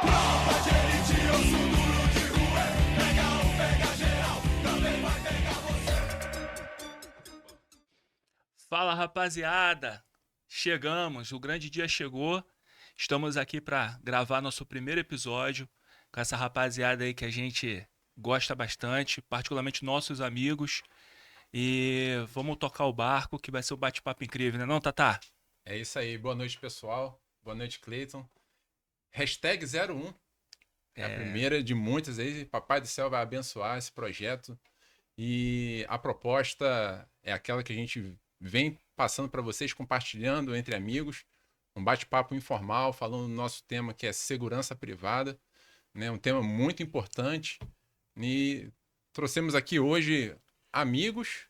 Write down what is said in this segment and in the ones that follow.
Tropa de elite, osso duro de rua. Pega um, pega geral, também vai pegar você. Fala, rapaziada! Chegamos, o grande dia chegou. Estamos aqui para gravar nosso primeiro episódio com essa rapaziada aí que a gente gosta bastante, particularmente nossos amigos. E vamos tocar o barco que vai ser um bate-papo incrível, né não, Tatá? É isso aí. Boa noite, pessoal. Boa noite, Cleiton. Hashtag 01. É a primeira de muitas aí. Papai do Céu vai abençoar esse projeto. E a proposta é aquela que a gente vem passando para vocês, compartilhando entre amigos. Um bate-papo informal, falando do nosso tema que é segurança privada. Né? Um tema muito importante. E trouxemos aqui hoje amigos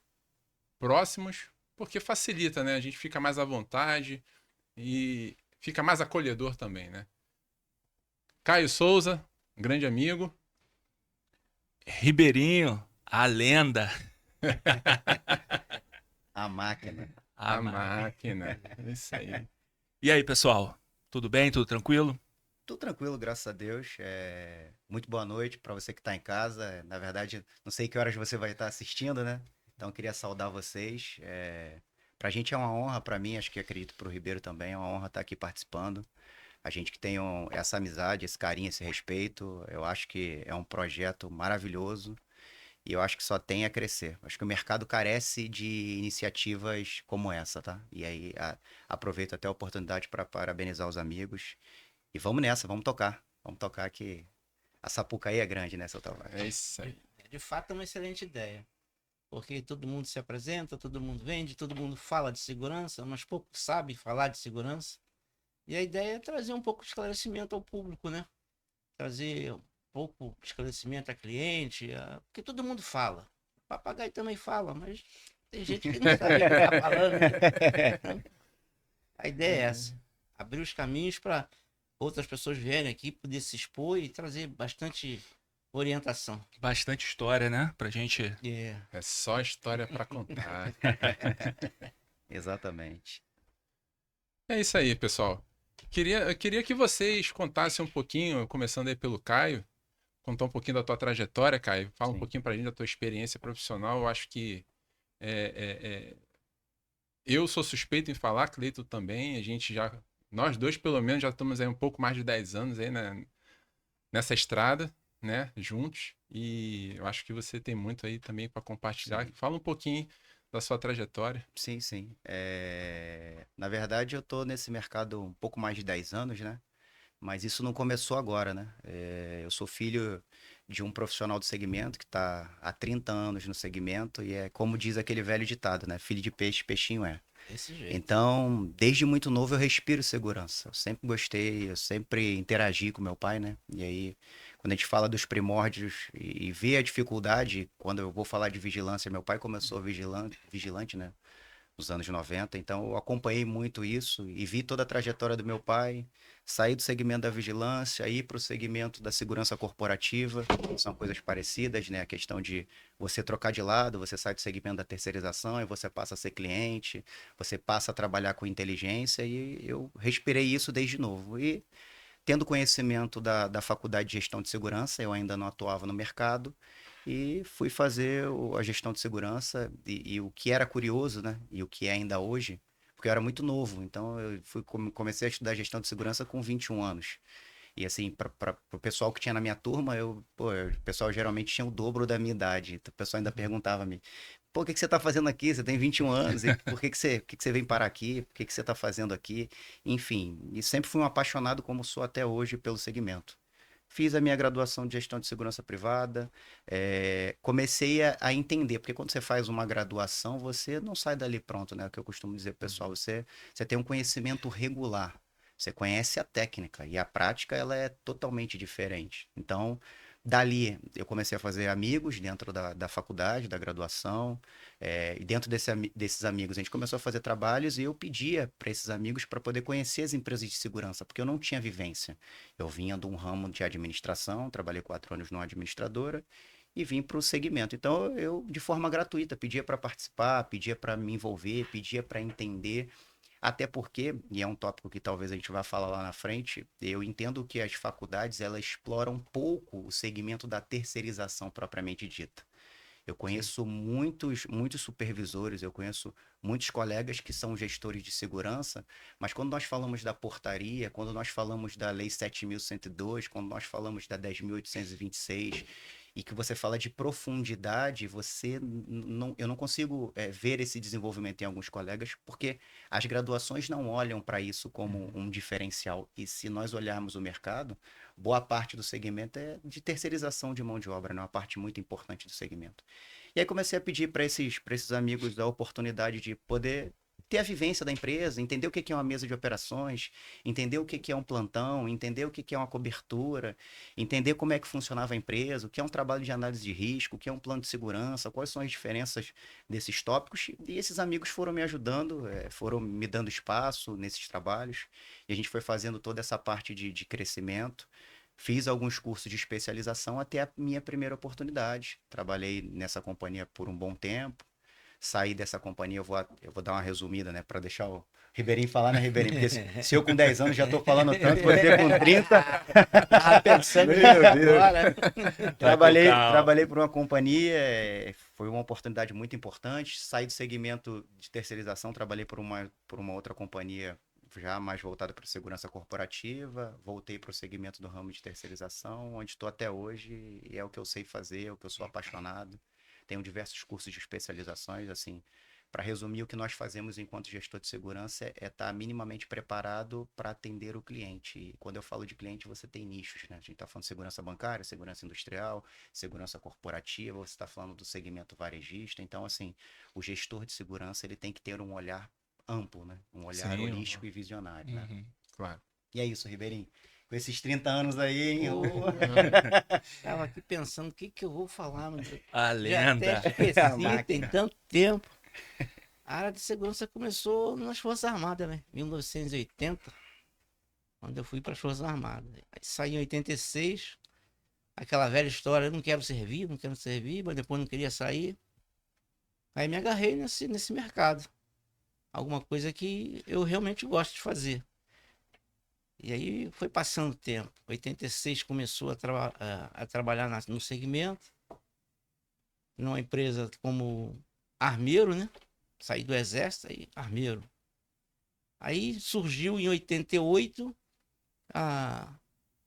próximos, porque facilita, né? A gente fica mais à vontade e fica mais acolhedor também, né? Caio Souza, um grande amigo. Ribeirinho, a lenda. A máquina. A máquina. Isso aí. E aí, pessoal? Tudo bem? Tudo tranquilo? Tudo tranquilo, graças a Deus. Muito boa noite para você que está em casa. Na verdade, não sei que horas você vai estar assistindo, né? Então, queria saudar vocês. Para a gente é uma honra, para mim, acho que acredito para o Ribeiro também, é uma honra estar aqui participando. A gente que tem essa amizade, esse carinho, esse respeito, eu acho que é um projeto maravilhoso e eu acho que só tem a crescer. Acho que o mercado carece de iniciativas como essa, tá? E aí, aproveito até a oportunidade para parabenizar os amigos. E vamos nessa, vamos tocar. Vamos tocar que a Sapucaí é grande, né, seu Tavares? É isso aí. De fato, é uma excelente ideia. Porque todo mundo se apresenta, todo mundo vende, todo mundo fala de segurança, mas pouco sabe falar de segurança. E a ideia é trazer um pouco de esclarecimento ao público, né? Trazer um pouco de esclarecimento a cliente, porque todo mundo fala. O papagaio também fala, mas tem gente que não sabe o que está falando. Né? A ideia é essa. Abrir os caminhos para outras pessoas vierem aqui, poder se expor e trazer bastante orientação. Bastante história, né? Pra gente. É só história para contar. Exatamente. É isso aí, pessoal. Eu queria que vocês contassem um pouquinho, começando aí pelo Caio, contar um pouquinho da tua trajetória, Caio. Fala um Sim. pouquinho pra gente da tua experiência profissional. Eu acho que eu sou suspeito em falar, Cleito também. Nós dois pelo menos já estamos aí um pouco mais de 10 anos aí nessa estrada, né, juntos. E eu acho que você tem muito aí também para compartilhar. Sim. Fala um pouquinho da sua trajetória. Sim, sim. Na verdade, eu tô nesse mercado um pouco mais de 10 anos, né? Mas isso não começou agora, né? Eu sou filho de um profissional do segmento que está há 30 anos no segmento e é como diz aquele velho ditado, né? Filho de peixe, peixinho é. Desse jeito. Então, desde muito novo eu respiro segurança. Eu sempre gostei, eu sempre interagi com meu pai, né? E aí, quando a gente fala dos primórdios e vê a dificuldade, quando eu vou falar de vigilância, meu pai começou vigilante, né? Nos anos 90, então eu acompanhei muito isso e vi toda a trajetória do meu pai, sair do segmento da vigilância, ir para o segmento da segurança corporativa, são coisas parecidas, né? A questão de você trocar de lado, você sai do segmento da terceirização e você passa a ser cliente, você passa a trabalhar com inteligência e eu respirei isso desde novo. E tendo conhecimento da faculdade de gestão de segurança, eu ainda não atuava no mercado, e fui fazer a gestão de segurança e o que era curioso, né? E o que é ainda hoje, porque eu era muito novo, então eu comecei a estudar gestão de segurança com 21 anos. E assim, para o pessoal que tinha na minha turma, o pessoal geralmente tinha o dobro da minha idade. Então, o pessoal ainda perguntava-me, pô, o que você está fazendo aqui? Você tem 21 anos, e por que você vem parar aqui? Por que você está fazendo aqui? Enfim, e sempre fui um apaixonado, como sou até hoje, pelo segmento. Fiz a minha graduação de gestão de segurança privada, comecei a entender, porque quando você faz uma graduação, você não sai dali pronto, né? O que eu costumo dizer, pessoal, você tem um conhecimento regular, você conhece a técnica e a prática ela é totalmente diferente. Então, dali eu comecei a fazer amigos dentro da faculdade, da graduação, e dentro desses amigos a gente começou a fazer trabalhos e eu pedia para esses amigos para poder conhecer as empresas de segurança, porque eu não tinha vivência. Eu vinha de um ramo de administração, trabalhei 4 anos numa administradora e vim para o segmento. Então eu, de forma gratuita, pedia para participar, pedia para me envolver, pedia para entender Até porque, e é um tópico que talvez a gente vá falar lá na frente, eu entendo que as faculdades elas exploram pouco o segmento da terceirização propriamente dita. Eu conheço muitos supervisores, eu conheço muitos colegas que são gestores de segurança, mas quando nós falamos da portaria, quando nós falamos da Lei 7.102, quando nós falamos da 10.826, e que você fala de profundidade, eu não consigo ver esse desenvolvimento em alguns colegas, porque as graduações não olham para isso como um diferencial. E se nós olharmos o mercado, boa parte do segmento é de terceirização de mão de obra, né? Uma parte muito importante do segmento. E aí comecei a pedir para esses amigos a oportunidade de poder ter a vivência da empresa, entender o que é uma mesa de operações, entender o que é um plantão, entender o que é uma cobertura, entender como é que funcionava a empresa, o que é um trabalho de análise de risco, o que é um plano de segurança, quais são as diferenças desses tópicos. E esses amigos foram me ajudando, foram me dando espaço nesses trabalhos, e a gente foi fazendo toda essa parte de crescimento. Fiz alguns cursos de especialização até a minha primeira oportunidade. Trabalhei nessa companhia por um bom tempo. Saí dessa companhia, eu vou dar uma resumida, né? Para deixar o Ribeirinho falar, né, Ribeirinho? Porque se eu com 10 anos já estou falando tanto, você com 30. Tava pensando agora. Trabalhei por uma companhia, foi uma oportunidade muito importante. Saí do segmento de terceirização, trabalhei por uma outra companhia já mais voltada para segurança corporativa, voltei para o segmento do ramo de terceirização, onde estou até hoje, e é o que eu sei fazer, é o que eu sou apaixonado. Tenho diversos cursos de especializações, assim, para resumir, o que nós fazemos enquanto gestor de segurança é estar minimamente preparado para atender o cliente. E quando eu falo de cliente, você tem nichos, né? A gente está falando de segurança bancária, segurança industrial, segurança corporativa, você está falando do segmento varejista. Então, assim, o gestor de segurança ele tem que ter um olhar amplo, né? Um olhar holístico e visionário, né? Claro. E é isso, Ribeirinho. Com esses 30 anos aí, hein? Tava aqui pensando o que eu vou falar, mas A já lenda. até esqueci, tem tanto tempo. A área de segurança começou nas Forças Armadas, né? 1980, quando eu fui para as Forças Armadas. Aí saí em 86, aquela velha história, eu não quero servir, mas depois não queria sair. Aí me agarrei nesse mercado. Alguma coisa que eu realmente gosto de fazer. E aí foi passando o tempo. 86 começou a trabalhar no segmento, numa empresa como armeiro, né? Saí do exército, aí armeiro. Aí surgiu em 88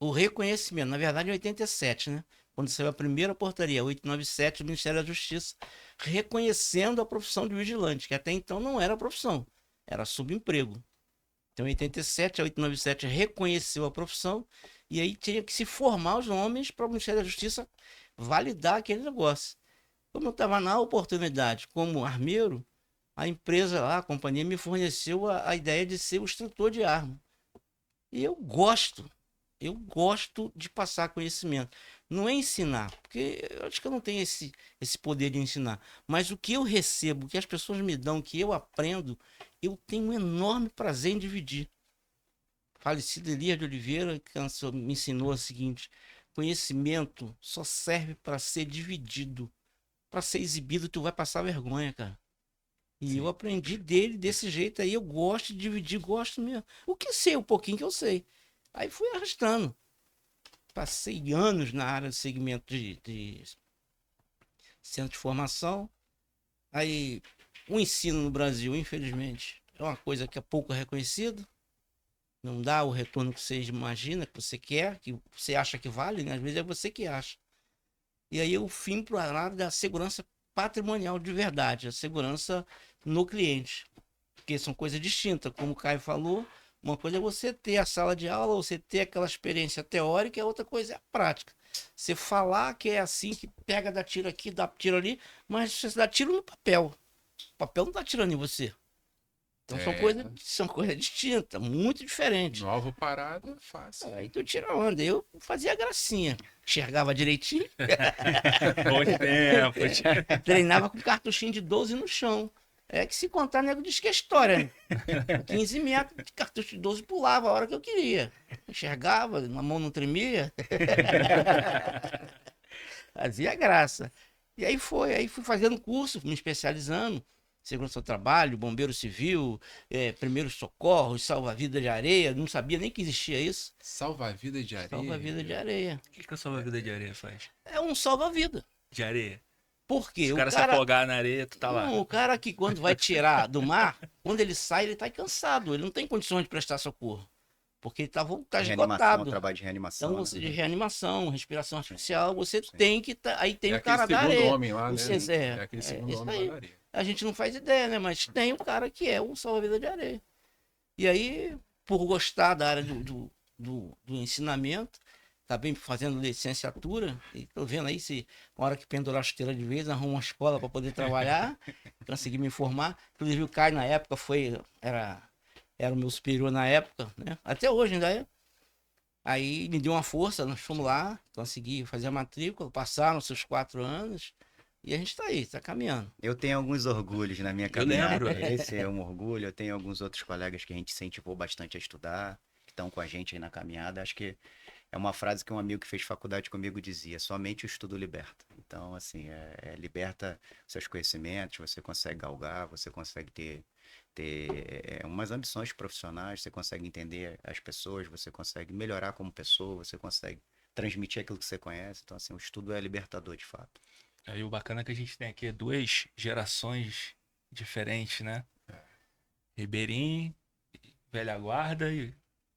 o reconhecimento, na verdade em 87, né? Quando saiu a primeira portaria, 897 do Ministério da Justiça, reconhecendo a profissão de vigilante, que até então não era profissão, era subemprego. Então, em 87, a 897 reconheceu a profissão e aí tinha que se formar os homens para o Ministério da Justiça validar aquele negócio. Como eu estava na oportunidade como armeiro, a empresa lá, a companhia, me forneceu a ideia de ser o instrutor de arma. E eu gosto de passar conhecimento. Não é ensinar, porque eu acho que eu não tenho esse poder de ensinar. Mas o que eu recebo, o que as pessoas me dão, o que eu aprendo, eu tenho um enorme prazer em dividir. Falecido Elias de Oliveira, que me ensinou o seguinte: conhecimento só serve para ser dividido. Para ser exibido, tu vai passar vergonha, cara. E eu aprendi dele desse jeito aí. Eu gosto de dividir, gosto mesmo. O que sei, o pouquinho que eu sei. Aí fui arrastando. Passei anos na área de segmento de centro de formação. Aí o ensino no Brasil, infelizmente, é uma coisa que é pouco reconhecido. Não dá o retorno que você imagina, que você quer, que você acha que vale, né? Às vezes é você que acha. E aí eu fui para a área da segurança patrimonial de verdade, a segurança no cliente. Porque são coisas distintas, como o Caio falou. Uma coisa é você ter a sala de aula, você ter aquela experiência teórica, e a outra coisa é a prática. Você falar que é assim, que pega, dá tiro aqui, dá tiro ali, mas você dá tiro no papel. O papel não tá tirando em você. Então são coisas distintas, muito diferentes. No alvo parado é fácil. Aí tu tira onda. Eu fazia gracinha. Enxergava direitinho. Bom tempo. Treinava com cartuchinho de 12 no chão. É que se contar, nego diz que é história, né? 15 metros de cartucho de 12 pulava a hora que eu queria. Enxergava, a mão não tremia. Fazia graça. E aí fui fazendo curso, me especializando. segurança do trabalho, bombeiro civil, primeiros socorros, salva-vida de areia. Não sabia nem que existia isso. Salva-vida de areia. Salva-vida de areia. O que que a salva-vida de areia faz? É um salva-vida. De areia. Por quê? Se o O cara se cara, afogar na areia, tu tá lá. não, o cara que quando vai tirar do mar, quando ele sai, ele tá cansado. Ele não tem condições de prestar socorro. Porque ele tá Reanimação, esgotado. trabalho de reanimação. Então, né? você de reanimação, respiração artificial, você Sim. tem que aí tem É o aquele cara da segundo areia. homem lá, né? Vocês- É aquele é segundo isso homem aí. lá da areia. A gente não faz ideia, né? Mas tem o cara que é o salva-vida de areia. E aí, por gostar da área do ensinamento, também fazendo licenciatura, e tô vendo aí se na hora que pendurar a chuteira de vez, arrumo uma escola para poder trabalhar, conseguir me informar. Inclusive o Caio na época era o meu superior na época, né? Até hoje ainda é. Aí me deu uma força, nós fomos lá, consegui fazer a matrícula, passaram seus 4 anos, e a gente tá aí, tá caminhando. Eu tenho alguns orgulhos na minha caminhada. lembro. Esse é um orgulho. Eu tenho alguns outros colegas que a gente incentivou bastante a estudar, que estão com a gente aí na caminhada. Acho que é uma frase que um amigo que fez faculdade comigo dizia: somente o estudo liberta. Então, assim, liberta seus conhecimentos, você consegue galgar, você consegue ter umas ambições profissionais, você consegue entender as pessoas, você consegue melhorar como pessoa, você consegue transmitir aquilo que você conhece. Então, assim, o estudo é libertador, de fato. Aí o bacana é que a gente tem aqui duas gerações diferentes, né? Ribeirinho, velha guarda, e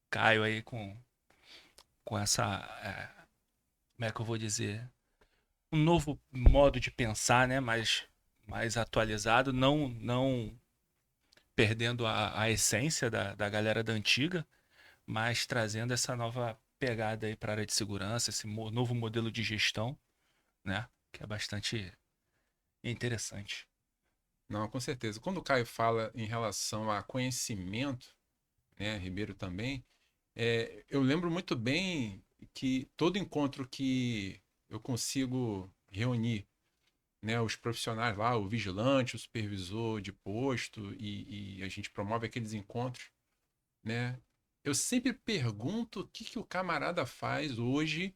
Caio aí com essa, como é que eu vou dizer? Um novo modo de pensar, né? Mais atualizado, não perdendo a essência da galera da antiga, mas trazendo essa nova pegada aí para a área de segurança, esse novo modelo de gestão, né? Que é bastante interessante. Não, com certeza. Quando o Caio fala em relação a conhecimento, né, Ribeiro também, eu lembro muito bem que todo encontro que eu consigo reunir, né, os profissionais lá, o vigilante, o supervisor de posto, e a gente promove aqueles encontros, né, eu sempre pergunto o que o camarada faz hoje,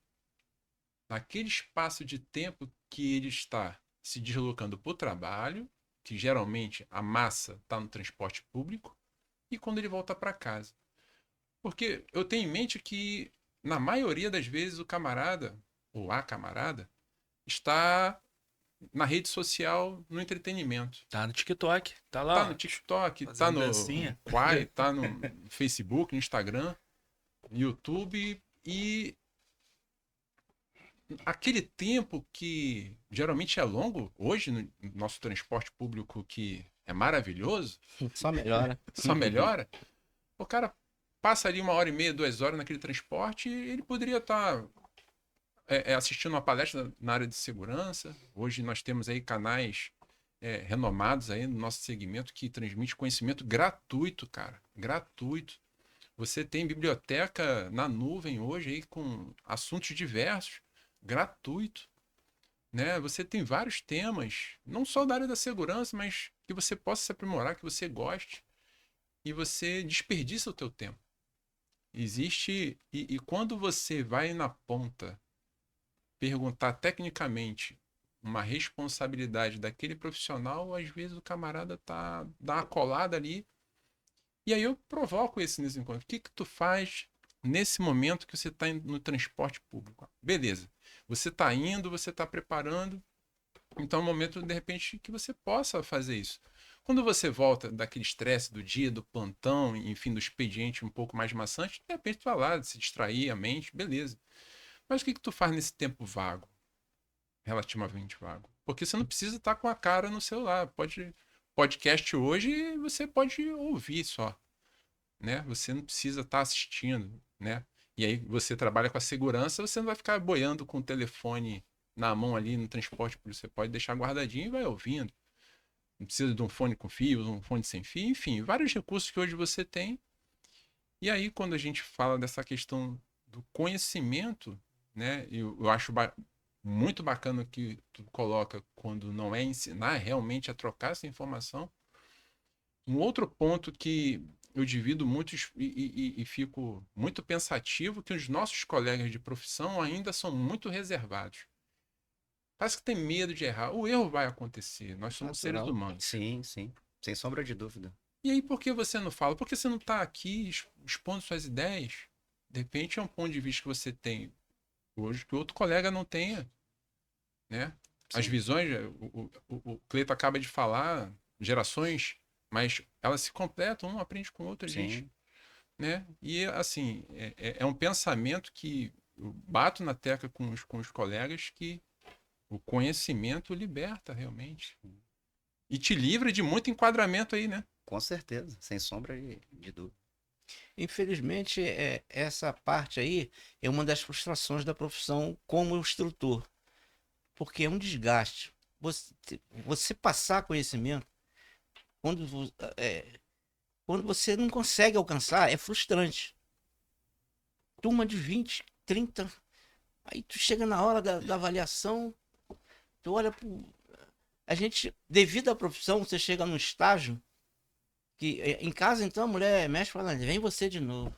naquele espaço de tempo que ele está se deslocando para o trabalho, que geralmente a massa está no transporte público, e quando ele volta para casa. Porque eu tenho em mente que, na maioria das vezes, o camarada, ou a camarada, está na rede social, no entretenimento. Tá no TikTok, tá lá, Tá ó, no TikTok, tá fazendo no dancinha. Quai, tá no Facebook, no Instagram, no YouTube, e aquele tempo que geralmente é longo, hoje no nosso transporte público, que é maravilhoso, Só melhora. só melhora, o cara passa ali 1h30, 2 horas naquele transporte, e ele poderia estar assistindo uma palestra na área de segurança. Hoje nós temos aí canais renomados aí no nosso segmento que transmite conhecimento gratuito, cara, gratuito. Você tem biblioteca na nuvem hoje aí com assuntos diversos, gratuito, né? Você tem vários temas, não só da área da segurança, mas que você possa se aprimorar, que você goste, e você desperdiça o teu tempo. Existe, e quando você vai na ponta perguntar tecnicamente uma responsabilidade daquele profissional, às vezes o camarada dá uma colada ali, e aí eu provoco esse nesse encontro. O que tu faz nesse momento que você está no transporte público? Beleza, você está indo, você está preparando, então é um momento, de repente, que você possa fazer isso. Quando você volta daquele estresse do dia, do plantão, enfim, do expediente um pouco mais maçante, de repente tu vai lá, se distrair a mente, beleza. Mas o que tu faz nesse tempo vago? Relativamente vago. Porque você não precisa estar com a cara no celular. Podcast hoje você pode ouvir só, né? Você não precisa estar assistindo, né? E aí você trabalha com a segurança, você não vai ficar boiando com o telefone na mão ali no transporte público. Você pode deixar guardadinho e vai ouvindo. Não precisa de um fone com fio, um fone sem fio, enfim, vários recursos que hoje você tem. E aí, quando a gente fala dessa questão do conhecimento, né, eu acho muito bacana o que tu coloca quando não é ensinar realmente a trocar essa informação. Um outro ponto que eu divido muito e fico muito pensativo, que os nossos colegas de profissão ainda são muito reservados. Parece que tem medo de errar. O erro vai acontecer. Nós somos seres Natural. humanos. Sim, sim. Sem sombra de dúvida. E aí, por que você não fala? Por que você não está aqui expondo suas ideias? De repente é um ponto de vista que você tem hoje que outro colega não tenha, né? As Sim. visões, o Cleito acaba de falar, gerações, mas elas se completam, um aprende com o outro, a gente, Sim. né? E assim, é um pensamento que eu bato na tecla com os colegas que o conhecimento liberta realmente. E te livra de muito enquadramento aí, né? Com certeza. Sem sombra de dúvida. Infelizmente, essa parte aí é uma das frustrações da profissão como instrutor, porque é um desgaste. Você passar conhecimento, quando, quando você não consegue alcançar, é frustrante. Turma de 20, 30, aí tu chega na hora da avaliação, tu olha pro... A gente, devido à profissão, você chega num estágio que em casa, então, a mulher mexe e fala, vem você de novo.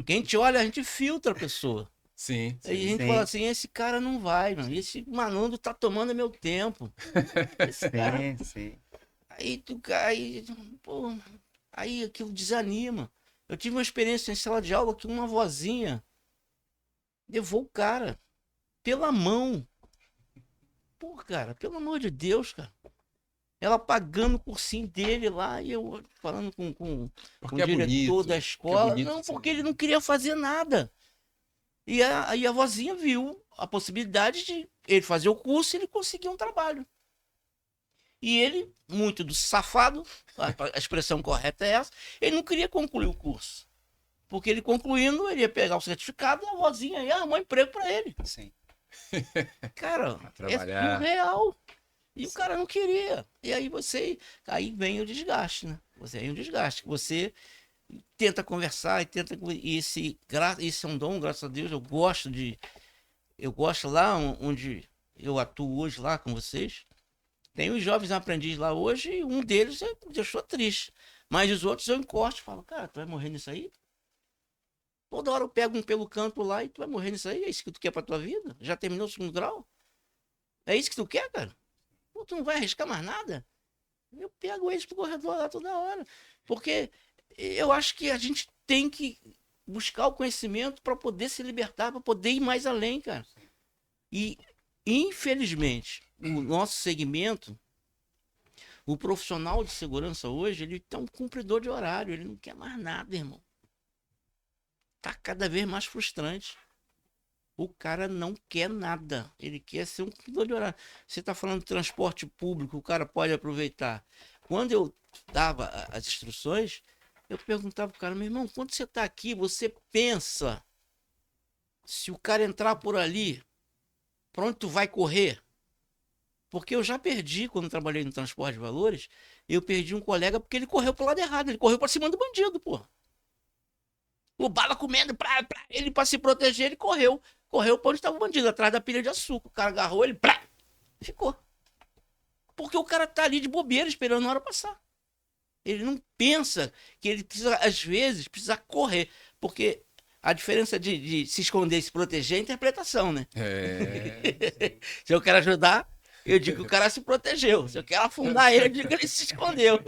Quem te olha, a gente filtra a pessoa. Sim, Aí a sim. gente Sim. fala assim, esse cara não vai, mano. Esse malandro tá tomando meu tempo. Esse cara... Sim, sim. Pô, aí aquilo desanima. Eu tive uma experiência em sala de aula que uma vozinha levou o cara pela mão. Pô, cara, pelo amor de Deus, cara. Ela pagando o cursinho dele lá e eu falando com o Porque é diretor bonito. da escola. bonito Não, assim. porque ele não queria fazer nada. Aí a vozinha viu a possibilidade de ele fazer o curso e ele conseguir um trabalho. E ele, muito do safado, a expressão correta é essa, ele não queria concluir o curso. Porque ele concluindo, ele ia pegar o certificado e a vozinha ia arrumar emprego para ele. Sim. Cara, é trabalhar. surreal. E o cara não queria. E aí aí vem o desgaste, né? Vem o desgaste. Você tenta conversar e tenta. E esse é um dom, graças a Deus. Eu gosto lá onde eu atuo hoje lá com vocês. Tem os jovens aprendizes lá hoje e um deles me deixou triste. Mas os outros eu encosto e falo, cara, tu vai morrer nisso aí? Toda hora eu pego um pelo canto lá e tu vai morrer nisso aí? É isso que tu quer pra tua vida? Já terminou o segundo grau? É isso que tu quer, cara? Pô, tu não vai arriscar mais nada? Eu pego eles pro corredor lá toda hora. Porque eu acho que a gente tem que buscar o conhecimento para poder se libertar, para poder ir mais além, cara. E, infelizmente, o nosso segmento, o profissional de segurança hoje, ele tá um cumpridor de horário, ele não quer mais nada, irmão. Tá cada vez mais frustrante. O cara não quer nada. Ele quer ser um cumpridor de horário. Você está falando de transporte público, o cara pode aproveitar. Quando eu dava as instruções, eu perguntava pro cara, meu irmão, quando você está aqui, você pensa se o cara entrar por ali, para onde tu vai correr? Porque eu já perdi, quando trabalhei no transporte de valores, eu perdi um colega porque ele correu pro lado errado, ele correu para cima do bandido, pô. O bala comendo, ele para se proteger, ele correu. Correu para onde estava o bandido, atrás da pilha de açúcar. O cara agarrou ele, ficou. Porque o cara tá ali de bobeira, esperando a hora passar. Ele não pensa que ele precisa, às vezes, precisa correr. Porque a diferença de se esconder e se proteger é a interpretação, né? Se eu quero ajudar, eu digo que o cara se protegeu. Se eu quero afundar ele, eu digo que ele se escondeu.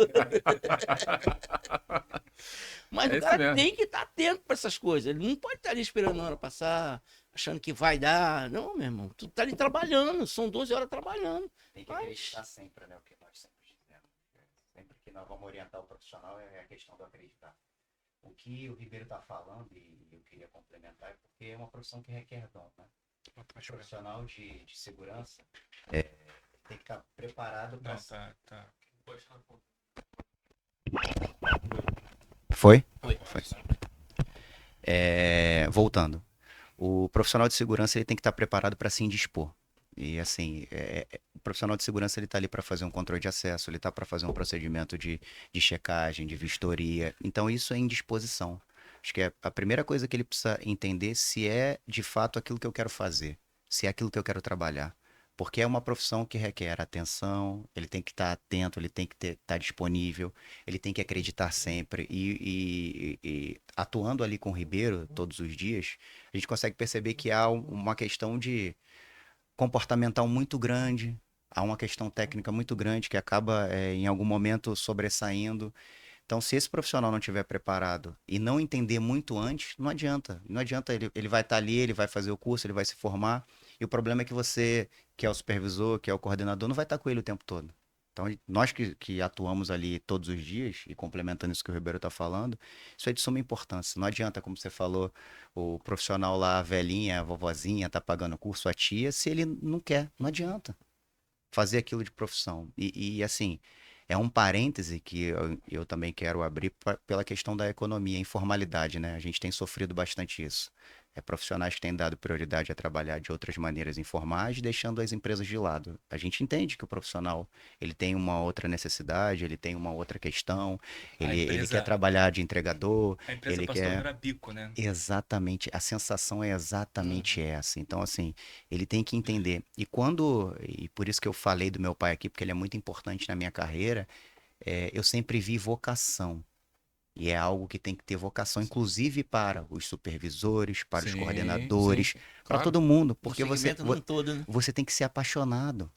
Mas É o isso cara mesmo. tem que estar atento para essas coisas. Ele não pode estar ali esperando a hora passar, achando que vai dar. Não, meu irmão. Tu tá ali trabalhando. São 12 horas trabalhando. Tem que Mas- acreditar sempre, né? O que nós sempre dizemos. Sempre que nós vamos orientar o profissional é a questão do acreditar. O que o Ribeiro está falando, e eu queria complementar, é porque é uma profissão que requer dom, né? O profissional de segurança tem que estar preparado para... Tá. Foi? Foi. Voltando. O profissional de segurança ele tem que estar preparado para se indispor. E assim, o profissional de segurança ele está ali para fazer um controle de acesso, ele está para fazer um procedimento de checagem, de vistoria. Então isso é indisposição. Acho que é a primeira coisa que ele precisa entender se é de fato aquilo que eu quero fazer, se é aquilo que eu quero trabalhar. Porque é uma profissão que requer atenção, ele tem que estar atento, ele tem que estar disponível, ele tem que acreditar sempre. E atuando ali com o Ribeiro todos os dias, a gente consegue perceber que há uma questão de comportamental muito grande, há uma questão técnica muito grande que acaba, em algum momento, sobressaindo. Então, se esse profissional não estiver preparado e não entender muito antes, não adianta. Não adianta, ele vai estar ali, ele vai fazer o curso, ele vai se formar. E o problema é que você, que é o supervisor, que é o coordenador, não vai estar com ele o tempo todo. Então, nós que atuamos ali todos os dias, e complementando isso que o Ribeiro está falando, isso é de suma importância. Não adianta, como você falou, o profissional lá, a velhinha, a vovozinha, tá pagando o curso, a tia, se ele não quer, não adianta fazer aquilo de profissão. Assim, é um parêntese que eu também quero abrir pela questão da economia, informalidade, né? A gente tem sofrido bastante isso. Profissionais que têm dado prioridade a trabalhar de outras maneiras informais, deixando as empresas de lado. A gente entende que o profissional ele tem uma outra necessidade, ele tem uma outra questão, ele quer trabalhar de entregador, A empresa ele passou quer... era bico, né? Exatamente, a sensação é exatamente Uhum. essa. Então, assim, ele tem que entender. E por isso que eu falei do meu pai aqui, porque ele é muito importante na minha carreira, eu sempre vi vocação. E é algo que tem que ter vocação, inclusive para os supervisores, para os Sim, coordenadores, sim, para claro. todo mundo, No porque você, segmento como um todo, né? você tem que ser apaixonado.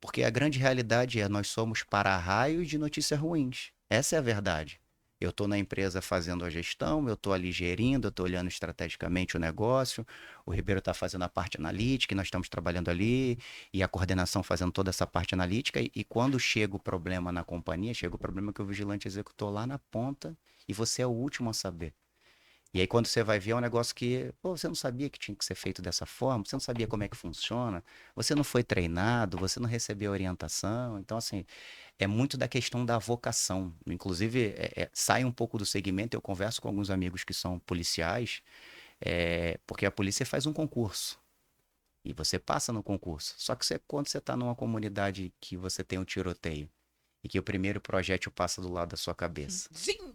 Porque a grande realidade é nós somos para-raios de notícias ruins. Essa é a verdade. Eu estou na empresa fazendo a gestão, eu estou ali gerindo, eu estou olhando estrategicamente o negócio, o Ribeiro está fazendo a parte analítica, e nós estamos trabalhando ali, e a coordenação fazendo toda essa parte analítica, e quando chega o problema na companhia, chega o problema que o vigilante executou lá na ponta, e você é o último a saber. E aí, quando você vai ver, é um negócio que, pô, você não sabia que tinha que ser feito dessa forma, você não sabia como é que funciona, você não foi treinado, você não recebeu orientação. Então, assim, é muito da questão da vocação. Inclusive, sai um pouco do segmento, eu converso com alguns amigos que são policiais, porque a polícia faz um concurso. E você passa no concurso. Só que quando você está numa comunidade que você tem um tiroteio, e que o primeiro projétil passa do lado da sua cabeça, Sim.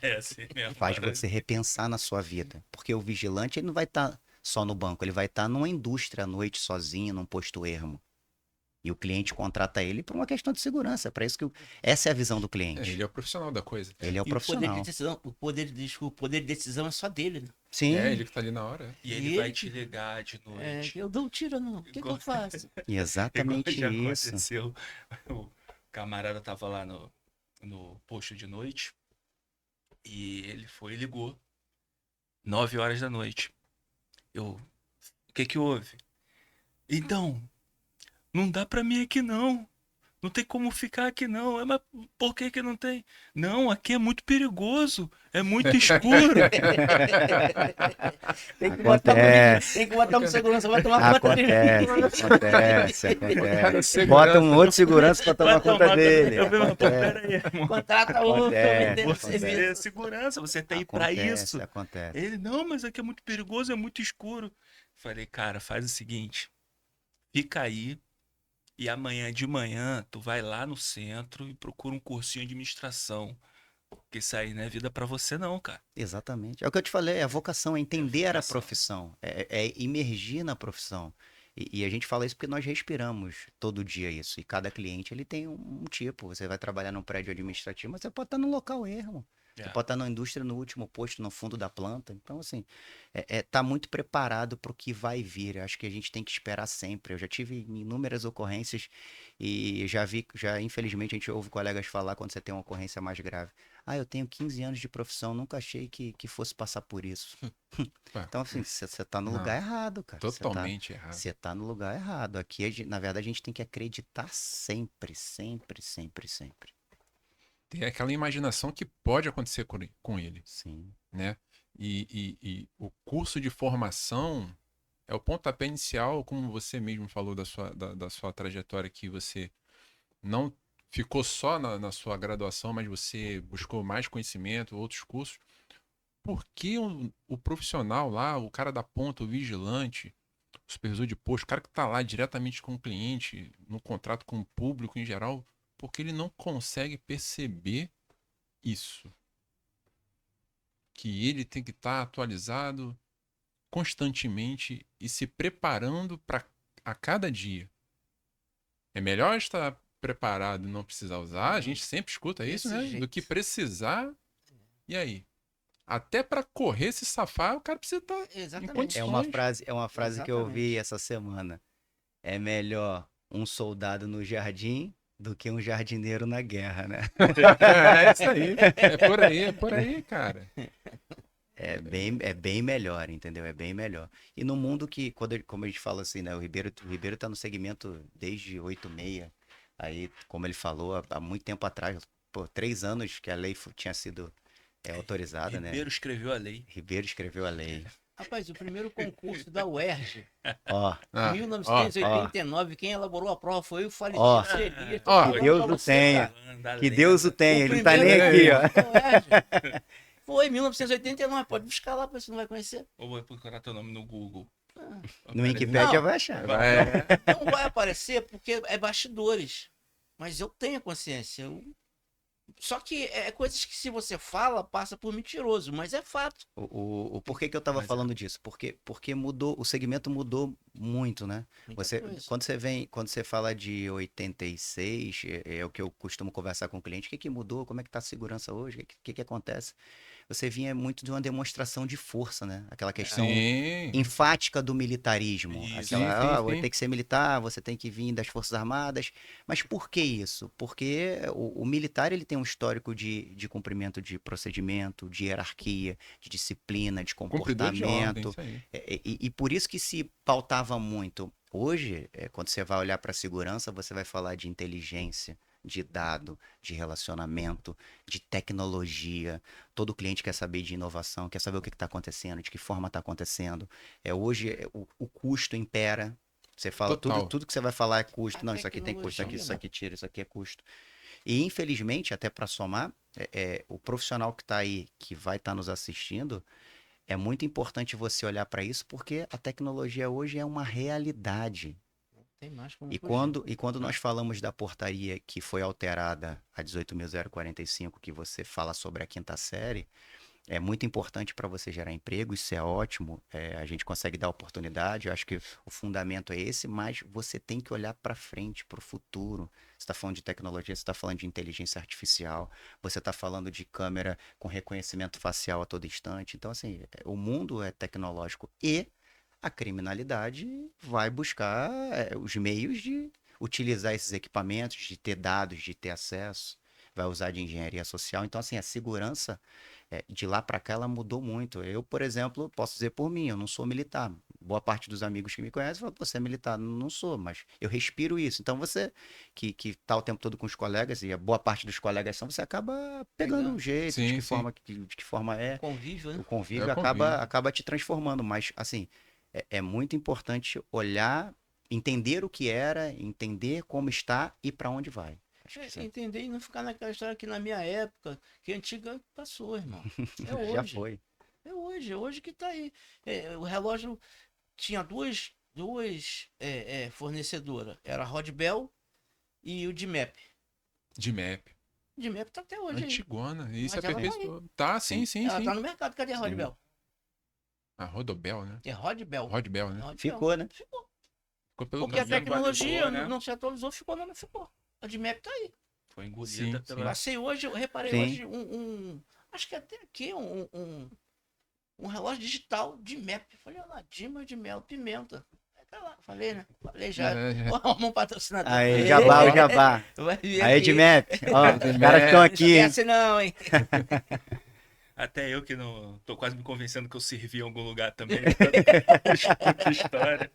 É assim mesmo. faz você repensar na sua vida. Porque o vigilante ele não vai estar só no banco, ele vai estar numa indústria à noite sozinho, num posto ermo. E o cliente contrata ele por uma questão de segurança. Para isso que essa é a visão do cliente. Ele é o profissional da coisa. Ele é o E o poder de profissional. decisão, o poder de decisão é só dele, né? Sim, É ele que tá ali na hora. E ele vai te ligar de noite. Eu dou um tiro, não. O que eu faço? exatamente Igual já isso. aconteceu. O camarada tava lá no posto de noite e ele foi e ligou. 9 horas da noite. O que houve? Então, não dá pra mim aqui não. Não tem como ficar aqui não. Mas por que não tem? Não, aqui é muito perigoso. É muito escuro. Acontece. Tem que botar um segurança, vai tomar conta dele. Acontece. Bota um outro segurança para tomar conta dele. Eu falei, mas, pô, Acontece. pera aí, irmão. Contrata outro, Acontece. vendendo Você serviço. é segurança, você tá aí pra isso. Acontece. Ele, não, mas aqui é muito perigoso, é muito escuro. Falei, cara, faz o seguinte, fica aí e amanhã de manhã tu vai lá no centro e procura um cursinho de administração. Porque isso aí não é vida pra você não, cara. Exatamente. É o que eu te falei, é a vocação, é entender a vocação. profissão, é imergir na profissão. E a gente fala isso porque nós respiramos todo dia isso. E cada cliente ele tem um tipo. Você vai trabalhar num prédio administrativo, mas você pode estar num local ermo. Você É. pode estar na indústria no último posto, no fundo da planta. Então, assim, tá muito preparado para o que vai vir. Eu acho que a gente tem que esperar sempre. Eu já tive inúmeras ocorrências e infelizmente, a gente ouve colegas falar quando você tem uma ocorrência mais grave. Ah, eu tenho 15 anos de profissão, nunca achei que fosse passar por isso. Então, assim, você tá no Não. lugar errado, cara. Totalmente errado. Você tá no lugar errado. Aqui, na verdade, a gente tem que acreditar sempre, sempre, sempre, sempre. Tem aquela imaginação que pode acontecer com ele, Sim. né? E o curso de formação é o pontapé inicial, como você mesmo falou da sua trajetória, que você não ficou só na sua graduação, mas você buscou mais conhecimento, outros cursos. Por que o profissional lá, o cara da ponta, o vigilante, o supervisor de posto, o cara que está lá diretamente com o cliente, no contrato com o público em geral, porque ele não consegue perceber isso? Que ele tem que estar atualizado constantemente e se preparando para a cada dia. É melhor estar preparado e não precisar usar, a gente sempre escuta isso, Desse né? jeito. Do que precisar. E aí? Até para correr, se safar, o cara precisa estar em Exatamente. condições. É uma frase que eu ouvi Exatamente. essa semana. É melhor um soldado no jardim do que um jardineiro na guerra, né? É isso aí. É por aí, cara. É bem melhor, entendeu? É bem melhor. E no mundo que, como a gente fala assim, né? O Ribeiro tá no segmento desde 86. Aí, como ele falou, há muito tempo atrás, por 3 anos que a lei tinha sido autorizada, né? Ribeiro escreveu a lei. Ribeiro escreveu a lei. Rapaz, o primeiro concurso da UERJ, Ó, Ah, em 1989, quem elaborou a prova foi o Ó. falecido Elias. Tô Ó. falando que Deus pra o você, tenha. cara. Da Que lei. Deus o tenha. O Ele não tá nem primeiro aqui, ó. concurso da UERJ foi em 1989, pode buscar lá pra você não vai conhecer. Ou vou procurar teu nome no Google. No Wikipédia Não. vai achar. Não vai aparecer porque é bastidores. Mas eu tenho consciência. Só que é coisas que se você fala, passa por mentiroso, mas é fato. Por que que eu tava Mas falando disso? Porque mudou, o segmento mudou muito, né? Muita Você, coisa. quando você fala de 86, é o que eu costumo conversar com o cliente, o que que mudou? Como é que tá a segurança hoje? O que que acontece? Você vinha muito de uma demonstração de força, né? Aquela questão Sim. enfática do militarismo. Isso. Aquela, Sim. tem que ser militar, você tem que vir das Forças Armadas. Mas por que isso? Porque o militar ele tem um histórico de cumprimento de procedimento, de hierarquia, de disciplina, de Cumpridor de ordem, comportamento. isso aí. E por isso que se pautava muito. Hoje, quando você vai olhar para a segurança, você vai falar de inteligência, de dado, de relacionamento, de tecnologia. Todo cliente quer saber de inovação, quer saber o que está acontecendo, de que forma está acontecendo. Hoje o custo impera. Você fala, Total. tudo que você vai falar é custo. A Não, isso aqui tem custo, tecnologia. isso aqui tira, isso aqui é custo. E infelizmente, até para somar, o profissional que está aí, que vai estar nos assistindo, é muito importante você olhar para isso, porque a tecnologia hoje é uma realidade. Tem mais como E fugir. quando nós falamos da portaria que foi alterada a 18.045, que você fala sobre a quinta série, é muito importante para você gerar emprego, isso é ótimo, a gente consegue dar oportunidade, eu acho que o fundamento é esse, mas você tem que olhar para frente, para o futuro. Você está falando de tecnologia, você está falando de inteligência artificial, você está falando de câmera com reconhecimento facial a todo instante. Então, assim, o mundo é tecnológico e a criminalidade vai buscar os meios de utilizar esses equipamentos, de ter dados, de ter acesso, vai usar de engenharia social. Então, assim, a segurança de lá para cá ela mudou muito. Eu, por exemplo, posso dizer por mim, eu não sou militar. Boa parte dos amigos que me conhecem falam, você é militar? Não sou, mas eu respiro isso. Então você, que tá o tempo todo com os colegas, e a boa parte dos colegas são, você acaba pegando um jeito, Sim, de que sim. forma, de que forma é. Convívio, né? O convívio É o convívio. acaba te transformando, mas assim, é muito importante olhar, entender o que era, entender como está e para onde vai. Acho que isso Entender e não ficar naquela história que na minha época, que antiga passou, irmão. É hoje. já foi. É hoje que tá aí. O relógio tinha duas fornecedoras. Era a Rodbell e o DMAP. De map. O DMAP tá até hoje aí. Antigona. Isso Mas é ela tá perfeito. Tá, sim. Ela tá no mercado. Cadê a Rodbell? A Rodobel, né? É Rodbell. Rodbel, né? Rodbell. Ficou, né? Ficou. Ficou pelo Porque a caminho, tecnologia atualizou, né? não se atualizou, ficou, não ficou. A DMAP tá aí. Foi engolida Sim, pela. Passei hoje, eu reparei Sim. hoje acho que até aqui, um relógio digital de MAP. Falei, olha lá, Dima de Mel, Pimenta. Aí tá lá, falei, né? Falei já. Vamos patrocinar. Aí, jabá, o jabá. Vai vir Aí, aqui. Edmap, ó, os caras estão Não aqui, hein? esquece não, hein? Até eu que não. Tô quase me convencendo que eu servi em algum lugar também. Tanta história.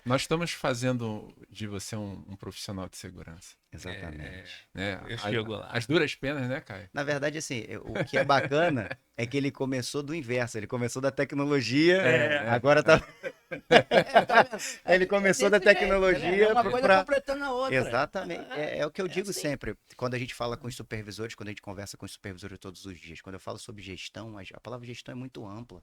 Nós estamos fazendo de você um profissional de segurança. Exatamente. Né? Eu chego lá. As duras penas, né, Caio? Na verdade, assim, o que é bacana é que ele começou do inverso. Ele começou da tecnologia, agora tá. Tá vendo? Ele começou da Desse jeito, tecnologia né? Uma coisa pra- completando a outra. Exatamente. É o que eu digo assim. sempre. Quando a gente fala com os supervisores, quando a gente conversa com os supervisores todos os dias, quando eu falo sobre gestão, a palavra gestão é muito ampla.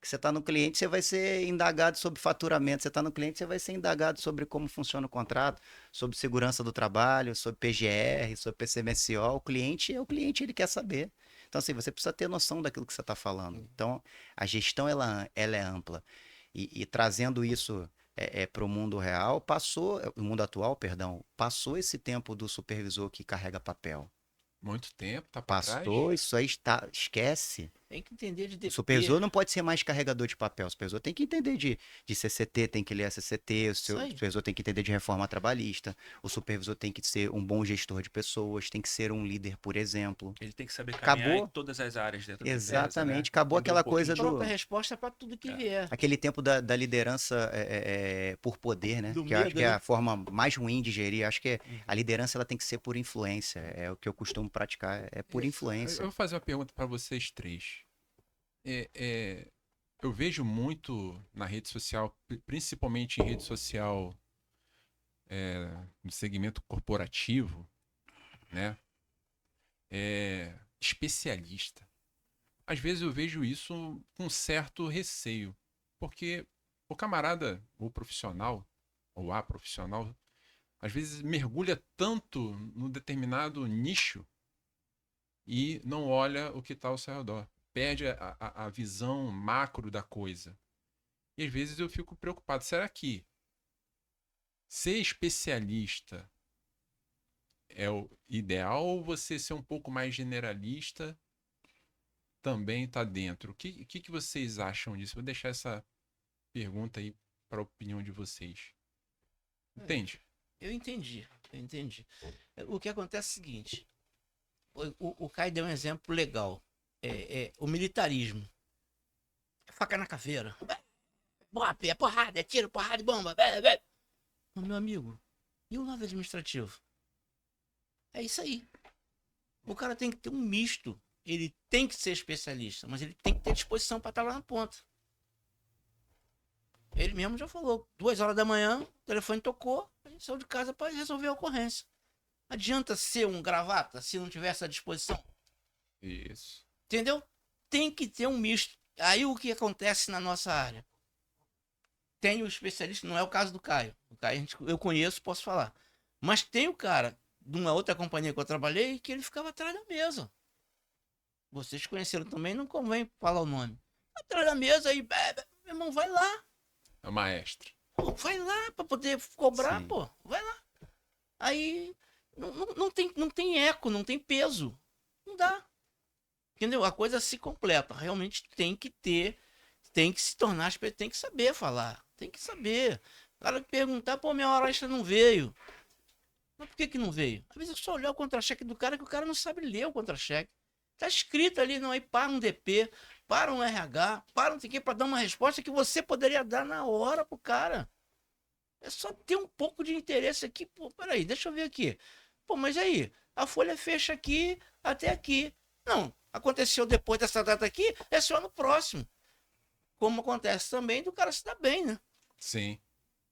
Que você está no cliente, você vai ser indagado sobre faturamento. Você está no cliente, você vai ser indagado sobre como funciona o contrato, sobre segurança do trabalho, sobre PGR, sobre PCMSO. O cliente é o cliente, ele quer saber. Então, assim, você precisa ter noção daquilo que você está falando. Então, a gestão, ela é ampla. E trazendo isso para o mundo real, o mundo atual, perdão, passou esse tempo do supervisor que carrega papel. Muito tempo, tá pra trás. Passou, isso aí esquece. Tem que entender de O DP. supervisor não pode ser mais carregador de papel. O supervisor tem que entender de CCT, tem que ler a CCT, Isso aí. o supervisor tem que entender de reforma trabalhista, o supervisor tem que ser um bom gestor de pessoas, tem que ser um líder, por exemplo. Ele tem que saber caminhar Acabou. em todas as áreas dentro da empresa, né? Exatamente, acabou Entender aquela um pouquinho coisa de do... Pronta resposta para tudo que vier. Aquele tempo da liderança por poder, né? Do Que eu acho medo, que é né? a forma mais ruim de gerir. Acho que a liderança ela tem que ser por influência. É o que eu costumo praticar, é por Eu influência. vou fazer uma pergunta para vocês três. Eu vejo muito na rede social, principalmente em rede social no segmento corporativo, né? Especialista. Às vezes eu vejo isso com certo receio, porque o camarada, o profissional, ou a profissional, às vezes mergulha tanto num determinado nicho e não olha o que está ao seu redor. Perde a visão macro da coisa. E às vezes eu fico preocupado. Será que ser especialista é o ideal ou você ser um pouco mais generalista também está dentro? O que vocês acham disso? Vou deixar essa pergunta aí para a opinião de vocês. Entende? Eu entendi. O que acontece é o seguinte. O Caio deu um exemplo legal. O militarismo. Faca na caveira. É porrada, é tiro, porrada e bomba. Mas, meu amigo, e o lado administrativo? É isso aí. O cara tem que ter um misto. Ele tem que ser especialista, mas ele tem que ter disposição para estar lá na ponta. Ele mesmo já falou. 2 horas da manhã, o telefone tocou, a gente saiu de casa para resolver a ocorrência. Adianta ser um gravata se não tiver essa disposição? Isso. Entendeu? Tem que ter um misto. Aí o que acontece na nossa área? Tem o especialista, não é o caso do Caio. O Caio eu conheço, posso falar. Mas tem o cara de uma outra companhia que eu trabalhei que ele ficava atrás da mesa. Vocês conheceram também, não convém falar o nome. Atrás da mesa aí, meu irmão, vai lá. É o maestro. Pô, vai lá pra poder cobrar, Sim. pô. Vai lá. Aí não tem eco, não tem peso. Não dá. Entendeu? A coisa se completa. Realmente tem que se tornar, tem que saber falar. Tem que saber. O cara perguntar, pô, minha hora extra não veio. Mas por que não veio? Às vezes é só olhar o contra-cheque do cara que o cara não sabe ler o contra-cheque. Tá escrito ali, não, aí para um DP, para um RH, para não sei o que, pra dar uma resposta que você poderia dar na hora pro cara. É só ter um pouco de interesse aqui. Pô, peraí, deixa eu ver aqui. Pô, mas aí, a folha fecha aqui até aqui. Não, aconteceu depois dessa data aqui, é só no próximo. Como acontece também do cara se dar bem, né? Sim.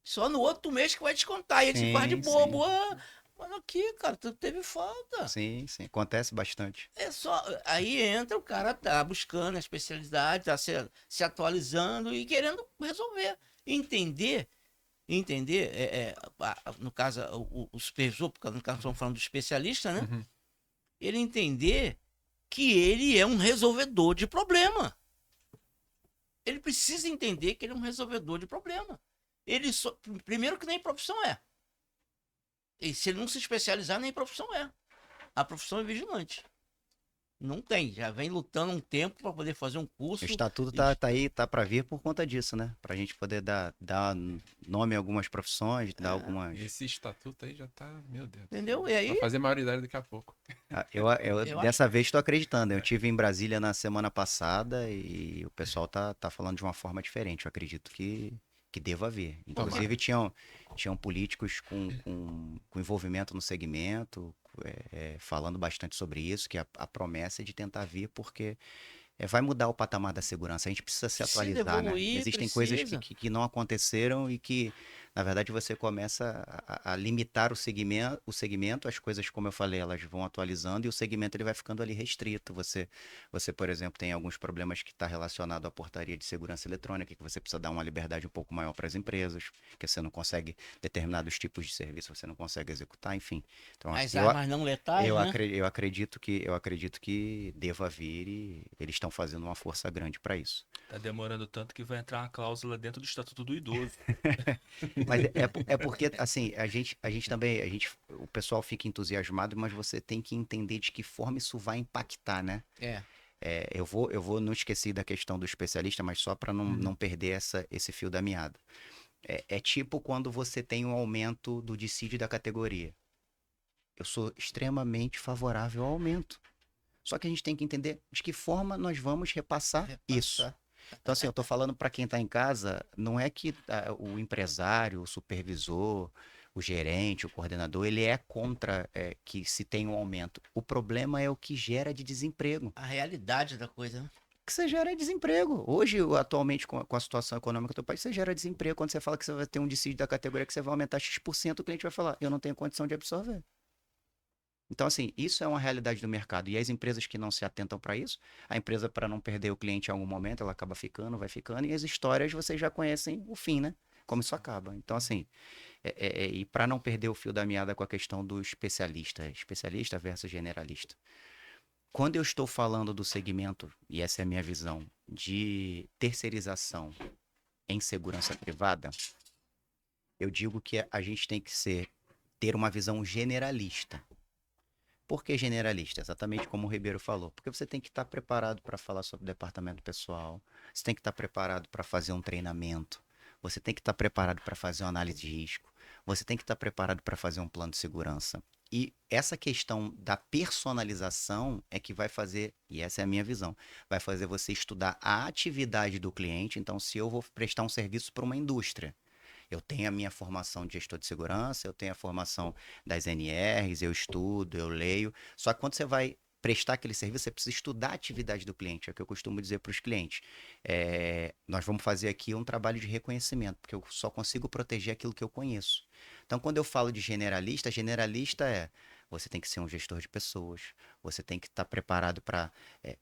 Só no outro mês que vai descontar. E ele se faz de Sim, bobo. Ah, mas aqui, cara, tu teve falta. Sim, acontece bastante. É só. Aí entra, o cara tá buscando a especialidade, tá se atualizando e querendo resolver. Entender, no caso, o supervisor, porque no caso estamos falando do especialista, né? Uhum. Ele entender que ele é um resolvedor de problema. Ele precisa entender que ele é um resolvedor de problema. Primeiro que nem profissão é. E se ele não se especializar, nem profissão é. A profissão é vigilante. Não tem. Já vem lutando um tempo para poder fazer um curso. O estatuto tá aí, tá para vir por conta disso, né? Pra gente poder dar nome a algumas profissões, dar algumas... Esse estatuto aí já tá, meu Deus. Entendeu? E aí, Vai fazer maioridade daqui a pouco. Eu acho- dessa vez estou acreditando. Eu estive em Brasília na semana passada e o pessoal tá falando de uma forma diferente. Eu acredito que deva haver. Inclusive, tinham políticos com envolvimento no segmento, falando bastante sobre isso, que a promessa é de tentar vir, porque vai mudar o patamar da segurança. A gente precisa se Precisa atualizar, né? evoluir, Existem coisas precisa. que não aconteceram e que, na verdade, você começa a limitar o segmento, as coisas, como eu falei, elas vão atualizando e o segmento ele vai ficando ali restrito. Você, por exemplo, tem alguns problemas que está relacionado à portaria de segurança eletrônica, que você precisa dar uma liberdade um pouco maior para as empresas, que você não consegue determinados tipos de serviço, você não consegue executar, enfim. Então, as eu, armas não letais, né? eu acredito que deva vir e eles estão fazendo uma força grande para isso. Tá demorando tanto que vai entrar uma cláusula dentro do Estatuto do Idoso. Mas é porque, assim, a gente também, o pessoal fica entusiasmado, mas você tem que entender de que forma isso vai impactar, né? É. Eu vou não esquecer da questão do especialista, mas só para não perder esse fio da meada. É tipo quando você tem um aumento do dissídio da categoria. Eu sou extremamente favorável ao aumento. Só que a gente tem que entender de que forma nós vamos repassar isso. Repassar. Então, assim, eu tô falando para quem está em casa, não é que o empresário, o supervisor, o gerente, o coordenador, ele é contra que se tenha um aumento. O problema é o que gera de desemprego. A realidade da coisa, né? Que você gera desemprego. Hoje, atualmente, com a situação econômica do teu país, você gera desemprego. Quando você fala que você vai ter um dissídio da categoria, que você vai aumentar X%, o cliente vai falar, eu não tenho condição de absorver. Então, assim, isso é uma realidade do mercado. E as empresas que não se atentam para isso, a empresa, para não perder o cliente em algum momento, ela acaba ficando, vai ficando, e as histórias vocês já conhecem o fim, né? Como isso acaba. Então, assim, e para não perder o fio da meada com a questão do especialista versus generalista. Quando eu estou falando do segmento, e essa é a minha visão, de terceirização em segurança privada, eu digo que a gente tem que ter uma visão generalista. Por que generalista? Exatamente como o Ribeiro falou. Porque você tem que estar preparado para falar sobre departamento pessoal, você tem que estar preparado para fazer um treinamento, você tem que estar preparado para fazer uma análise de risco, você tem que estar preparado para fazer um plano de segurança. E essa questão da personalização é que vai fazer, e essa é a minha visão, vai fazer você estudar a atividade do cliente. Então, se eu vou prestar um serviço para uma indústria, eu tenho a minha formação de gestor de segurança, eu tenho a formação das NRs, eu estudo, eu leio. Só que quando você vai prestar aquele serviço, você precisa estudar a atividade do cliente. É o que eu costumo dizer para os clientes. Nós vamos fazer aqui um trabalho de reconhecimento, porque eu só consigo proteger aquilo que eu conheço. Então, quando eu falo de generalista você tem que ser um gestor de pessoas, você tem que estar preparado para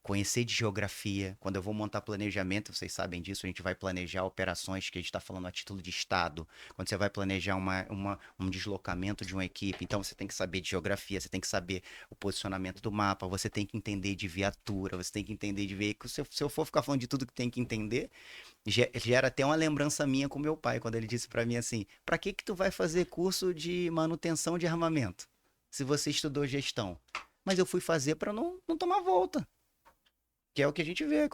conhecer de geografia. Quando eu vou montar planejamento, vocês sabem disso, a gente vai planejar operações que a gente está falando a título de Estado. Quando você vai planejar um deslocamento de uma equipe, então você tem que saber de geografia, você tem que saber o posicionamento do mapa, você tem que entender de viatura, você tem que entender de veículo. Se eu for ficar falando de tudo que tem que entender, gera até uma lembrança minha com meu pai, quando ele disse para mim assim, para que tu vai fazer curso de manutenção de armamento, se você estudou gestão? Mas eu fui fazer para não tomar volta. Que é o que a gente vê. O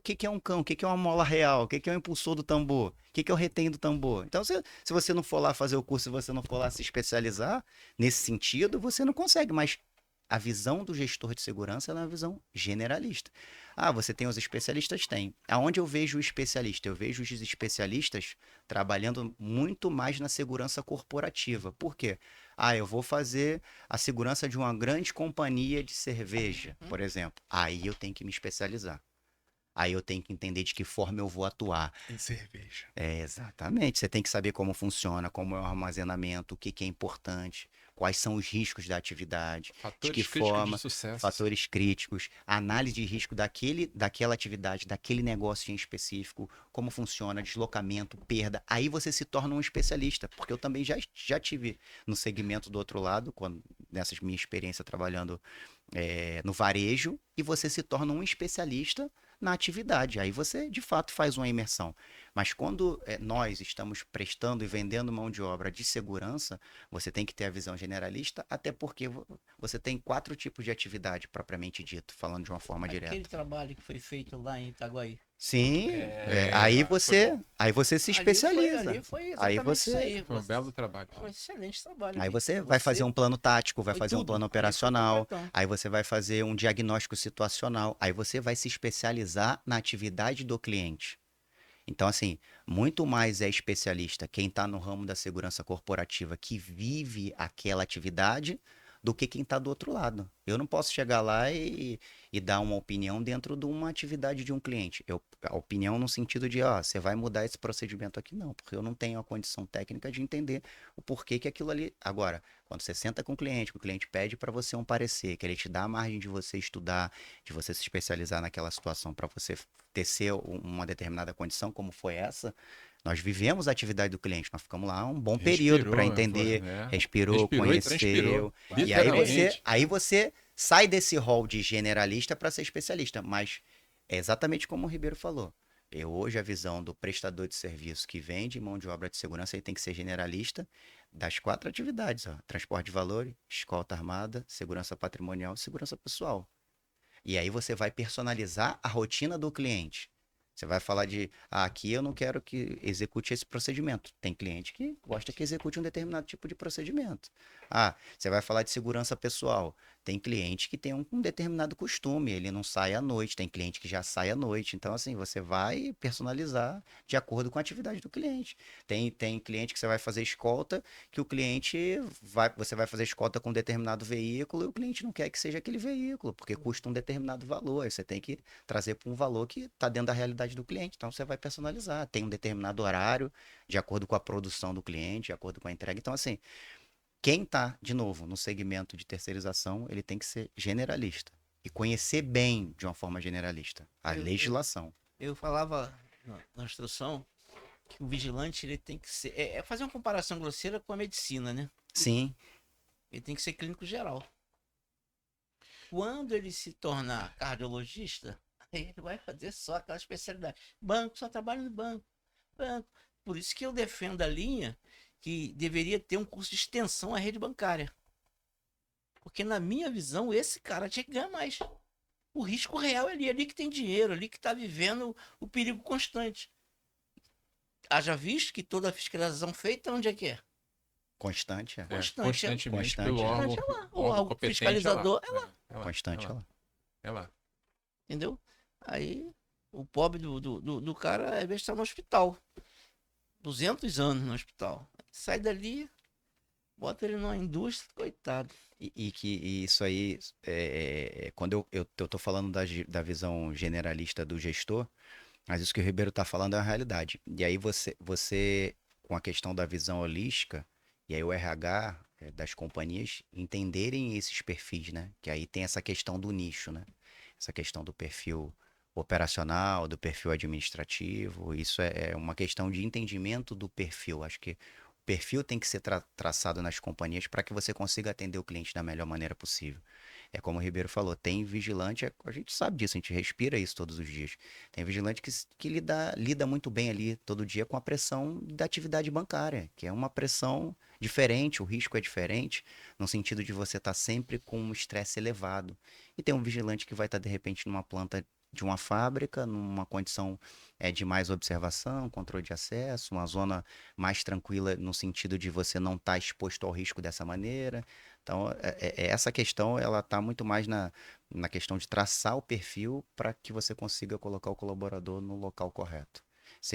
que é um cão? O que é uma mola real? O que é o impulsor do tambor? O que é o retém do tambor? Então, se você não for lá fazer o curso, se você não for lá se especializar nesse sentido, você não consegue. Mas a visão do gestor de segurança ela é uma visão generalista. Você tem os especialistas? Tem. Aonde eu vejo o especialista? Eu vejo os especialistas trabalhando muito mais na segurança corporativa. Por quê? Eu vou fazer a segurança de uma grande companhia de cerveja, por exemplo. Aí eu tenho que me especializar. Aí eu tenho que entender de que forma eu vou atuar. Em cerveja. Exatamente. Você tem que saber como funciona, como é o armazenamento, o que é importante, quais são os riscos da atividade, Fatores de que críticos forma, de sucesso. fatores críticos, análise de risco daquela atividade, daquele negócio em específico, como funciona, deslocamento, perda. Aí você se torna um especialista, porque eu também já tive no segmento do outro lado, nessa minha experiência trabalhando no varejo, e você se torna um especialista na atividade. Aí você, de fato, faz uma imersão. Mas quando nós estamos prestando e vendendo mão de obra de segurança, você tem que ter a visão generalista, até porque você tem 4 tipos de atividade, propriamente dito, falando de uma forma Aquele direta. trabalho que foi feito lá em Itaguaí. Sim, aí você se especializa. Ali foi Aí exatamente você- isso aí. Foi um belo trabalho. Um excelente trabalho. Aí ali. você vai fazer um plano tático, vai foi fazer um tudo. plano Ali foi operacional, completão. aí você vai fazer um diagnóstico situacional, aí você vai se especializar na atividade do cliente. Então, assim, muito mais é especialista quem está no ramo da segurança corporativa que vive aquela atividade do que quem está do outro lado. Eu não posso chegar lá e dar uma opinião dentro de uma atividade de um cliente. A opinião no sentido de, você vai mudar esse procedimento aqui, não, porque eu não tenho a condição técnica de entender o porquê que aquilo ali... Agora, quando você senta com o cliente pede para você um parecer, que ele te dá a margem de você estudar, de você se especializar naquela situação para você tecer uma determinada condição, como foi essa, nós vivemos a atividade do cliente, nós ficamos lá um bom período para entender, respirou, e conheceu, transpirou. e aí você sai desse rol de generalista para ser especialista, mas é exatamente como o Ribeiro falou. Hoje a visão do prestador de serviço que vende mão de obra de segurança, ele tem que ser generalista das 4 atividades, transporte de valores, escolta armada, segurança patrimonial e segurança pessoal. E aí você vai personalizar a rotina do cliente. Você vai falar de, aqui eu não quero que execute esse procedimento. Tem cliente que gosta que execute um determinado tipo de procedimento. Você vai falar de segurança pessoal. Tem cliente que tem um determinado costume, ele não sai à noite. Tem cliente que já sai à noite. Então, assim, você vai personalizar de acordo com a atividade do cliente. Tem cliente que você vai fazer escolta, que o cliente você vai fazer escolta com um determinado veículo e o cliente não quer que seja aquele veículo, porque custa um determinado valor. Aí você tem que trazer para um valor que está dentro da realidade do cliente. Então você vai personalizar. Tem um determinado horário, de acordo com a produção do cliente, de acordo com a entrega. Então, assim, quem está, de novo, no segmento de terceirização, ele tem que ser generalista e conhecer bem, de uma forma generalista, a legislação. Eu falava na instrução que o vigilante ele tem que ser. É fazer uma comparação grosseira com a medicina, né? Sim, Ele tem que ser clínico geral. Quando ele se tornar cardiologista, aí ele vai fazer só aquela especialidade. Banco, só trabalha no banco. Banco. Por isso que eu defendo a linha que deveria ter um curso de extensão à rede bancária. Porque, na minha visão, esse cara tinha que ganhar mais. O risco real é ali que tem dinheiro, ali que está vivendo o perigo constante. Haja visto que toda a fiscalização feita, onde é que é? constante, é. Constantemente Constante. pelo órgão, é lá. O órgão órgão competente fiscalizador é lá. Constante, ó. É lá. Entendeu? Aí o pobre do cara às vezes está no hospital. 200 anos no hospital. Sai dali, bota ele numa indústria, coitado. E isso aí, quando eu tô falando da visão generalista do gestor, mas isso que o Ribeiro tá falando é a realidade. E aí você com a questão da visão holística, e aí o RH das companhias entenderem esses perfis, né? Que aí tem essa questão do nicho, né? Essa questão do perfil operacional, do perfil administrativo, isso é uma questão de entendimento do perfil. Acho que o perfil tem que ser traçado nas companhias para que você consiga atender o cliente da melhor maneira possível. É como o Ribeiro falou, tem vigilante, a gente sabe disso, a gente respira isso todos os dias. Tem vigilante que lida muito bem ali todo dia com a pressão da atividade bancária, que é uma pressão diferente, o risco é diferente, no sentido de você estar sempre com um estresse elevado. E tem um vigilante que vai estar, de repente, numa planta de uma fábrica, numa condição de mais observação, controle de acesso, uma zona mais tranquila no sentido de você não estar exposto ao risco dessa maneira. Então, essa questão, ela está muito mais na questão de traçar o perfil para que você consiga colocar o colaborador no local correto.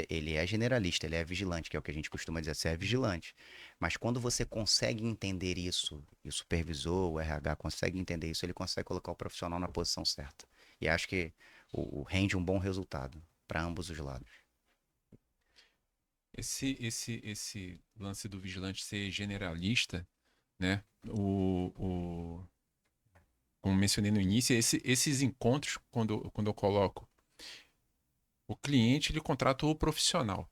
Ele é generalista, ele é vigilante, que é o que a gente costuma dizer, você é vigilante. Mas quando você consegue entender isso, e o supervisor, o RH consegue entender isso, ele consegue colocar o profissional na posição certa. E acho que rende um bom resultado para ambos os lados. Esse lance do vigilante ser generalista, né? Como mencionei no início, esses encontros, quando eu coloco, o cliente ele contrata o profissional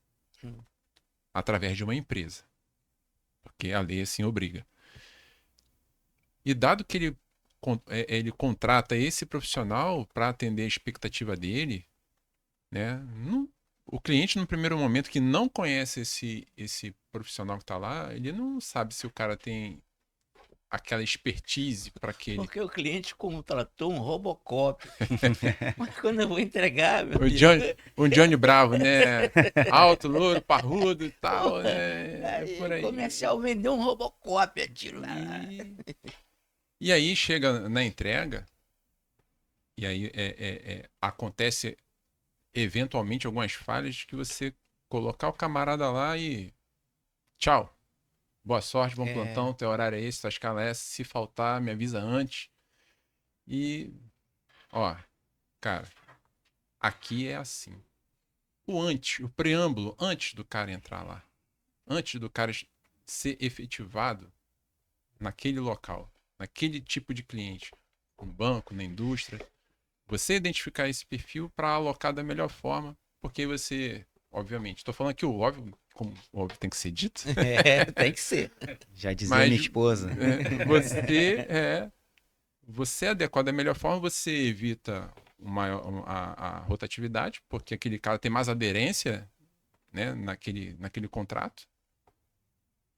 através de uma empresa, porque a lei assim obriga. E dado que ele contrata esse profissional para atender a expectativa dele, né? O cliente, no primeiro momento, que não conhece esse profissional que está lá, ele não sabe se o cara tem aquela expertise para aquele. Porque o cliente contratou um Robocop. Mas quando eu vou entregar, meu O Deus. Johnny Bravo, né? Alto, louro, parrudo e tal, né? Aí, Por aí. comercial vendeu um Robocop, atiro lá. E aí chega na entrega, e aí acontece eventualmente algumas falhas que você colocar o camarada lá e tchau. Boa sorte, bom plantão, teu horário é esse, tua escala é essa, se faltar, me avisa antes. E, ó, cara, aqui é assim. O preâmbulo, antes do cara entrar lá, antes do cara ser efetivado naquele local, naquele tipo de cliente, no banco, na indústria, você identificar esse perfil para alocar da melhor forma, porque você, obviamente, estou falando aqui o óbvio, como o óbvio tem que ser dito. Tem que ser. Já dizia minha esposa. Você adequar da melhor forma, você evita a rotatividade, porque aquele cara tem mais aderência, né, naquele contrato,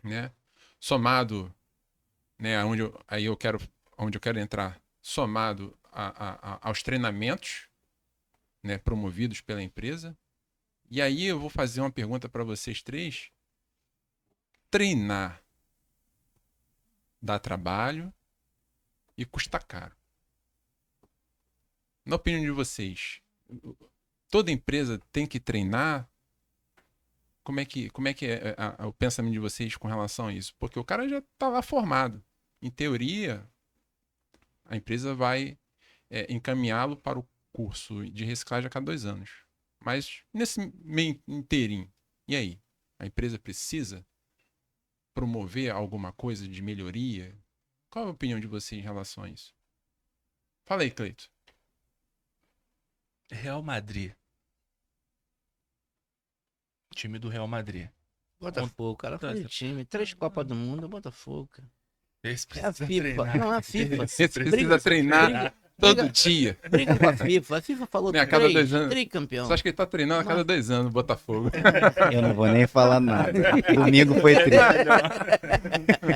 né? Somado, né, onde eu quero entrar, somado aos treinamentos, né, promovidos pela empresa. E aí eu vou fazer uma pergunta para vocês três. Treinar dá trabalho e custa caro. Na opinião de vocês, toda empresa tem que treinar? Como é que é o pensamento de vocês com relação a isso? Porque o cara já está lá formado. Em teoria, a empresa vai encaminhá-lo para o curso de reciclagem a cada 2 anos. Mas nesse meio inteirinho, e aí? A empresa precisa promover alguma coisa de melhoria? Qual a opinião de vocês em relação a isso? Fala aí, Cleito. Real Madrid. Time do Real Madrid. Botafogo, cara, foi de time. 3 Copas do Mundo, é Botafogo, cara. Esse É a precisa FIFA. treinar. Não, é a FIFA. Você precisa treinar todo dia. Briga com a FIFA. A FIFA falou A cada 2 anos. tricampeão. Você acha que ele tá treinando a cada 2 anos, Botafogo? Eu não vou nem falar nada. Domingo foi triste.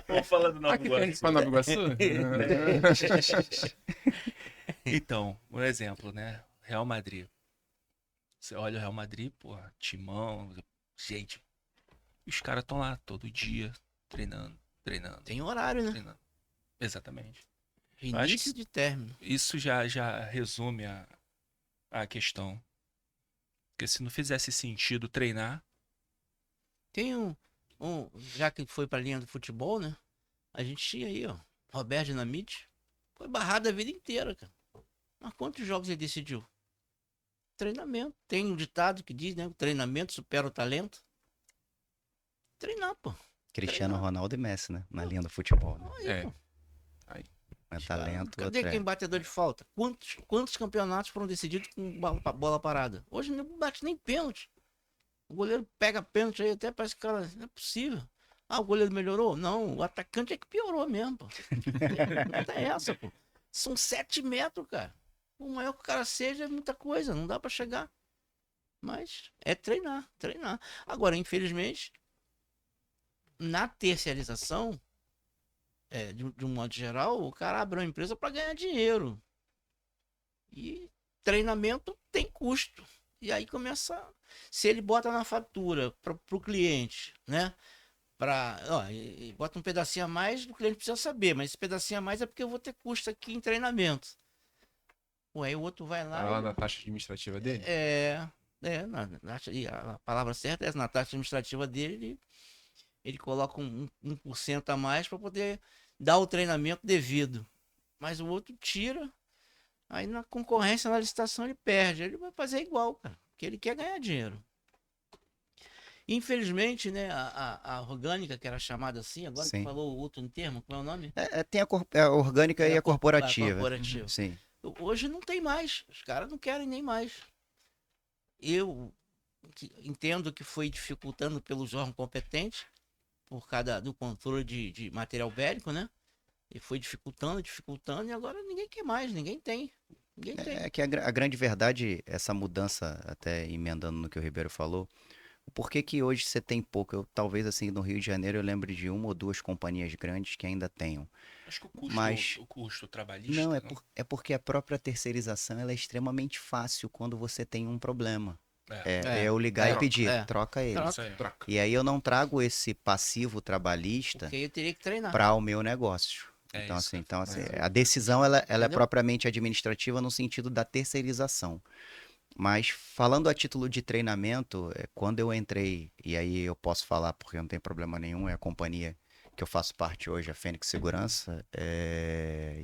Vamos falar do Nova Aqui que a gente Iguaçu. fala Nova Iguaçu? Então, um exemplo, né? Real Madrid. Você olha o Real Madrid, porra, timão, gente. Os caras estão lá todo dia treinando. Tem horário, né? Treinando. Exatamente. acho Início de término. Isso já resume a questão. Porque se não fizesse sentido treinar, Tem já que foi pra linha do futebol, né? A gente tinha aí, ó, Roberto Dinamite. Foi barrado a vida inteira, cara. Mas quantos jogos ele decidiu? Treinamento. Tem um ditado que diz, né? O treinamento supera o talento. Treinar, pô. Cristiano Ronaldo e Messi, né? Na linha do futebol. Né? Aí, É. pô. É talento, Cadê outro é. quem batedor de falta? Quantos campeonatos foram decididos com bola parada? Hoje não bate nem pênalti. O goleiro pega pênalti aí, até parece que, cara, não é possível. Ah, o goleiro melhorou? Não, o atacante é que piorou mesmo, pô. Não tem essa, pô. São 7 metros, cara. O maior que o cara seja é muita coisa, não dá pra chegar. Mas é treinar. Agora, infelizmente, na terceirização, de um modo geral, o cara abre uma empresa para ganhar dinheiro. E treinamento tem custo. E aí começa. Se ele bota na fatura para o cliente, né? E bota um pedacinho a mais, o cliente precisa saber, mas esse pedacinho a mais é porque eu vou ter custo aqui em treinamento. Ué, aí o outro vai lá. Tá lá na taxa administrativa dele? A palavra certa é essa, na taxa administrativa dele, ele coloca 1% a mais para poder dar o treinamento devido. Mas o outro tira, aí na concorrência, na licitação, ele perde. Ele vai fazer igual, cara, porque ele quer ganhar dinheiro. Infelizmente, né, a orgânica, que era chamada assim, agora que Sim. falou o outro termo, qual é o nome? Tem a orgânica e a corporativa. corporativa. Sim. Hoje não tem mais. Os caras não querem nem mais. Eu entendo que foi dificultando pelos órgãos competentes, por causa do controle de material bélico, né? E foi dificultando, e agora ninguém quer mais, ninguém tem. Ninguém tem. É que a grande verdade, essa mudança, até emendando no que o Ribeiro falou, o porquê que hoje você tem pouco? Talvez assim, no Rio de Janeiro eu lembre de 1 ou 2 companhias grandes que ainda tenham. acho que o custo, Mas- o custo trabalhista. Não, é porque a própria terceirização ela é extremamente fácil quando você tem um problema. É eu ligar e pedir, troca ele. Isso aí. Troca. E aí eu não trago esse passivo trabalhista Porque aí eu teria que treinar. para o meu negócio. É Então, isso, assim, a decisão ela é Entendeu? propriamente administrativa no sentido da terceirização. Mas falando a título de treinamento, quando eu entrei, e aí eu posso falar porque não tem problema nenhum, é a companhia que eu faço parte hoje, a Fênix Segurança,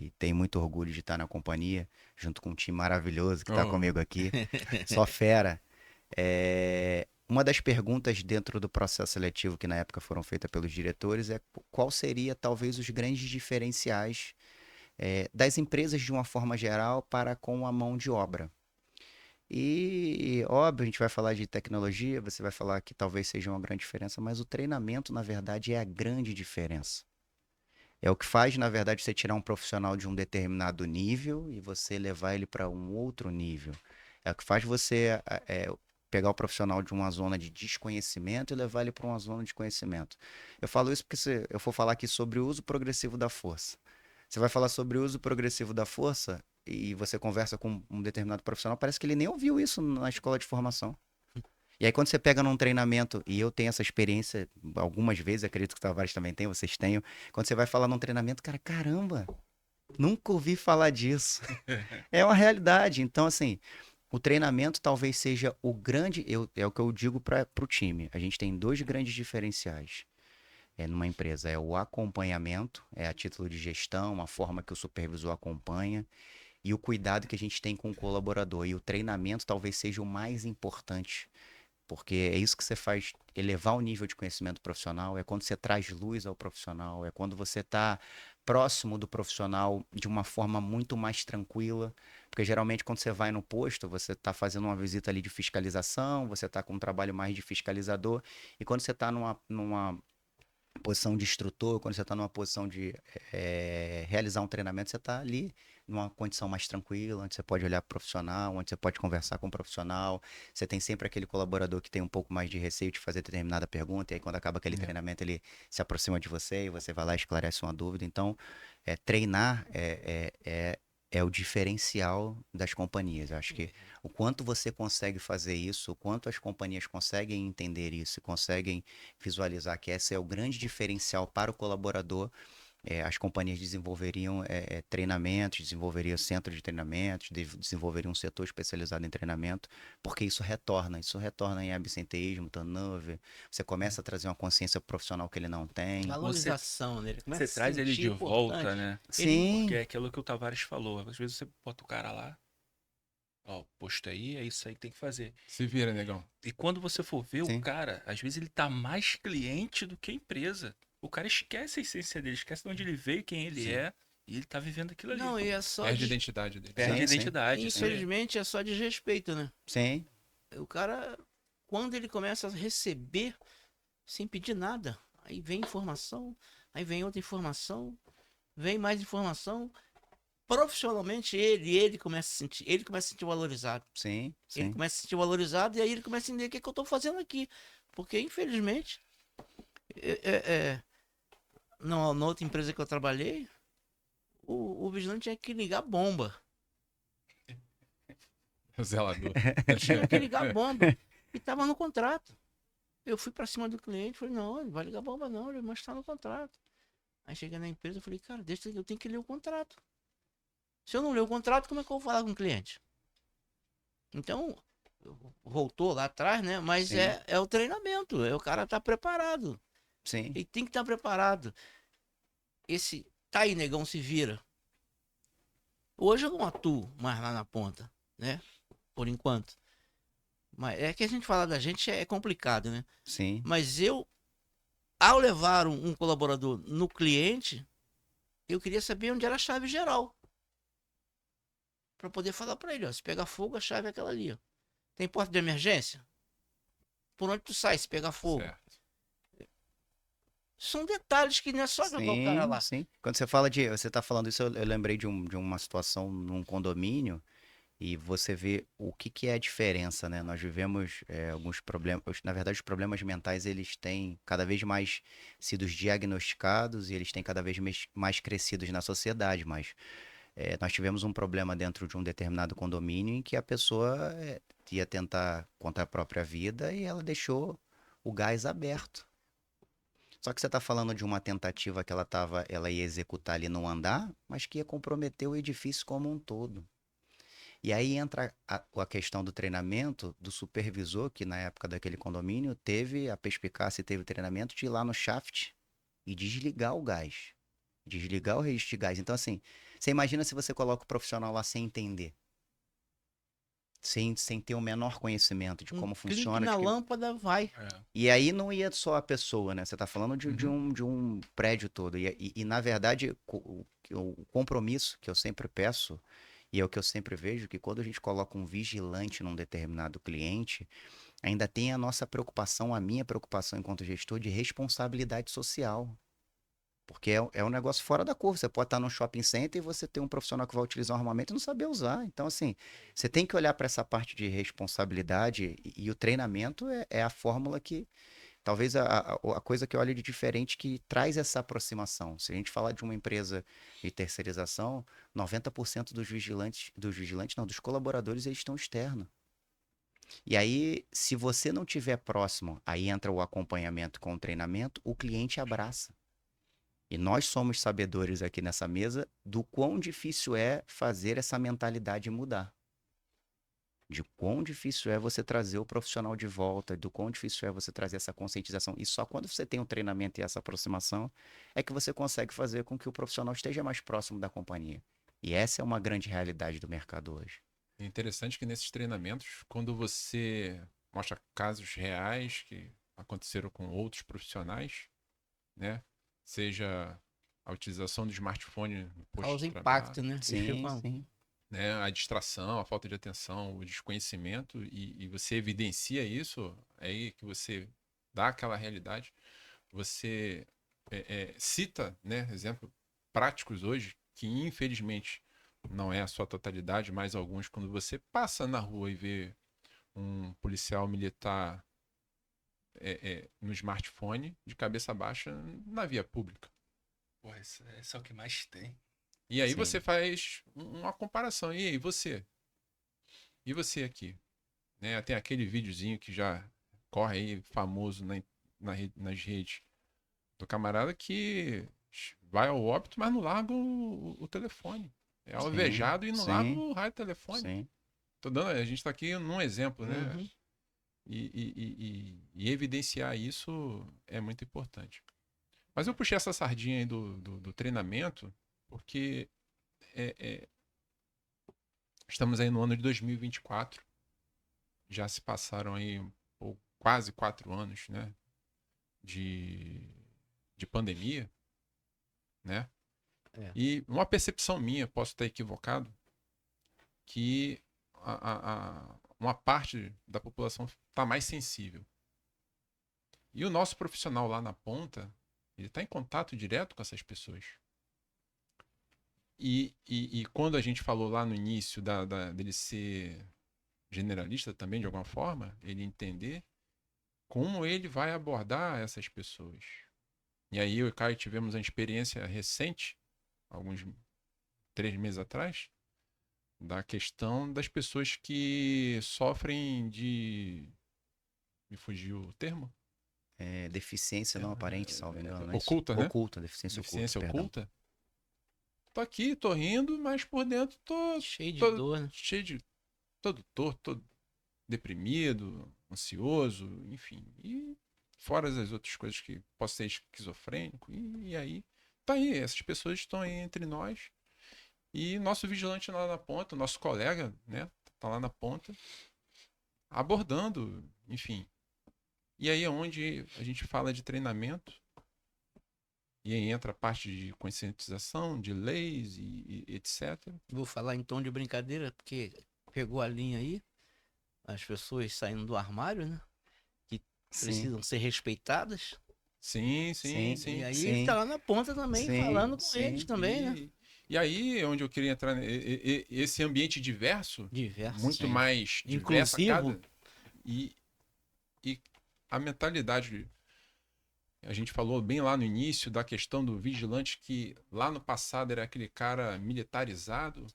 e tenho muito orgulho de estar na companhia, junto com um time maravilhoso que está Oh. comigo aqui, só fera. Uma das perguntas dentro do processo seletivo que na época foram feitas pelos diretores é qual seria talvez os grandes diferenciais das empresas de uma forma geral para com a mão de obra. E, óbvio, a gente vai falar de tecnologia, você vai falar que talvez seja uma grande diferença, mas o treinamento, na verdade, é a grande diferença. É o que faz, na verdade, você tirar um profissional de um determinado nível e você levar ele para um outro nível. É o que faz você pegar o profissional de uma zona de desconhecimento e levar ele para uma zona de conhecimento. Eu falo isso porque se eu for falar aqui sobre o uso progressivo da força. Você vai falar sobre o uso progressivo da força e você conversa com um determinado profissional, parece que ele nem ouviu isso na escola de formação. E aí quando você pega num treinamento, e eu tenho essa experiência algumas vezes, acredito que o Tavares também tem, vocês tenham, quando você vai falar num treinamento, cara, caramba, nunca ouvi falar disso. É uma realidade. Então, assim, o treinamento talvez seja o grande, é o que eu digo para o time. A gente tem dois grandes diferenciais numa empresa. É o acompanhamento, é a título de gestão, a forma que o supervisor acompanha, e o cuidado que a gente tem com o colaborador. E o treinamento talvez seja o mais importante, porque é isso que você faz elevar o nível de conhecimento profissional, é quando você traz luz ao profissional, é quando você está próximo do profissional de uma forma muito mais tranquila, porque geralmente quando você vai no posto, você está fazendo uma visita ali de fiscalização, você está com um trabalho mais de fiscalizador, e quando você está numa posição de instrutor, quando você está numa posição de realizar um treinamento, você está ali numa condição mais tranquila, onde você pode olhar para o profissional, onde você pode conversar com o profissional. Você tem sempre aquele colaborador que tem um pouco mais de receio de fazer determinada pergunta, e aí quando acaba aquele treinamento, ele se aproxima de você e você vai lá e esclarece uma dúvida. Então, treinar é o diferencial das companhias. Eu acho que o quanto você consegue fazer isso, o quanto as companhias conseguem entender isso, conseguem visualizar que esse é o grande diferencial para o colaborador, as companhias desenvolveriam treinamentos, desenvolveriam centro de treinamentos, desenvolveriam um setor especializado em treinamento, porque isso retorna em absenteísmo, turnover, você começa a trazer uma consciência profissional que ele não tem. Valorização dele. Começa Você a traz ele sentir de importante. volta, né? Sim, Porque é aquilo que o Tavares falou. Às vezes você bota o cara lá, ó, posto aí, é isso aí que tem que fazer. Se vira, negão. E quando você for ver o Sim. cara, às vezes ele tá mais cliente do que a empresa. O cara esquece a essência dele, esquece de onde ele veio, quem ele Sim. é, e ele tá vivendo aquilo ali. Não, e é só Perde a de... identidade dele. Perde a Sim, sim. identidade. né? Infelizmente é só desrespeito, né? sim, O cara, quando ele começa a receber sem pedir nada, aí vem informação, aí vem outra informação, vem mais informação. Profissionalmente ele começa a se sentir valorizado. sim, Ele sim. começa a se sentir valorizado e aí ele começa a entender o que eu tô fazendo aqui. Porque, infelizmente, na outra empresa que eu trabalhei, o vigilante tinha que ligar bomba. O zelador. Tinha que ligar bomba. E tava no contrato. Eu fui pra cima do cliente, falei, não, não vai ligar bomba não, mas tá no contrato. Aí cheguei na empresa, falei, cara, deixa eu tenho que ler o contrato. Se eu não ler o contrato, como é que eu vou falar com o cliente? Então, voltou lá atrás, né? Mas Sim. é o treinamento, o cara tá preparado. Sim. Ele tem que estar preparado. Esse tá aí, negão, se vira. Hoje eu não atuo mais lá na ponta, né? Por enquanto. Mas é que a gente falar da gente é complicado, né? Sim. Mas eu, ao levar um colaborador no cliente, eu queria saber onde era a chave geral. Pra poder falar pra ele, ó, se pegar fogo, a chave é aquela ali, ó. Tem porta de emergência? Por onde tu sai se pegar fogo? Certo. São detalhes que não é só jogar o cara lá. Sim. Quando você tá falando isso, eu lembrei de uma situação num condomínio e você vê o que é a diferença, né? Nós vivemos alguns problemas, na verdade os problemas mentais eles têm cada vez mais sido diagnosticados e eles têm cada vez mais crescidos na sociedade, mas nós tivemos um problema dentro de um determinado condomínio em que a pessoa ia tentar contra a própria vida e ela deixou o gás aberto. Só que você está falando de uma tentativa que ela ia executar ali no andar, mas que ia comprometer o edifício como um todo. E aí entra a questão do treinamento do supervisor, que na época daquele condomínio teve a perspicácia e teve o treinamento de ir lá no shaft e desligar o gás. Desligar o registro de gás. Então, assim, você imagina se você coloca o profissional lá sem entender. Sem ter o menor conhecimento de como Clique funciona. na lâmpada, vai. E aí não ia só a pessoa, né? Você está falando de um prédio todo. E na verdade, o compromisso que eu sempre peço, e é o que eu sempre vejo, que quando a gente coloca um vigilante num determinado cliente, ainda tem a nossa preocupação, a minha preocupação enquanto gestor de responsabilidade social. Porque é um negócio fora da curva. Você pode estar num shopping center e você ter um profissional que vai utilizar um armamento e não saber usar. Então, assim, você tem que olhar para essa parte de responsabilidade e o treinamento é a fórmula que talvez a coisa que eu olho de diferente que traz essa aproximação. Se a gente falar de uma empresa de terceirização, 90% dos colaboradores, eles estão externos. E aí, se você não tiver próximo, aí entra o acompanhamento com o treinamento, o cliente abraça. E nós somos sabedores aqui nessa mesa do quão difícil é fazer essa mentalidade mudar. De quão difícil é você trazer o profissional de volta, do quão difícil é você trazer essa conscientização. E só quando você tem um treinamento e essa aproximação é que você consegue fazer com que o profissional esteja mais próximo da companhia. E essa é uma grande realidade do mercado hoje. É interessante que nesses treinamentos, quando você mostra casos reais que aconteceram com outros profissionais, né? Seja a utilização do smartphone no posto Causa de trabalho, impacto, né? Sim. né? A distração, a falta de atenção, o desconhecimento, e você evidencia isso, é aí que você dá aquela realidade. Você cita, né, exemplos práticos hoje, que infelizmente não é a sua totalidade, mas alguns, quando você passa na rua e vê um policial militar no smartphone, de cabeça baixa, na via pública. Porra, esse é o que mais tem. E aí Sim. você faz uma comparação. E aí, você? E você aqui? Né? Tem aquele videozinho que já corre aí, famoso nas redes, do camarada que vai ao óbito, mas não larga o telefone. É alvejado e não larga o raio do telefone. Sim. A gente tá aqui num exemplo, né? Uhum. E evidenciar isso é muito importante. Mas eu puxei essa sardinha aí do treinamento, porque estamos aí no ano de 2024. Já se passaram aí quase 4 anos, né? De pandemia, né? E uma percepção minha, posso estar equivocado, que uma parte da população está mais sensível. E o nosso profissional lá na ponta, ele está em contato direto com essas pessoas. E quando a gente falou lá no início dele ser generalista também, de alguma forma, ele entender como ele vai abordar essas pessoas. E aí eu e o Caio tivemos uma experiência recente, alguns 3 meses atrás, da questão das pessoas que sofrem de... Me fugiu o termo? Deficiência não aparente, salvo engano. não é isso? Oculta, né? Oculta, deficiência Deficiência oculta. oculta. Tô aqui, tô rindo, mas por dentro tô Cheio de todo dor, né? cheio de... todo torto, todo deprimido, ansioso, enfim. E fora as outras coisas que posso ser esquizofrênico. E aí, tá aí, essas pessoas estão aí entre nós. E nosso vigilante lá na ponta, nosso colega, né, tá lá na ponta, abordando, enfim. E aí é onde a gente fala de treinamento, e aí entra a parte de conscientização, de leis e etc. Vou falar em tom de brincadeira, porque pegou a linha aí, as pessoas saindo do armário, né? Que precisam ser respeitadas. Sim. E aí sim. ele tá lá na ponta também, Sim, falando com sim. eles também, né? E aí é onde eu queria entrar, esse ambiente diverso, Diverso. muito sim. mais diverso Inclusivo. e a mentalidade, a gente falou bem lá no início da questão do vigilante, que lá no passado era aquele cara militarizado,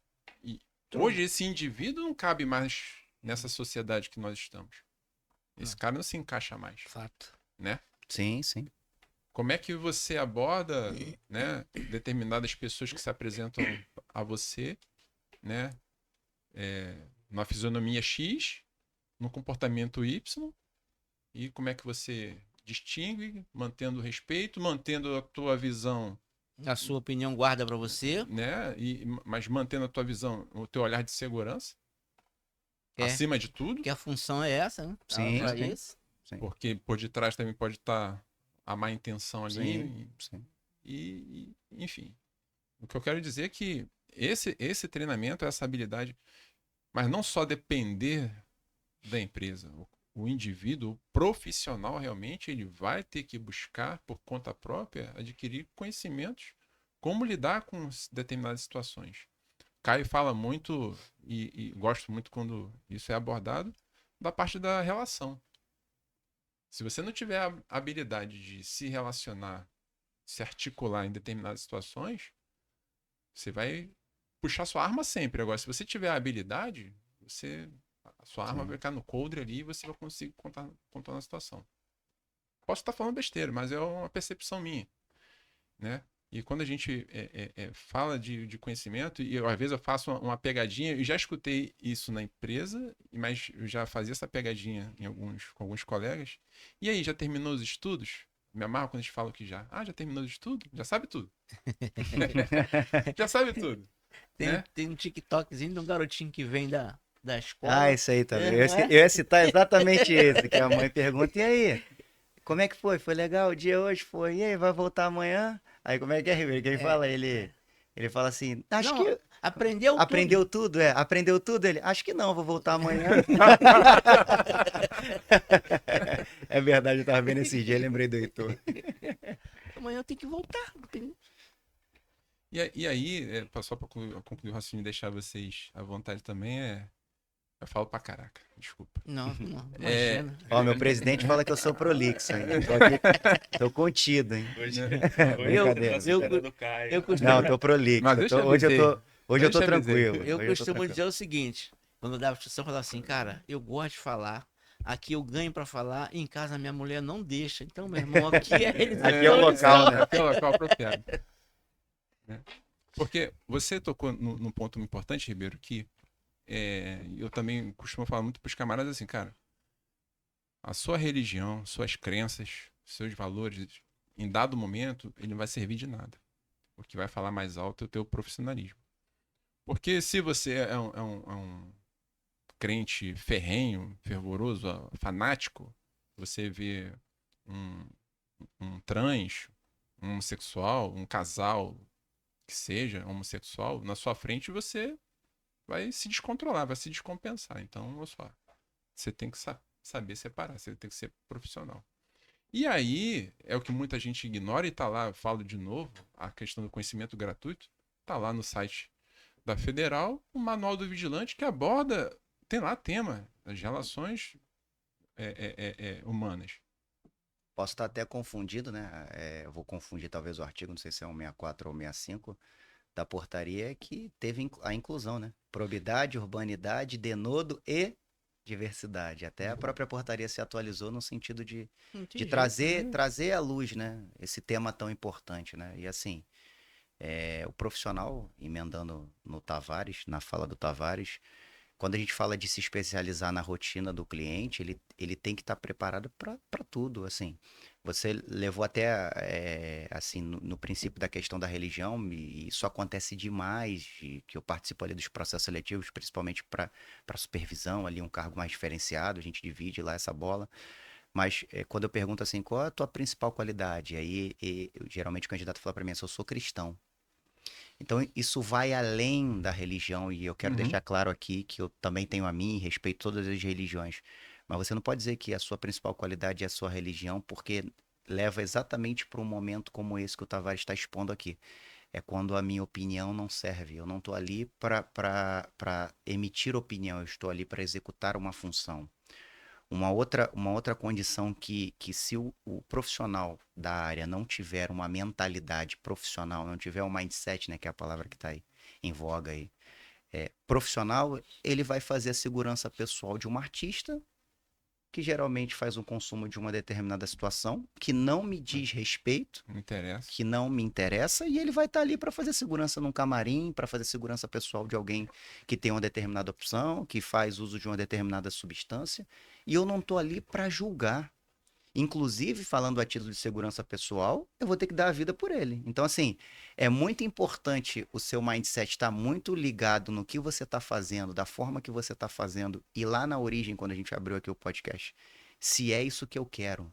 e hoje esse indivíduo não cabe mais nessa sociedade que nós estamos. Esse cara não se encaixa mais, Fato. né? Sim. Como é que você aborda, né, determinadas pessoas que se apresentam a você, né, numa fisionomia X, no comportamento Y, e como é que você distingue, mantendo o respeito, mantendo a tua visão, A sua opinião guarda pra você. né, mas mantendo a tua visão, o teu olhar de segurança, É. acima de tudo, Que a função é essa, né? Sim, Pra sim. isso. porque por detrás também pode estar a má intenção ali. Sim. Enfim, o que eu quero dizer é que esse treinamento, essa habilidade, mas não só depender da empresa, o indivíduo, o profissional realmente, ele vai ter que buscar por conta própria adquirir conhecimentos, como lidar com determinadas situações. Caio fala muito, e gosto muito quando isso é abordado, da parte da relação. Se você não tiver a habilidade de se relacionar, se articular em determinadas situações, você vai puxar sua arma sempre. Agora, se você tiver a habilidade, a sua arma Sim. vai ficar no coldre ali e você vai conseguir contornar a situação. Posso estar falando besteira, mas é uma percepção minha, né? E quando a gente fala de conhecimento, e às vezes eu faço uma pegadinha, e já escutei isso na empresa, mas eu já fazia essa pegadinha com alguns colegas. E aí, já terminou os estudos? Me amarro quando a gente fala que já. Ah, já terminou os estudos? Já sabe tudo. Já sabe tudo. Né? Tem um TikTokzinho de um garotinho que vem da escola. Ah, isso aí também. Eu ia citar exatamente esse, que a mãe pergunta, e aí? Como é que foi? Foi legal o dia hoje? Foi. E aí, vai voltar amanhã? Aí como é que é, Ribeiro? Quem fala? Ele fala assim, acho Não, que aprendeu tudo. aprendeu tudo, aprendeu tudo? Ele, acho que não, vou voltar amanhã. É verdade, eu tava vendo esses dias, lembrei do Heitor. Amanhã eu tenho que voltar. E aí, só para concluir o raciocínio e deixar vocês à vontade também, eu falo pra caraca, desculpa. Não, É, imagina. Ó, meu presidente fala que eu sou prolixo ainda. Tô aqui, tô contido, hein? Hoje, Brincadeira. hoje tá superando o Caio. Eu costumo, Não, tô prolixo. Mas eu te Hoje eu tô, avisei. hoje eu tô Eu te avisei. tranquilo. eu Hoje tô costumo tranquilo. dizer o seguinte: quando eu dava instrução, eu falava assim, cara, eu gosto de falar. Aqui eu ganho pra falar, e em casa minha mulher não deixa. Então, meu irmão, aqui é eles. Aqui é o local, né? Aqui é o local apropriado. Né? Porque você tocou num ponto importante, Ribeiro, que eu também costumo falar muito para os camaradas assim, cara, a sua religião, suas crenças, seus valores, em dado momento, ele não vai servir de nada. O que vai falar mais alto é o teu profissionalismo. Porque se você é um crente ferrenho, fervoroso, fanático, você vê um trans, um homossexual, um casal que seja homossexual, na sua frente você vai se descontrolar, vai se descompensar. Então, olha só, você tem que saber separar, você tem que ser profissional. E aí, é o que muita gente ignora e tá lá, eu falo de novo, a questão do conhecimento gratuito, tá lá no site da Federal, o Manual do Vigilante que aborda, tem lá tema, as relações humanas. Posso estar até confundido, né? Eu vou confundir talvez o artigo, não sei se é 164 ou 65, da portaria que teve a inclusão, né? Probidade, urbanidade, denodo e diversidade. Até a própria portaria se atualizou no sentido de trazer à luz, né? Esse tema tão importante, né? E assim, o profissional, emendando no Tavares, na fala do Tavares, quando a gente fala de se especializar na rotina do cliente, ele tem que estar preparado para tudo, assim. Você levou até, assim, no princípio da questão da religião, e isso acontece demais, que eu participo ali dos processos seletivos, principalmente para supervisão, ali um cargo mais diferenciado, a gente divide lá essa bola. Mas quando eu pergunto assim, qual é a tua principal qualidade? Aí, geralmente o candidato fala para mim, eu sou cristão. Então, isso vai além da religião, e eu quero deixar claro aqui que eu também tenho a minha e respeito todas as religiões. Mas você não pode dizer que a sua principal qualidade é a sua religião, porque leva exatamente para um momento como esse que o Tavares está expondo aqui. É quando a minha opinião não serve. Eu não estou ali para emitir opinião, eu estou ali para executar uma função. Uma outra condição que se o profissional da área não tiver uma mentalidade profissional, não tiver um mindset, né, que é a palavra que está aí em voga aí, profissional, ele vai fazer a segurança pessoal de um artista que geralmente faz um consumo de uma determinada situação que não me diz respeito, Não interessa. que não me interessa, e ele vai estar ali para fazer segurança num camarim, para fazer segurança pessoal de alguém que tem uma determinada opção, que faz uso de uma determinada substância, e eu não estou ali para julgar. Inclusive, falando a título de segurança pessoal, eu vou ter que dar a vida por ele. Então, assim, é muito importante o seu mindset estar muito ligado no que você está fazendo, da forma que você está fazendo, e lá na origem, quando a gente abriu aqui o podcast, se é isso que eu quero.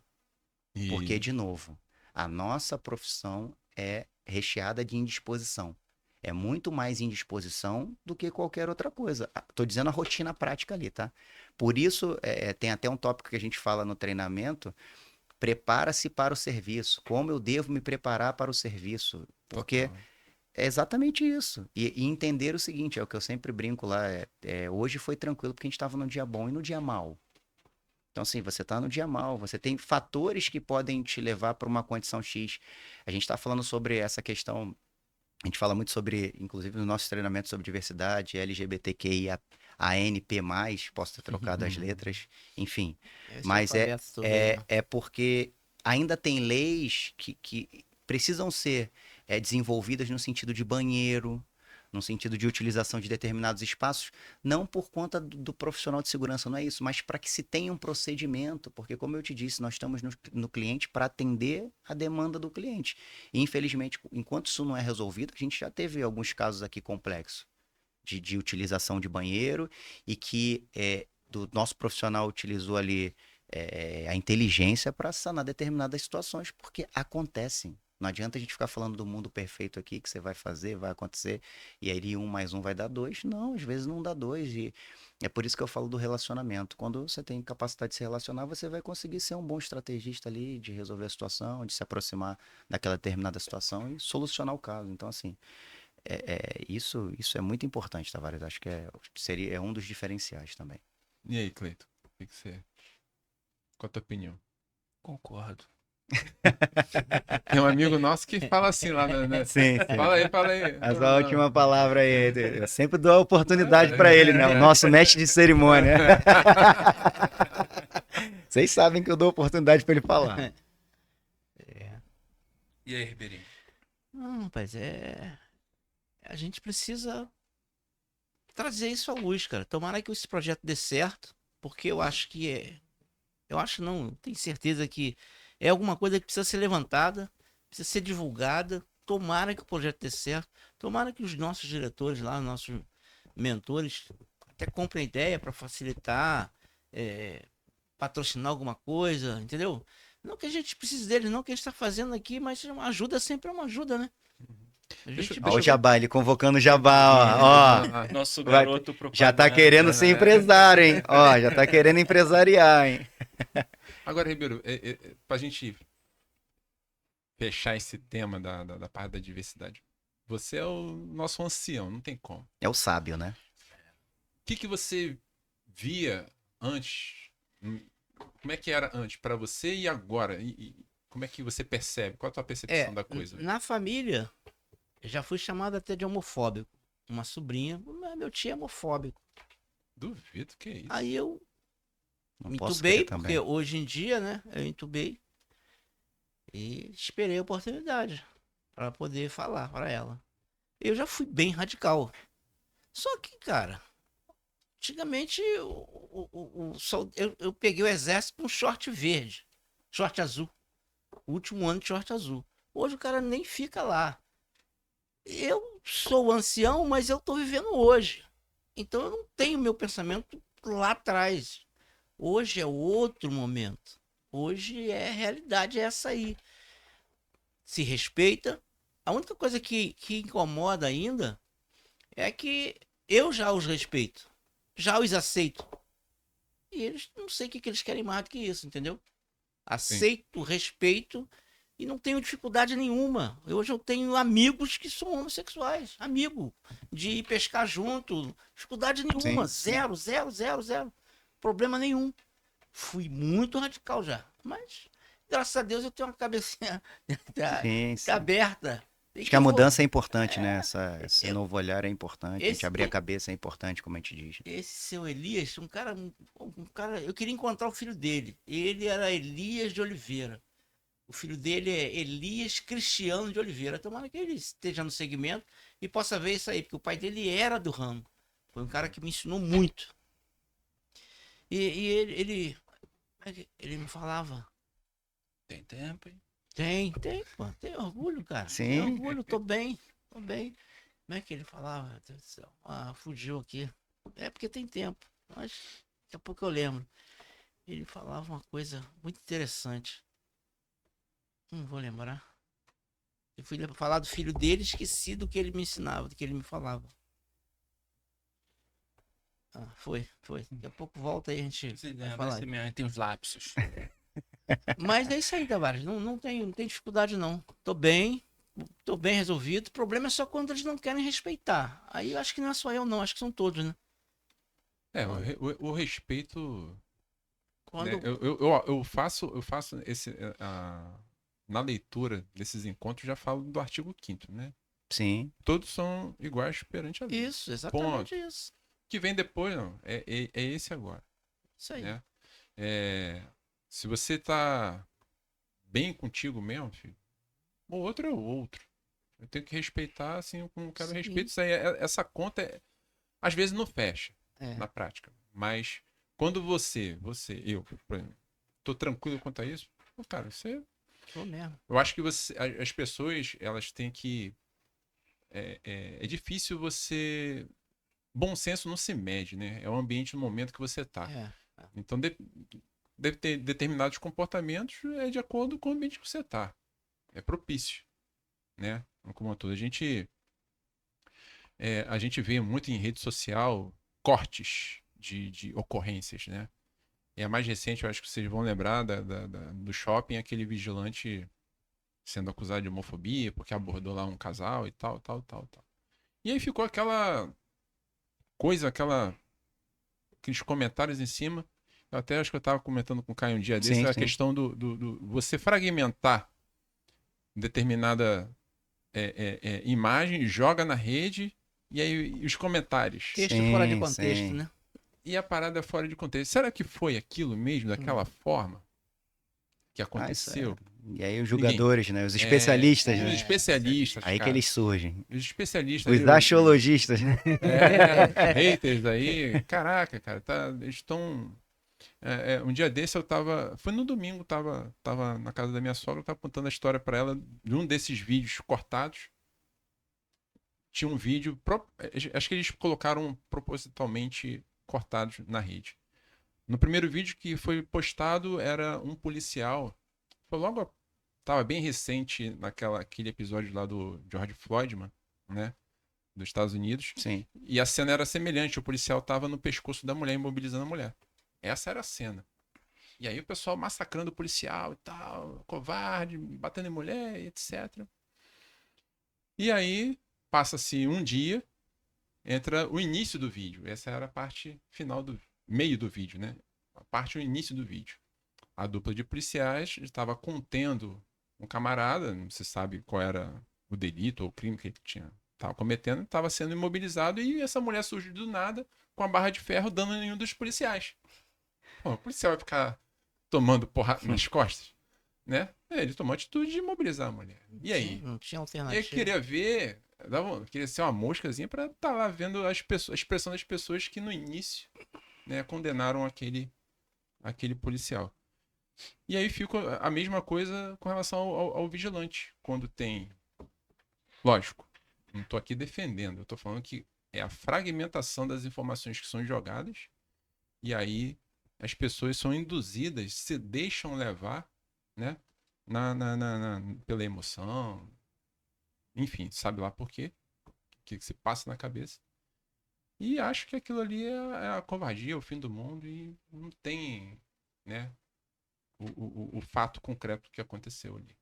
Porque, de novo, a nossa profissão é recheada de indisposição. É muito mais indisposição do que qualquer outra coisa. Tô dizendo a rotina prática ali, tá? Por isso, tem até um tópico que a gente fala no treinamento, prepara-se para o serviço. Como eu devo me preparar para o serviço? Porque Total. é exatamente isso. E entender o seguinte, é o que eu sempre brinco lá, hoje foi tranquilo porque a gente estava no dia bom e no dia mau. Então, assim, você está no dia mal, você tem fatores que podem te levar para uma condição X. A gente está falando sobre essa questão, a gente fala muito sobre, inclusive no nosso treinamento sobre diversidade, LGBTQIA, ANP+, posso ter trocado as letras, enfim. Esse Mas é, alfabeto todo aí, ó. é porque ainda tem leis que precisam ser desenvolvidas no sentido de banheiro, no sentido de utilização de determinados espaços, não por conta do profissional de segurança, não é isso, mas para que se tenha um procedimento, porque como eu te disse, nós estamos no cliente para atender a demanda do cliente. E infelizmente, enquanto isso não é resolvido, a gente já teve alguns casos aqui complexos de utilização de banheiro e que do nosso profissional utilizou ali a inteligência para sanar determinadas situações, porque acontecem. Não adianta a gente ficar falando do mundo perfeito aqui, que você vai fazer, vai acontecer, e aí 1 mais 1 vai dar 2. Não, às vezes não dá 2. E é por isso que eu falo do relacionamento. Quando você tem capacidade de se relacionar, você vai conseguir ser um bom estrategista ali, de resolver a situação, de se aproximar daquela determinada situação e solucionar o caso. Então, assim, isso é muito importante, Tavares. Acho que é um dos diferenciais também. E aí, Cleiton? Qual a tua opinião? Concordo. Tem um amigo nosso que fala assim lá, né? Sim, Fala aí. Mas a última palavra aí, eu sempre dou a oportunidade para ele, né? O nosso mestre de cerimônia. Vocês sabem que eu dou oportunidade para ele falar. E aí, Ribeirinho? Não, rapaz, a gente precisa trazer isso à luz, cara. Tomara que esse projeto dê certo, porque eu acho que eu acho não, tenho certeza que é alguma coisa que precisa ser levantada, precisa ser divulgada. Tomara que o projeto dê certo. Tomara que os nossos diretores lá, nossos mentores, até comprem ideia para facilitar, patrocinar alguma coisa, entendeu? Não que a gente precise deles, não que a gente está fazendo aqui, mas uma ajuda sempre é uma ajuda, né? A gente, Olha o Jabá, ele convocando o Jabá, ó. Nosso Vai- garoto propaganda. Já tá querendo ser empresário, hein? Ó, já tá querendo empresariar, hein? Agora, Ribeiro, pra gente fechar esse tema da parte da diversidade, você é o nosso ancião, não tem como. É o sábio, né? O que você via antes? Como é que era antes para você e agora? E como é que você percebe? Qual a tua percepção da coisa? na família, eu já fui chamado até de homofóbico. Uma sobrinha, meu tio é homofóbico. Duvido que é isso. Aí eu Não me posso entubei, crer também. porque hoje em dia, né, eu entubei e esperei a oportunidade para poder falar para ela. Eu já fui bem radical. Só que, cara, antigamente eu peguei o exército com short verde, short azul. O último ano de short azul. Hoje o cara nem fica lá. Eu sou ancião, mas eu tô vivendo hoje. Então eu não tenho meu pensamento lá atrás. Hoje é outro momento. Hoje a realidade é essa aí. Se respeita. A única coisa que incomoda ainda é que eu já os respeito. Já os aceito. E eles não sei o que eles querem mais do que isso, entendeu? Aceito, respeito e não tenho dificuldade nenhuma. Hoje eu tenho amigos que são homossexuais. Amigo. De ir pescar junto. Dificuldade nenhuma. Sim. Zero. Problema nenhum. Fui muito radical já. Mas, graças a Deus, eu tenho uma cabecinha Sim. aberta. Tem Acho que a vo- mudança é importante, né? Esse eu- novo olhar é importante. A esse gente abrir a tem- cabeça é importante, como a gente diz. Esse seu Elias, um cara. Eu queria encontrar o filho dele. Ele era Elias de Oliveira. O filho dele é Elias Cristiano de Oliveira. Tomara que ele esteja no segmento e possa ver isso aí, porque o pai dele era do ramo. Foi um cara que me ensinou muito. E ele me falava. Tem tempo, hein? Tem, pô, tem orgulho, cara. Sim. Tem orgulho, tô bem. Como é que ele falava? Meu Deus do céu. Ah, fugiu aqui. É porque tem tempo, mas daqui a pouco eu lembro. Ele falava uma coisa muito interessante. Não vou lembrar. Eu fui falar do filho dele, esqueci do que ele me ensinava, do que ele me falava. Ah, foi. Daqui a pouco volta aí a gente Se vai lembra, falar. esse mesmo, tem uns lapsos. Mas é isso aí, Tavares. Não tem dificuldade, não. Tô bem resolvido. O problema é só quando eles não querem respeitar. Aí eu acho que não é só eu, não. Acho que são todos, né? O respeito Quando... né? Eu faço na leitura desses encontros, já falo do artigo 5º, né? Sim, Todos são iguais perante a lei. Isso, exatamente Ponto. isso. O que vem depois, não, é esse agora, Isso aí. né? Se você tá bem contigo mesmo, filho, o outro é o outro. Eu tenho que respeitar assim como eu quero Sim. respeito. Isso aí, essa conta, às vezes não fecha É. na prática. Mas quando eu, por exemplo, tô tranquilo quanto a isso, pô, cara, você. Tô mesmo. Eu acho que as pessoas, elas têm que. É difícil você. Bom senso não se mede, né? É o ambiente no momento que você tá. É. Então, deve ter determinados comportamentos de acordo com o ambiente que você tá. É propício, né? Como um todo. A gente vê muito em rede social cortes de ocorrências, né? E a mais recente, eu acho que vocês vão lembrar do shopping, aquele vigilante sendo acusado de homofobia porque abordou lá um casal e tal, tal, tal, tal. E aí ficou aquela coisa, aqueles comentários em cima. Eu até acho que eu estava comentando com o Caio um dia desse, Sim, a sim. questão do você fragmentar determinada imagem, joga na rede, e aí os comentários. Texto Sim, fora de contexto, sim. né? E a parada fora de contexto. Será que foi aquilo mesmo, daquela forma que Ah, isso aconteceu? E aí os Ninguém. jogadores, né? Os especialistas, Os né? especialistas, Aí que cara. eles surgem. Os especialistas. Os axiologistas, né? Haters aí. Caraca, cara, eles estão. Um dia desse eu tava. Foi no domingo, tava na casa da minha sogra, eu tava contando a história pra ela de um desses vídeos cortados. Tinha um vídeo. Acho que eles colocaram propositalmente cortados na rede. No primeiro vídeo que foi postado era um policial. Foi logo. Tava bem recente aquele episódio lá do George Floyd, né? Dos Estados Unidos. Sim. E a cena era semelhante. O policial tava no pescoço da mulher, imobilizando a mulher. Essa era a cena. E aí o pessoal massacrando o policial e tal, covarde, batendo em mulher, etc. E aí passa-se um dia, entra o início do vídeo. Essa era a parte final meio do vídeo, né? O início do vídeo. A dupla de policiais estava contendo um camarada, não se sabe qual era o delito ou o crime que ele estava cometendo, estava sendo imobilizado e essa mulher surge do nada com a barra de ferro dando em um dos policiais. Pô, o policial vai ficar tomando porrada nas costas, né? Ele tomou a atitude de imobilizar a mulher. E aí? Não tinha E alternativa. eu queria ver, queria ser uma moscazinha para estar lá vendo a expressão das pessoas que no início, né, condenaram aquele policial. E aí fica a mesma coisa com relação ao vigilante. Quando tem. Lógico, não estou aqui defendendo, eu estou falando que é a fragmentação das informações que são jogadas, e aí as pessoas são induzidas, se deixam levar, né? Pela emoção. Enfim, sabe lá por quê? O que se passa na cabeça. E acho que aquilo ali é a covardia, o fim do mundo, e não tem, né? O fato concreto que aconteceu ali.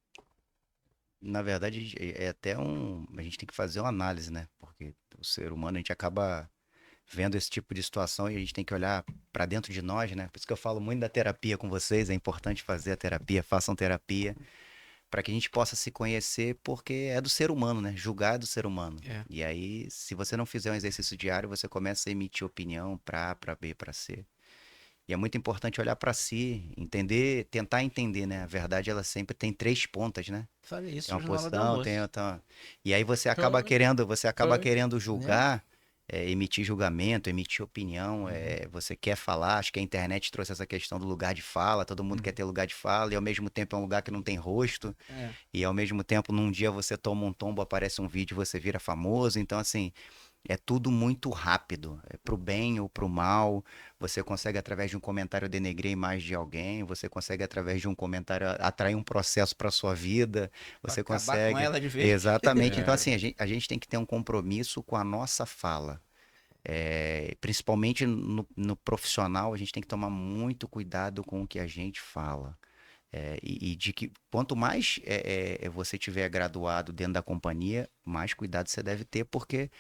Na verdade, é até a gente tem que fazer uma análise, né? Porque o ser humano, a gente acaba vendo esse tipo de situação e a gente tem que olhar para dentro de nós, né? Por isso que eu falo muito da terapia com vocês, é importante fazer a terapia, façam terapia, para que a gente possa se conhecer, porque é do ser humano, né? Julgar é do ser humano. É. E aí, se você não fizer um exercício diário, você começa a emitir opinião para B, para C. E é muito importante olhar para si, entender, tentar entender, né? A verdade, ela sempre tem 3 pontas, né? Falei isso Tem uma hoje na aula do posição, almoço. tem outra. E aí você acaba querendo julgar, emitir julgamento, emitir opinião, você quer falar, acho que a internet trouxe essa questão do lugar de fala, todo mundo quer ter lugar de fala, e ao mesmo tempo é um lugar que não tem rosto, É. e ao mesmo tempo, num dia você toma um tombo, aparece um vídeo, você vira famoso, então assim, é tudo muito rápido, é pro bem ou pro mal. Você consegue, através de um comentário, denegrir a imagem de alguém. Você consegue, através de um comentário, atrair um processo para sua vida. Você Pra acabar consegue. com ela de vez. Exatamente. Então, É. assim, a gente tem que ter um compromisso com a nossa fala. Principalmente no profissional, a gente tem que tomar muito cuidado com o que a gente fala. E de que quanto mais você tiver graduado dentro da companhia, mais cuidado você deve ter, porque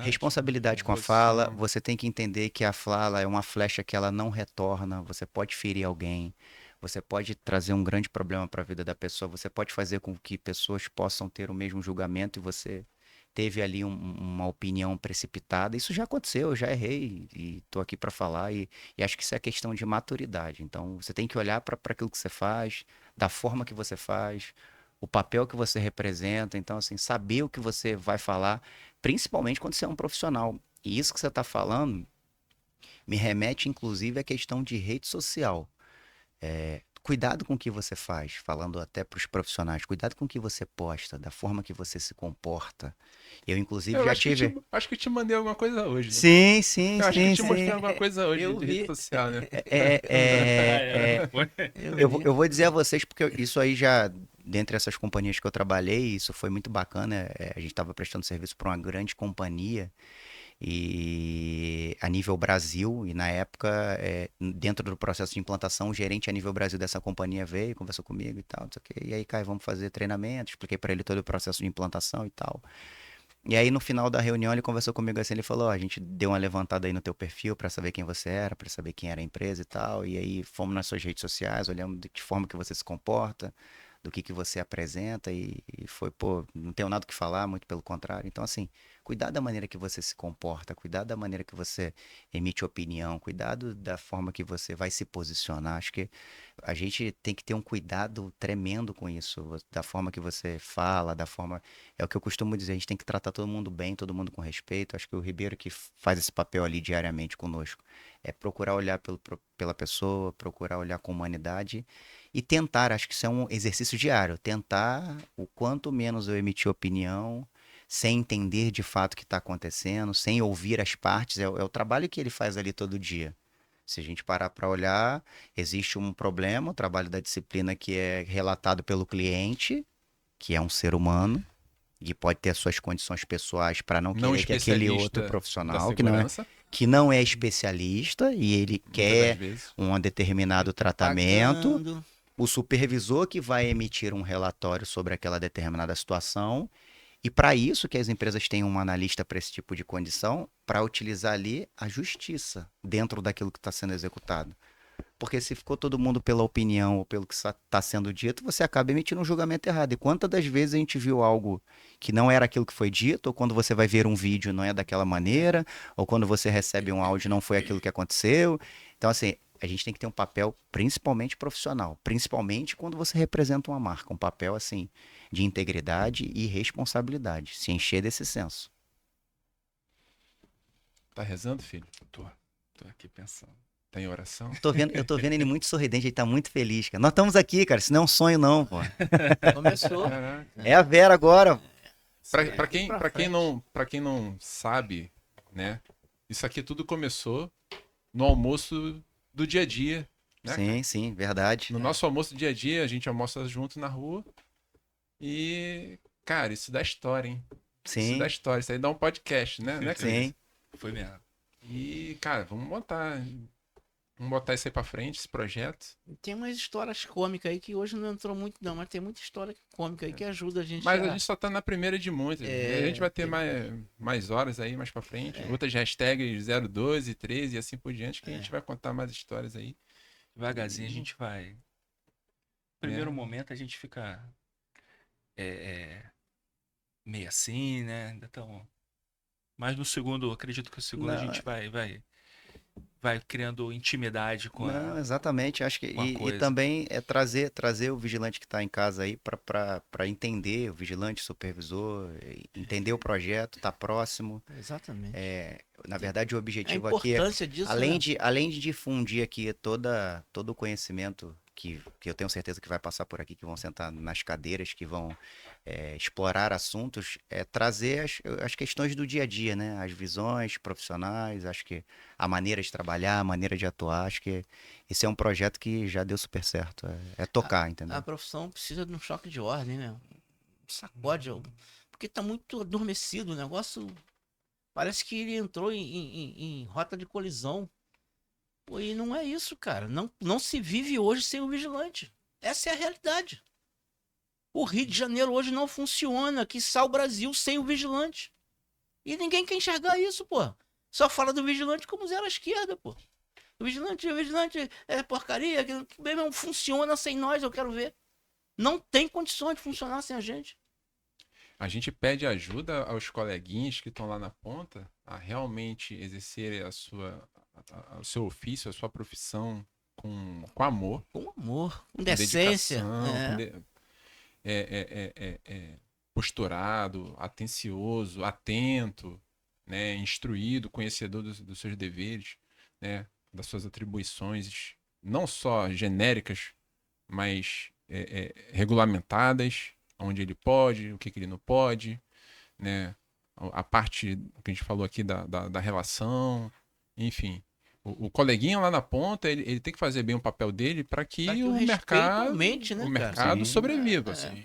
responsabilidade com a fala, posição. você tem que entender que a fala é uma flecha que ela não retorna, você pode ferir alguém, você pode trazer um grande problema para a vida da pessoa, você pode fazer com que pessoas possam ter o mesmo julgamento e você teve ali uma opinião precipitada. Isso já aconteceu, eu já errei e estou aqui para falar e acho que isso é questão de maturidade. Então, você tem que olhar para aquilo que você faz, da forma que você faz, o papel que você representa. Então, assim, saber o que você vai falar, principalmente quando você é um profissional. E isso que você está falando me remete, inclusive, à questão de rede social. Cuidado com o que você faz, falando até para os profissionais, cuidado com o que você posta, da forma que você se comporta. Eu, inclusive, Eu já acho que tive. acho que te mandei alguma coisa hoje, né? Sim, sim, Eu acho que sim, te mostrei sim. alguma coisa hoje Eu de rede vi. social, né? É, é, é, Foi. eu vou dizer a vocês, porque isso aí já, dentre essas companhias que eu trabalhei, isso foi muito bacana. A gente estava prestando serviço para uma grande companhia e a nível Brasil, e na época, dentro do processo de implantação, o gerente a nível Brasil dessa companhia veio, conversou comigo e tal, não sei o quê. E aí, Caio, vamos fazer treinamento, expliquei para ele todo o processo de implantação e tal. E aí, no final da reunião, ele conversou comigo assim, ele falou, ó, a gente deu uma levantada aí no teu perfil para saber quem você era, para saber quem era a empresa e tal, e aí fomos nas suas redes sociais, olhamos de que forma que você se comporta, do que você apresenta, e foi, pô, não tenho nada o que falar, muito pelo contrário. Então, assim, cuidado da maneira que você se comporta, cuidado da maneira que você emite opinião, cuidado da forma que você vai se posicionar. Acho que a gente tem que ter um cuidado tremendo com isso, da forma que você fala, da forma. É o que eu costumo dizer, a gente tem que tratar todo mundo bem, todo mundo com respeito. Acho que o Ribeiro que faz esse papel ali diariamente conosco é procurar olhar pela pessoa, procurar olhar com humanidade e tentar, acho que isso é um exercício diário, tentar o quanto menos eu emitir opinião, sem entender de fato o que está acontecendo, sem ouvir as partes, é o trabalho que ele faz ali todo dia. Se a gente parar para olhar, existe um problema, o trabalho da disciplina que é relatado pelo cliente, que é um ser humano, e pode ter as suas condições pessoais para não Não querer que aquele outro especialista da profissional, segurança, que não é especialista e ele muitas das quer vezes. um determinado Tá tratamento, pagando. o supervisor que vai emitir um relatório sobre aquela determinada situação. E para isso que as empresas têm um analista para esse tipo de condição, para utilizar ali a justiça dentro daquilo que está sendo executado. Porque se ficou todo mundo pela opinião ou pelo que está sendo dito, você acaba emitindo um julgamento errado. E quantas das vezes a gente viu algo que não era aquilo que foi dito, ou quando você vai ver um vídeo não é daquela maneira, ou quando você recebe um áudio não foi aquilo que aconteceu. Então, assim, a gente tem que ter um papel principalmente profissional, principalmente quando você representa uma marca, um papel assim de integridade e responsabilidade, se encher desse senso. Tá rezando, filho? Tô aqui pensando. Tá em oração? Eu tô vendo ele muito sorridente, ele tá muito feliz, cara. Nós estamos aqui, cara, isso não é um sonho não, pô. Começou. Caraca. É a Vera agora. Pra quem, pra pra quem frente. não, pra quem não sabe, né? Isso aqui tudo começou no almoço do dia a dia, né? Sim, sim, verdade. No nosso almoço do dia a dia, a gente almoça junto na rua. E, cara, isso dá história, hein? Isso Sim, dá história. Isso aí dá um podcast, né? Né, Cleiton? sim. Foi mesmo. E, cara, vamos botar isso aí pra frente, esse projeto. Tem umas histórias cômicas aí que hoje não entrou muito, não, mas tem muita história cômica aí que ajuda a gente Mas a gente só tá na primeira de muitas. É, A gente vai ter tem- mais horas aí mais pra frente. Outras hashtags 012, 13 e assim por diante, que a gente vai contar mais histórias aí. Devagarzinho a gente vai. No primeiro É. momento a gente fica meio assim, né? Ainda tão... Mas no segundo, acredito que o segundo a Não, gente vai criando intimidade com Não, a, exatamente. Acho que com a e coisa. também é trazer o vigilante que está em casa aí para entender o vigilante, o supervisor, entender o projeto, tá próximo. Exatamente. Na verdade, o A objetivo aqui é importância disso, além né? além de difundir aqui todo o conhecimento que eu tenho certeza que vai passar por aqui, que vão sentar nas cadeiras, que vão explorar assuntos, trazer as questões do dia a dia, né? As visões profissionais, acho que a maneira de trabalhar, a maneira de atuar, acho que esse é um projeto que já deu super certo. É tocar, entendeu? A profissão precisa de um choque de ordem, né? Um sacode, porque tá muito adormecido o negócio. Parece que ele entrou em rota de colisão. Pô, e não é isso, cara. Não se vive hoje sem o vigilante. Essa é a realidade. O Rio de Janeiro hoje não funciona, quiçá o Brasil sem o vigilante. E ninguém quer enxergar isso, pô. Só fala do vigilante como zero à esquerda, pô. O vigilante é porcaria, que bem não funciona sem nós, eu quero ver. Não tem condições de funcionar sem a gente. A gente pede ajuda aos coleguinhas que estão lá na ponta a realmente exercerem o seu ofício, a sua profissão com amor, Com amor, com com decência. dedicação, posturado, atencioso, atento, né, instruído, conhecedor dos seus deveres, né, das suas atribuições, não só genéricas, mas regulamentadas, onde ele pode, o que ele não pode, né, a parte que a gente falou aqui da relação, enfim. O coleguinha lá na ponta, ele tem que fazer bem o papel dele para que, Pra que o o respeito mercado, aumente, né, o cara? mercado Sim. sobreviva. Sim.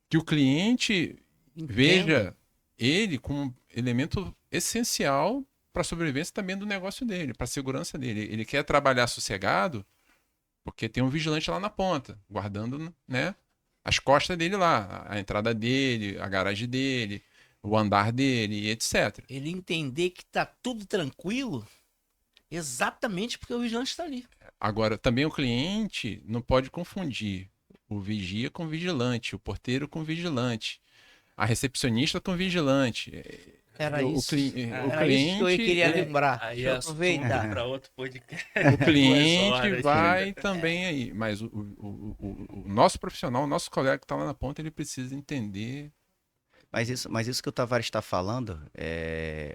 Que o cliente Entenda. veja ele como um elemento essencial para a sobrevivência também do negócio dele, para a segurança dele. Ele quer trabalhar sossegado porque tem um vigilante lá na ponta, guardando, né, as costas dele lá, a entrada dele, a garagem dele, o andar dele, e etc. Ele entender que tá tudo tranquilo exatamente porque o vigilante está ali. Agora, também o cliente não pode confundir o vigia com o vigilante, o porteiro com o vigilante, a recepcionista com o vigilante. Era O isso. o Era isso que eu cliente, queria ele- lembrar. Aí Deixa eu é assunto aproveitar. para outro podcast. o cliente horas. vai também aí, mas o nosso profissional, o nosso colega que está lá na ponta, ele precisa entender. Mas isso que o Tavares está falando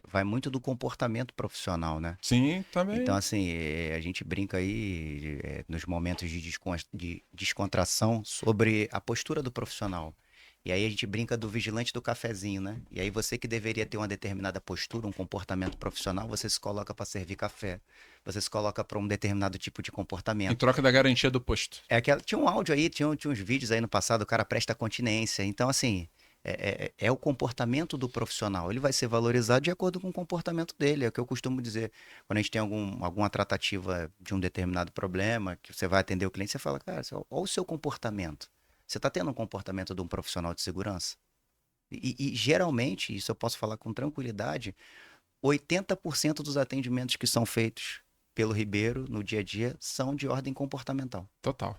vai muito do comportamento profissional, né? Sim, também. Então, assim, a gente brinca aí nos momentos de descontração sobre a postura do profissional. E aí a gente brinca do vigilante do cafezinho, né? E aí você que deveria ter uma determinada postura, um comportamento profissional, você se coloca para servir café. Você se coloca para um determinado tipo de Em comportamento. troca da garantia do posto. Tinha um áudio aí, tinha uns vídeos aí no passado, o cara presta continência. Então, assim, é o comportamento do profissional. Ele vai ser valorizado de acordo com o comportamento dele. É o que eu costumo dizer. Quando a gente tem alguma tratativa de um determinado problema, que você vai atender o cliente, você fala, cara, olha o seu comportamento. Você está tendo um comportamento de um profissional de segurança? E geralmente, isso eu posso falar com tranquilidade, 80% dos atendimentos que são feitos pelo Ribeiro no dia a dia são de ordem comportamental. Total.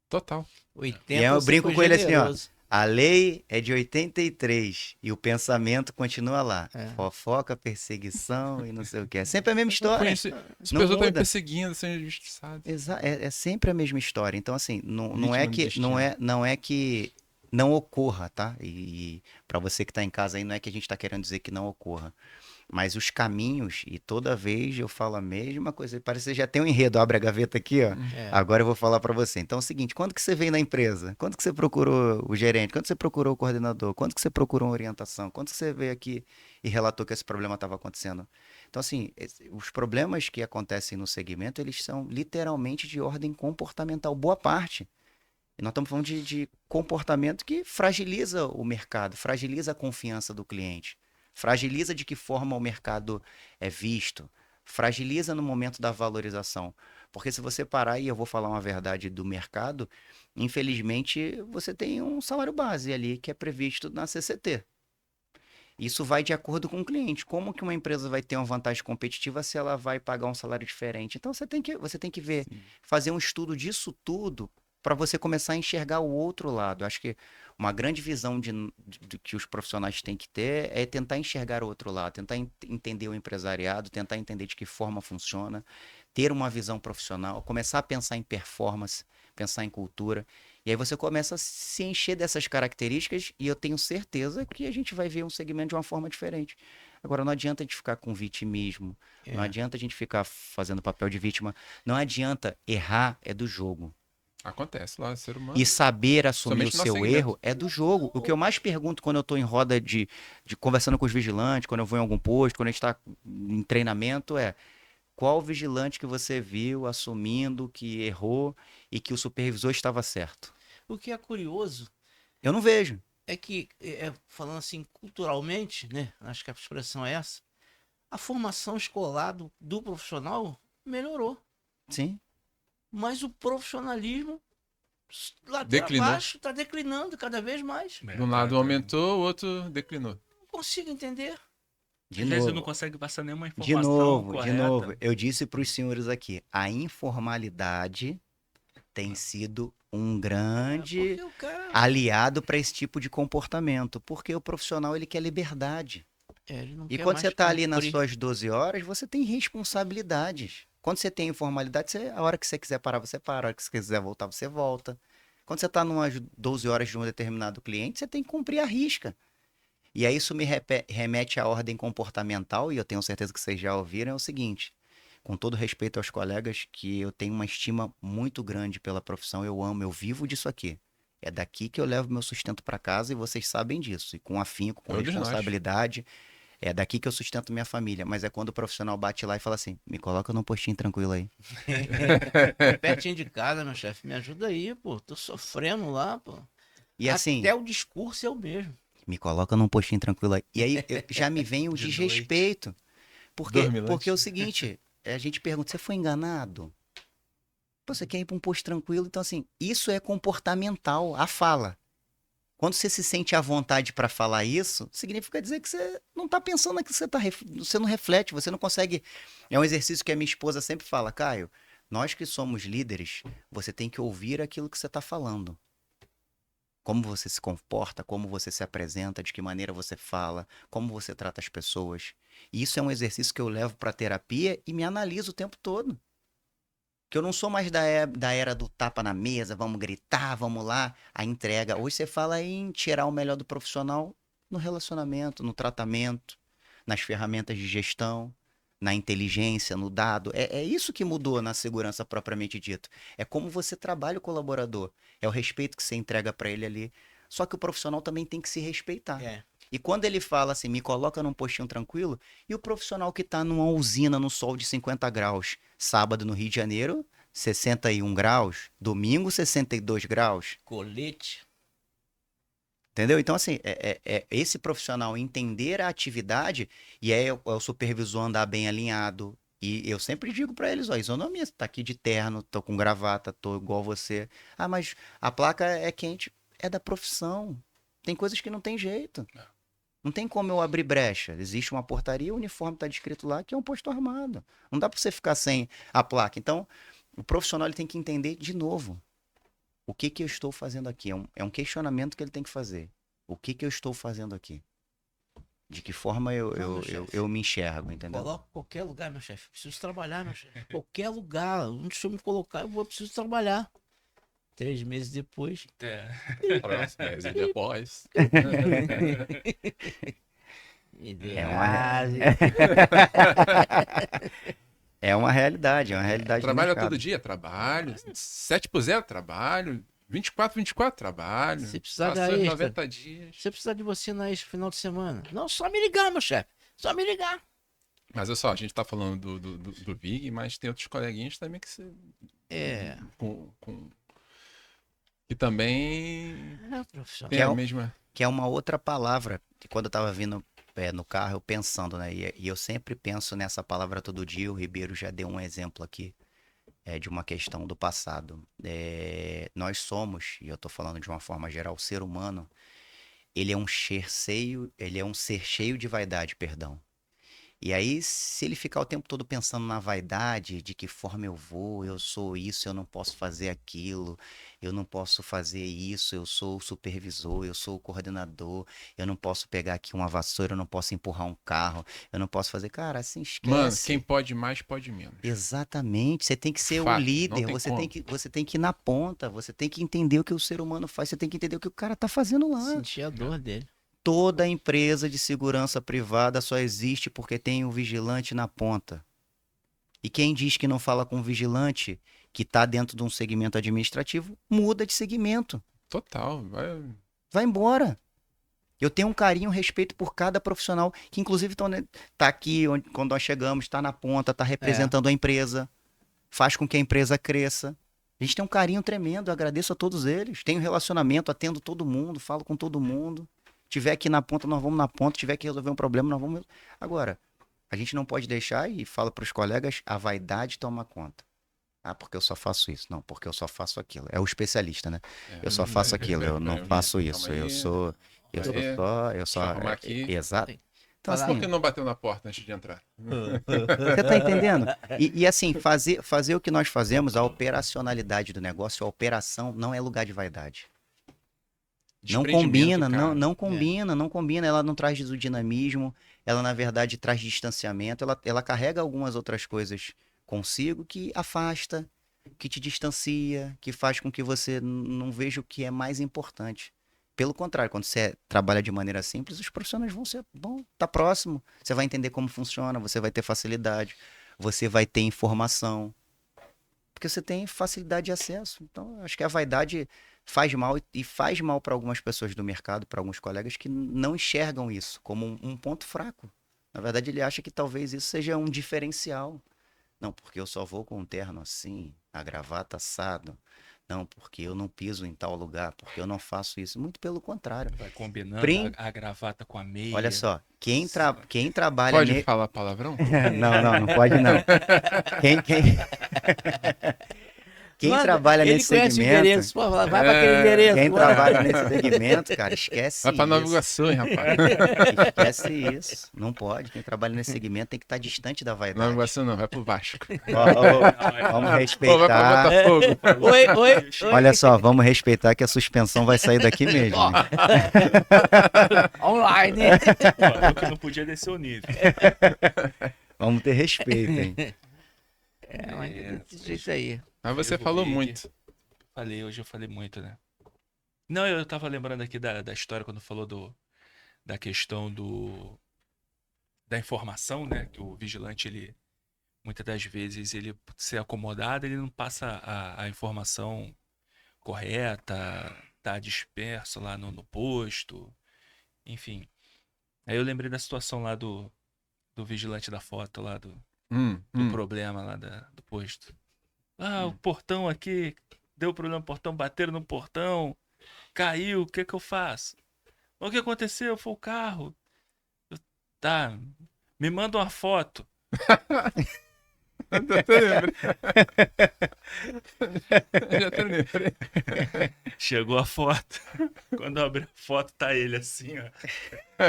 Total. 80 E aí eu brinco foi com ele assim, ó. generoso. A lei é de 83 e o pensamento continua lá. É. Fofoca, perseguição e não sei o que. É sempre a mesma história. Conheci, se a Não pessoa está me muda. perseguindo, sendo injustiçado. É sempre a mesma história. Então, assim, não é Vítima do que destino. não é que não ocorra, tá? E para você que está em casa aí, não é que a gente está querendo dizer que não ocorra. Mas os caminhos, e toda vez eu falo a mesma coisa. Parece que você já tem um enredo, abre a gaveta aqui, ó. É. Agora eu vou falar para você. Então é o seguinte, quando que você veio na empresa? Quando que você procurou o gerente? Quando você procurou o coordenador? Quando que você procurou uma orientação? Quando que você veio aqui e relatou que esse problema estava acontecendo? Então, assim, os problemas que acontecem no segmento, eles são literalmente de ordem comportamental, boa parte. E nós estamos falando de comportamento que fragiliza o mercado, fragiliza a confiança do cliente, fragiliza de que forma o mercado é visto, fragiliza no momento da valorização. Porque se você parar, e eu vou falar uma verdade do mercado, infelizmente você tem um salário base ali que é previsto na CCT. Isso vai de acordo com o cliente. Como que uma empresa vai ter uma vantagem competitiva se ela vai pagar um salário diferente? Então você tem que ver, fazer um estudo disso tudo para você começar a enxergar o outro lado. Acho que uma grande visão que os profissionais têm que ter é tentar enxergar o outro lado, tentar entender o empresariado, tentar entender de que forma funciona, ter uma visão profissional, começar a pensar em performance, pensar em cultura. E aí você começa a se encher dessas características e eu tenho certeza que a gente vai ver um segmento de uma forma diferente. Agora, não adianta a gente ficar com vitimismo, não adianta a gente ficar fazendo papel de vítima, não adianta errar, é do jogo. Acontece lá, ser humano. E saber assumir Somente o no seu segmento. erro é do jogo. O que eu mais pergunto quando eu estou em roda de conversando com os vigilantes, quando eu vou em algum posto, quando a gente está em treinamento, é qual vigilante que você viu assumindo que errou e que o supervisor estava certo? O que é curioso Eu não vejo. é que, falando assim culturalmente, né? Acho que a expressão é essa. A formação escolar do profissional melhorou. Sim. Mas o profissionalismo ladeira Declinou. abaixo, tá declinando cada vez mais. É, De um lado tá- aumentou, o outro declinou. Não consigo entender. De Às vezes não novo, consegue passar nenhuma de informação novo, correta. de novo. Eu disse para os senhores aqui, a informalidade tem sido um grande Porque o cara. aliado para esse tipo de comportamento, porque o profissional ele quer liberdade. Ele não E quer quando mais você está ali nas cumprir. suas 12 horas, você tem responsabilidades. Quando você tem informalidade, a hora que você quiser parar, você para. A hora que você quiser voltar, você volta. Quando você está numas 12 horas de um determinado cliente, você tem que cumprir a risca. E aí isso me remete à ordem comportamental, e eu tenho certeza que vocês já ouviram, é o seguinte. Com todo respeito aos colegas, que eu tenho uma estima muito grande pela profissão, eu amo, eu vivo disso aqui. É daqui que eu levo meu sustento para casa e vocês sabem disso. E com afinco, com Todos nós. responsabilidade. É daqui que eu sustento minha família, mas é quando o profissional bate lá e fala assim: me coloca num postinho tranquilo aí. Pertinho de casa, meu chefe, me ajuda aí, pô. Tô sofrendo lá, pô. E assim, Até o discurso é o mesmo. me coloca num postinho tranquilo aí. E aí já me vem o De desrespeito. Porque Dormilante. é o seguinte: a gente pergunta, você foi enganado? Pô, você quer ir para um posto tranquilo? Então, assim, isso é comportamental, a fala. Quando você se sente à vontade para falar isso, significa dizer que você não está pensando naquilo que você está, você não reflete, você não consegue. É um exercício que a minha esposa sempre fala, Caio, nós que somos líderes, você tem que ouvir aquilo que você está falando. Como você se comporta, como você se apresenta, de que maneira você fala, como você trata as pessoas. E isso é um exercício que eu levo para terapia e me analiso o tempo todo. Que eu não sou mais da era do tapa na mesa, vamos gritar, vamos lá, a entrega. Hoje você fala em tirar o melhor do profissional no relacionamento, no tratamento, nas ferramentas de gestão, na inteligência, no dado. É isso que mudou na segurança propriamente dito. É como você trabalha o colaborador. É o respeito que você entrega para ele ali. Só que o profissional também tem que se respeitar. É. E quando ele fala assim, me coloca num postinho tranquilo, e o profissional que está numa usina no sol de 50 graus, sábado no Rio de Janeiro, 61 graus, domingo 62 graus, Colete. entendeu? Então assim, é esse profissional entender a atividade e é o supervisor andar bem alinhado. E eu sempre digo para eles, ó, isonomia, tá aqui de terno, tô com gravata, tô igual você. Ah, mas a placa é quente, é da profissão. Tem coisas que não tem jeito. Não tem como eu abrir brecha. Existe uma portaria, o uniforme está descrito lá que é um posto armado. Não dá para você ficar sem a placa. Então, o profissional ele tem que entender de novo. O que que eu estou fazendo aqui? É um questionamento que ele tem que fazer. O que que eu estou fazendo aqui? De que forma Não, chefe. eu me enxergo, entendeu? Coloca em qualquer lugar, meu chefe. Preciso trabalhar, meu chefe. Qualquer lugar. Onde o senhor me colocar, eu preciso trabalhar. 3 meses depois. É. Próximo, depois. Ideais. É uma realidade do Trabalha mercado. todo dia? Trabalho. 7x0, trabalho. 24, trabalho. Se precisar Passou dar os extra. 90 dias. Se eu precisar de você no final de semana. Não, só me ligar, meu chefe. Só me ligar. Mas olha só, a gente tá falando do Vig, mas tem outros coleguinhas também que se. É. Que também É profissional. tem Que é a o- mesma. Que é uma outra palavra que quando eu estava vindo no carro, eu pensando, né? E eu sempre penso nessa palavra todo dia. O Ribeiro já deu um exemplo aqui de uma questão do passado. Nós somos, e eu estou falando de uma forma geral, o ser humano, ele é um ser cheio de vaidade, perdão. E aí, se ele ficar o tempo todo pensando na vaidade, de que forma eu vou, eu sou isso, eu não posso fazer aquilo, eu não posso fazer isso, eu sou o supervisor, eu sou o coordenador, eu não posso pegar aqui uma vassoura, eu não posso empurrar um carro, eu não posso fazer. Cara, assim, esquece. Mano, quem pode mais, pode menos. Exatamente, você tem que ser Fato, o não líder, tem você como. tem que ir na ponta, você tem que entender o que o ser humano faz, você tem que entender o que o cara tá fazendo lá. Sentir a dor dele. Toda empresa de segurança privada só existe porque tem um vigilante na ponta. E quem diz que não fala com um vigilante que está dentro de um segmento administrativo, muda de segmento. Total. Vai embora. Eu tenho um carinho, um respeito por cada profissional, que inclusive tá aqui quando nós chegamos, está na ponta, está representando a empresa, faz com que a empresa cresça. A gente tem um carinho tremendo, eu agradeço a todos eles. Tenho relacionamento, atendo todo mundo, falo com todo mundo. Tiver aqui na ponta, nós vamos na ponta. Tiver que resolver um problema, nós vamos. Agora, a gente não pode deixar, e falo para os colegas, a vaidade toma conta. Ah, porque eu só faço isso. Não, porque eu só faço aquilo. É o especialista, né? É. Eu só faço aquilo, eu não faço Calma isso. aí. Eu sou Aí, só, eu deixa eu só. arrumar aqui. Exato. Então, Falar- Por assim, que não bateu na porta antes de entrar? você tá entendendo? E assim, fazer o que nós fazemos, a operacionalidade do negócio, a operação, não é lugar de vaidade. Não Desprendimento, combina, cara. não combina, ela não traz o dinamismo, ela na verdade traz distanciamento, ela carrega algumas outras coisas consigo que afasta, que te distancia, que faz com que você não veja o que é mais importante. Pelo contrário, quando você trabalha de maneira simples, os profissionais vão estar próximo, você vai entender como funciona, você vai ter facilidade, você vai ter informação, porque você tem facilidade de acesso. Então, eu acho que a vaidade faz mal e faz mal para algumas pessoas do mercado, para alguns colegas que não enxergam isso como um ponto fraco. Na verdade, ele acha que talvez isso seja um diferencial. Não, porque eu só vou com um terno assim, a gravata assado. Não, porque eu não piso em tal lugar, porque eu não faço isso. Muito pelo contrário. Vai combinando Prim- a gravata com a meia. Olha só, quem trabalha... Pode falar palavrão? Não pode não. Quem, quem... Quem Manda, trabalha ele nesse conhece o segmento, endereço, pô, vai pra aquele endereço. quem pô. trabalha nesse segmento, cara, esquece Vai pra Nova isso. Iguaçu, hein, rapaz? Esquece isso. Não pode. Quem trabalha nesse segmento tem que estar distante da Nova vaidade. Iguaçu não, vai pro Vasco. Vamos Ou vai respeitar. pra Botafogo. Oi. Olha só, vamos respeitar que a suspensão vai sair daqui mesmo. Ó. né? Online. Falou que não podia descer o nível. Vamos ter respeito, hein? Mas desse jeito aí. Mas você Eu vou falou ver muito. Hoje eu falei muito, né? Não, eu tava lembrando aqui da história quando falou da questão da informação, né? Que o vigilante, ele, muitas das vezes, ele ser acomodado, ele não passa a informação correta, tá disperso lá no posto, enfim. Aí eu lembrei da situação lá do vigilante da foto, lá do problema lá do posto. O portão aqui, deu problema no portão, bateram no portão, caiu, o que que eu faço? O que aconteceu? Foi o carro. Tá, me manda uma foto. Eu até lembrei. Já até lembrei. Chegou a foto. Quando eu abri a foto, tá ele assim, ó.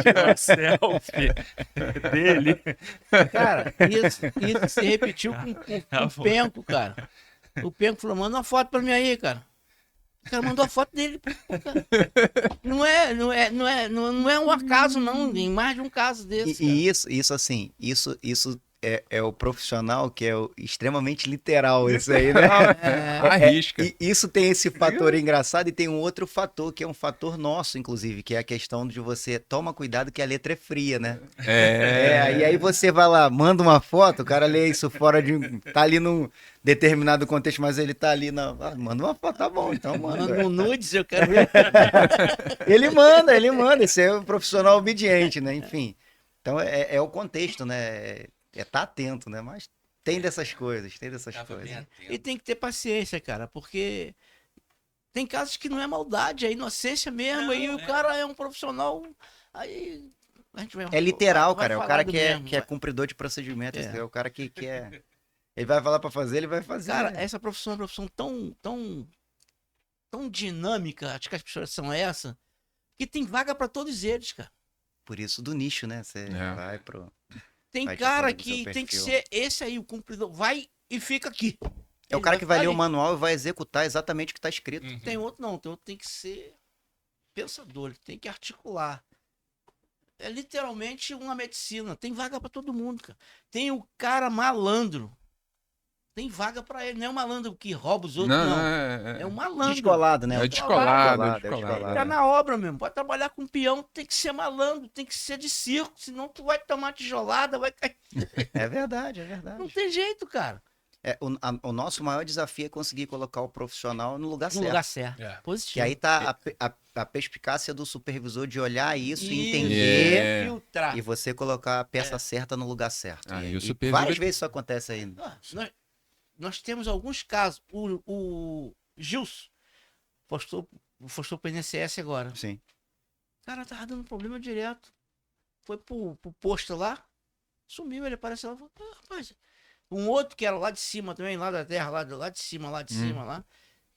Tirou uma selfie dele. Cara, isso se repetiu com o Penco, cara. O Penco falou, manda uma foto pra mim aí, cara. O cara mandou a foto dele. Pô, cara. Não é um acaso, não. Tem mais de um caso desse. E isso assim, isso é o profissional que é extremamente literal, isso aí, né? Arrisca. E isso tem esse fator engraçado e tem um outro fator, que é um fator nosso, inclusive, que é a questão de você toma cuidado que a letra é fria, né? E aí você vai lá, manda uma foto, o cara lê isso fora de... Tá ali num determinado contexto, mas ele tá ali na... manda uma foto, tá bom, então manda. Manda um nudes, eu quero ver. Ele manda, esse é um profissional obediente, né? Enfim, então é o contexto, né? É tá atento, né? Mas tem dessas coisas. Tava bem atento. E tem que ter paciência, cara, porque tem casos que não é maldade, é inocência mesmo, Não, aí o cara é um profissional, aí a gente vai... É literal, vai cara. É o falar cara do que é mesmo, cumpridor de procedimento. É. É o cara que é. Ele vai falar pra fazer, ele vai fazer. Cara, essa profissão é uma profissão tão dinâmica, acho que as pessoas são essa, que tem vaga pra todos eles, cara. Por isso do nicho, né? Você É. vai pro. Tem Vai de cara acordo com o seu que tem que perfil. ser esse aí, o cumpridor, vai e fica aqui. É o Ele cara que vai ler ficar o ali. manual e vai executar exatamente o que tá escrito. Uhum. Tem outro não, tem outro que tem que ser pensador, ele tem que articular. É literalmente uma medicina, tem vaga pra todo mundo, cara. Tem o cara malandro, tem vaga pra ele, não é um malandro que rouba os outros, não. Não, É um malandro. Descolado, né? É descolado. Tá na obra mesmo, pode trabalhar com peão, tem que ser malandro, tem que ser de circo, senão tu vai tomar tijolada, vai cair. É verdade, é verdade. Não tem jeito, cara. O nosso maior desafio é conseguir colocar o profissional no lugar No certo. lugar certo. É. Positivo. Que aí tá a perspicácia do supervisor de olhar isso e Isso, entender. É. filtrar. E você colocar a peça certa no lugar certo. Ah, e e o e supervisor- várias vezes isso acontece aí. Nós temos alguns casos. O Gilson postou pro INSS agora. Sim. O cara tava dando problema direto. Foi pro posto lá, sumiu, ele apareceu lá e falou, rapaz, Um outro que era lá de cima também, lá da terra, lá de cima, lá.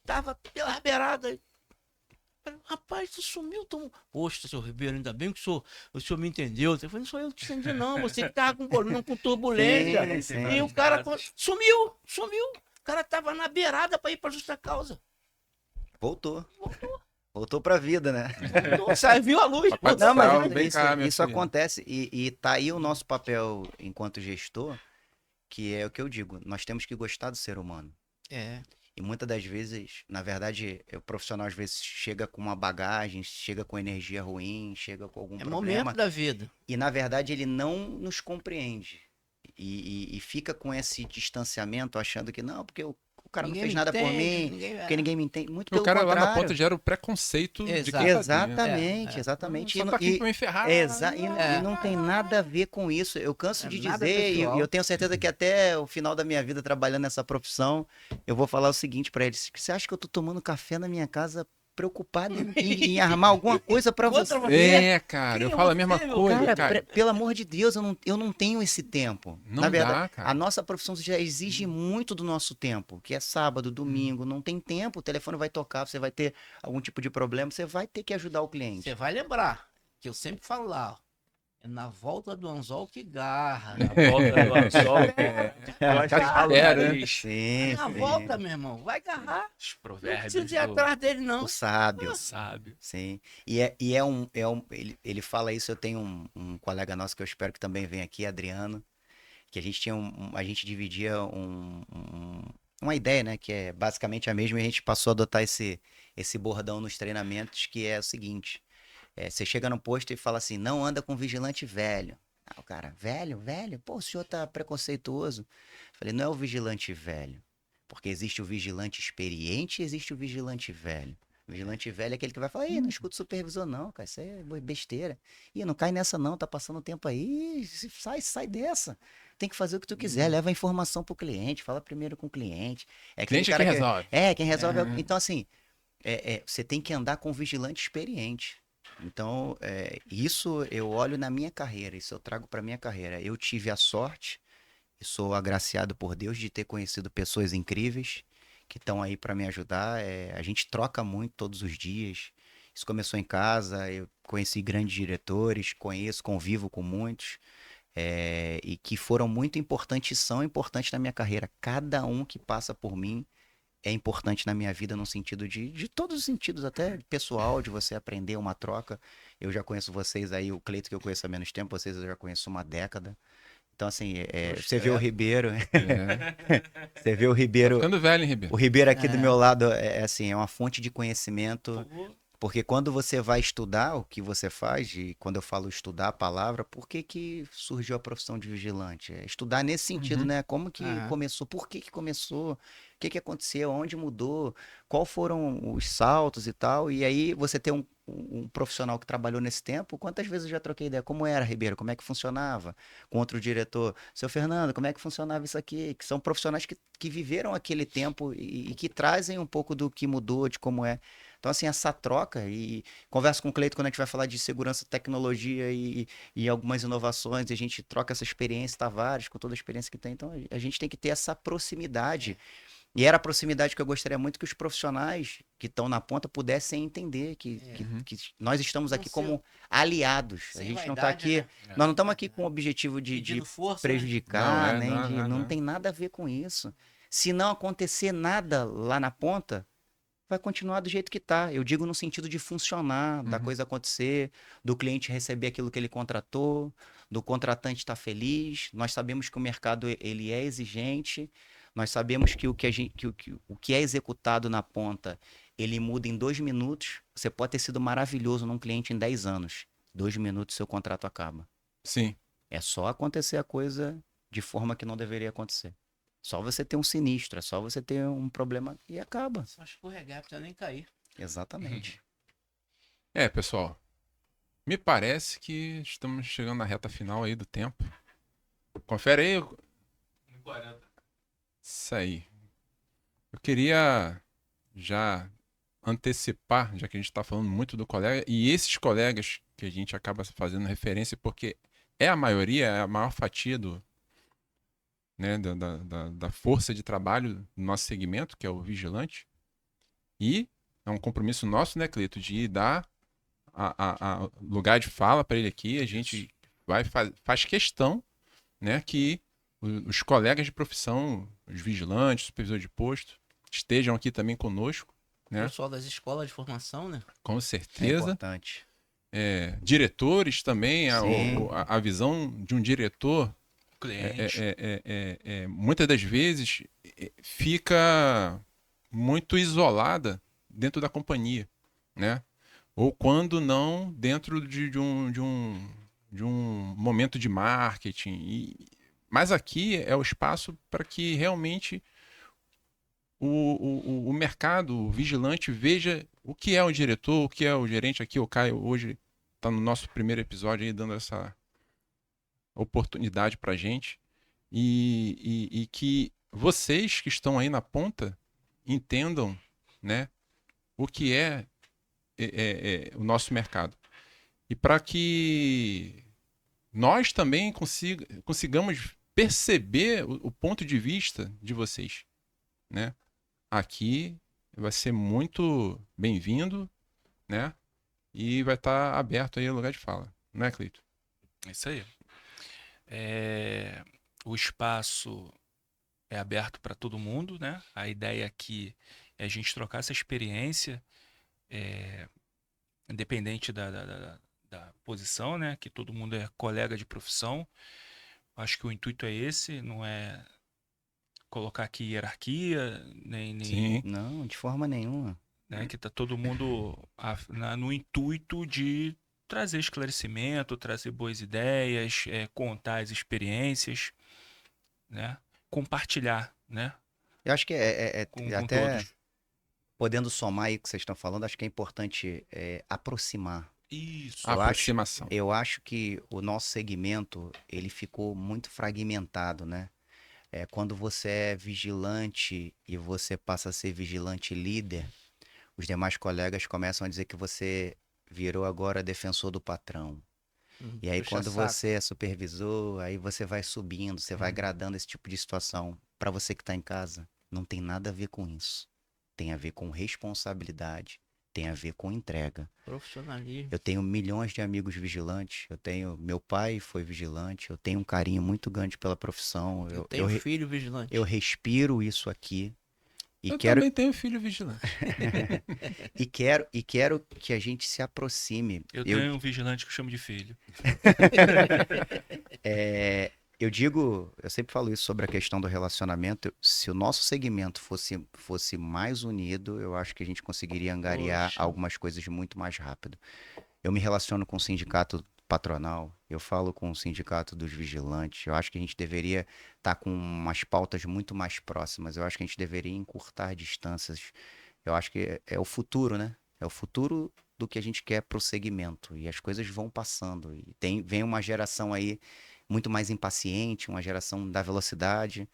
Tava pela beirada. Rapaz, tu sumiu, Poxa, seu Ribeiro, ainda bem que o senhor me entendeu. Eu falei, não sou eu que te entendi, não. Você que tava com problema com turbulência. Sim, E o cara sumiu. O cara tava na beirada pra ir pra justa causa. Voltou. Voltou pra vida, né? Nossa, viu a luz. Papai do Não, mas céu, vem isso, cá, minha isso filha. acontece e tá aí o nosso papel enquanto gestor, que é o que eu digo, nós temos que gostar do ser humano. É. E muitas das vezes, na verdade, o profissional às vezes chega com uma bagagem, chega com energia ruim, chega com algum É problema, momento da vida. e na verdade ele não nos compreende. E fica com esse distanciamento, achando que não, porque o cara não Ninguém fez me nada por entende, mim, porque ninguém me entende. Muito O pelo cara lá na contrário. ponta gera o preconceito de Exato. quem tá dentro. Exatamente, É, é. exatamente. Só E tô não- aqui pra me ferrar. E não tem nada a ver com isso. Eu canso É de nada dizer, e pessoal. eu tenho certeza que até o final da minha vida trabalhando nessa profissão, eu vou falar o seguinte pra eles: você acha que eu tô tomando café na minha casa preocupado em armar alguma coisa pra Contra você? você. É, cara, Quem eu é falo a você, mesma meu coisa, Cara, cara. pelo amor de Deus, eu não tenho esse tempo. Não Na verdade, dá, cara. a nossa profissão já exige muito do nosso tempo, que é sábado, domingo, não tem tempo, o telefone vai tocar, você vai ter algum tipo de problema, você vai ter que ajudar o cliente. Você vai lembrar que eu sempre falo lá, ó, é na volta do anzol que garra. Na volta do anzol, gosta de falar Espera, né? nariz. Sim, Na sim. volta, meu irmão, vai garrar. Os Não provérbios precisa ir do atrás dele, não. O sábio. sábio. Sim. Ele fala isso, eu tenho um colega nosso que eu espero que também venha aqui, Adriano, que a gente tinha a gente dividia uma ideia, né, que é basicamente a mesma, e a gente passou a adotar esse bordão nos treinamentos, que é o seguinte, você chega no posto e fala assim, não anda com vigilante velho. Ah, o cara, velho? Pô, o senhor tá preconceituoso. Falei, não é o vigilante velho, porque existe o vigilante experiente e existe o vigilante velho. O vigilante velho é aquele que vai falar, não escuta o supervisor não, cara, isso é besteira. Ih, não cai nessa não, tá passando tempo aí, sai dessa. Tem que fazer o que tu quiser, leva a informação pro cliente, fala primeiro com o cliente. É aquele Cliente é cara quem resolve. quem resolve. Então, assim, você tem que andar com um vigilante experiente. Então, isso eu olho na minha carreira, isso eu trago para minha carreira. Eu tive a sorte e sou agraciado por Deus de ter conhecido pessoas incríveis que estão aí para me ajudar. A gente troca muito todos os dias. Isso começou em casa, eu conheci grandes diretores, convivo com muitos, e que foram muito importantes e são importantes na minha carreira. Cada um que passa por mim é importante na minha vida no sentido de todos os sentidos, até pessoal, de você aprender uma troca. Eu já conheço vocês aí, o Cleito que eu conheço há menos tempo, vocês eu já conheço uma década. Então, assim, você vê o Ribeiro, você vê o Tá Ribeiro, ficando velho, hein, Ribeiro? o Ribeiro aqui do meu lado assim, é uma fonte de conhecimento, porque quando você vai estudar o que você faz, e quando eu falo estudar a palavra, por que surgiu a profissão de vigilante? É estudar nesse sentido, né? Como que começou, por que começou, o que aconteceu, onde mudou, qual foram os saltos e tal, e aí você tem um profissional que trabalhou nesse tempo, quantas vezes eu já troquei ideia? Como era, Ribeiro? Como é que funcionava? Com outro diretor, seu Fernando, como é que funcionava isso aqui? Que são profissionais que viveram aquele tempo e que trazem um pouco do que mudou, de como é. Então, assim, essa troca, e converso com o Cleito quando a gente vai falar de segurança, tecnologia e algumas inovações, e a gente troca essa experiência, Tavares, com toda a experiência que tem. Então, a gente tem que ter essa proximidade. E era a proximidade que eu gostaria muito que os profissionais que estão na ponta pudessem entender que nós estamos aqui como aliados. A Sem gente não está vaidade, aqui, né? nós não estamos aqui com o objetivo de Pedindo força, né? prejudicar, Não, nem não não. tem nada a ver com isso. Se não acontecer nada lá na ponta, vai continuar do jeito que está. Eu digo no sentido de funcionar, da coisa acontecer, do cliente receber aquilo que ele contratou, do contratante estar feliz. Nós sabemos que o mercado ele é exigente. Nós sabemos que o que é executado na ponta, ele muda em 2 minutos. Você pode ter sido maravilhoso num cliente em 10 anos. 2 minutos seu contrato acaba. Sim. É só acontecer a coisa de forma que não deveria acontecer. Só você ter um sinistro, é só você ter um problema e acaba. Só escorregar, não precisa nem cair. Exatamente. Pessoal, me parece que estamos chegando na reta final aí do tempo. Confere aí. 40. Isso aí. Eu queria já antecipar, já que a gente está falando muito do colega, e esses colegas que a gente acaba fazendo referência, porque é a maioria, é a maior fatia né, da força de trabalho do nosso segmento, que é o vigilante. E é um compromisso nosso, né, Cleito, de dar a lugar de fala para ele aqui. A gente faz questão, né, que os colegas de profissão, os vigilantes, supervisores de posto, estejam aqui também conosco, O né? pessoal das escolas de formação, né? Com É certeza. importante. Diretores também, Sim. a visão de um diretor Cliente. muitas das vezes fica muito isolada dentro da companhia, né? Ou quando não dentro de um momento de marketing. Mas aqui é o espaço para que realmente o mercado, o vigilante, veja o que é o diretor, o que é o gerente. Aqui o Caio hoje está no nosso primeiro episódio aí dando essa oportunidade para a gente. E que vocês que estão aí na ponta entendam, né, o que é o nosso mercado. E para que nós também consigamos perceber o ponto de vista de vocês, né? Aqui vai ser muito bem-vindo, né? E vai estar aberto aí o lugar de fala, não é, Cleito? É isso aí. O espaço é aberto para todo mundo, né? A ideia aqui é a gente trocar essa experiência, independente da posição, né? Que todo mundo é colega de profissão. Acho que o intuito é esse, não é colocar aqui hierarquia, nem Sim. Não, de forma nenhuma. né, que tá todo mundo no intuito de trazer esclarecimento, trazer boas ideias, contar as experiências, né? Compartilhar, né? Eu acho que Com até todos. podendo somar aí o que vocês estão falando, acho que é importante aproximar. Isso. Aproximação. Eu acho que o nosso segmento, ele ficou muito fragmentado, né? Quando você é vigilante e você passa a ser vigilante líder, os demais colegas começam a dizer que você virou agora defensor do patrão. E aí, Puxa quando saco. você é supervisor, aí você vai subindo, você vai agradando esse tipo de situação. Para você que está em casa, não tem nada a ver com isso. Tem a ver com responsabilidade, tem a ver com entrega. Profissionalismo. Eu tenho milhões de amigos vigilantes. Meu pai foi vigilante. Eu tenho um carinho muito grande pela profissão. Eu tenho filho vigilante. Eu respiro isso aqui. Eu também tenho filho vigilante. E quero que a gente se aproxime. Eu tenho um vigilante que eu chamo de filho. Eu sempre falo isso sobre a questão do relacionamento. Se o nosso segmento fosse mais unido, eu acho que a gente conseguiria angariar Poxa. algumas coisas muito mais rápido. Eu me relaciono com o sindicato patronal, eu falo com o sindicato dos vigilantes. Eu acho que a gente deveria estar com umas pautas muito mais próximas. Eu acho que a gente deveria encurtar distâncias. Eu acho que é o futuro, né? É o futuro do que a gente quer para o segmento. E as coisas vão passando. E vem uma geração aí muito mais impaciente, uma geração da velocidade.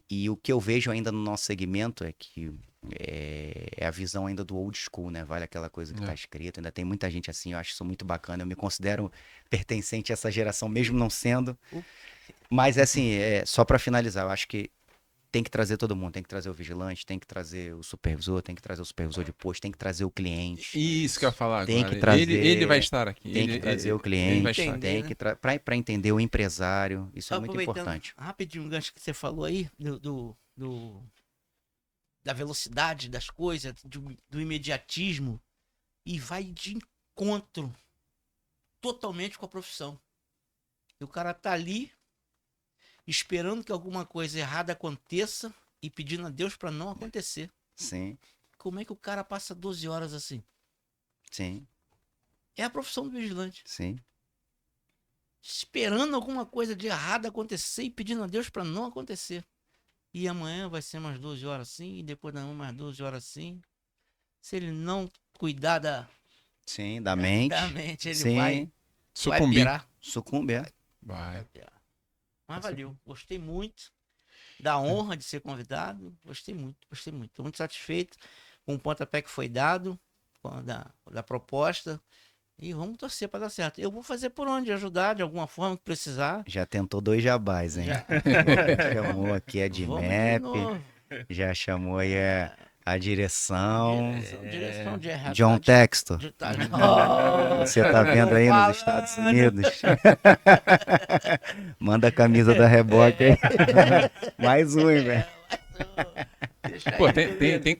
E o que eu vejo ainda no nosso segmento é que é a visão ainda do old school, né? Vale aquela coisa que tá escrito. Ainda tem muita gente assim, eu acho isso muito bacana. Eu me considero pertencente a essa geração, mesmo não sendo. Mas, assim, só para finalizar, eu acho que tem que trazer todo mundo. Tem que trazer o vigilante, tem que trazer o supervisor, tem que trazer o supervisor de posto, tem que trazer o cliente. Isso que eu ia falar Tem agora. que trazer- Ele vai estar aqui. Tem que trazer o cliente, vai estar. Entender, tem que para entender o empresário. Isso Só é muito aproveitando importante. rapidinho o gancho que você falou aí, da velocidade das coisas, do imediatismo, e vai de encontro totalmente com a profissão. E o cara tá ali esperando que alguma coisa errada aconteça e pedindo a Deus para não acontecer. Sim, Como é que o cara passa 12 horas assim? sim, É a profissão do vigilante. sim. Esperando alguma coisa de errado acontecer e pedindo a Deus para não acontecer. E amanhã vai ser mais 12 horas assim, e depois da manhã mais 12 horas assim. Se ele não cuidar da Sim, da mente. mente, ele Sim, vai Sucumbir. pirar. sucumbe. Vai. Mas valeu, gostei muito da honra de ser convidado. Gostei muito, gostei muito. Estou muito satisfeito com o pontapé que foi dado, da proposta. E vamos torcer para dar certo. Eu vou fazer por onde, ajudar de alguma forma que precisar. Já tentou 2 jabás, hein? Já. Chamou aqui a Vamos de DMAP, novo. já chamou aí a direção. Direção de RH. John Textor, Oh, você tá vendo aí nos falando. Estados Unidos? Manda a camisa da Reboque aí. Mais um, hein, velho? Deixa Pô, aí. tem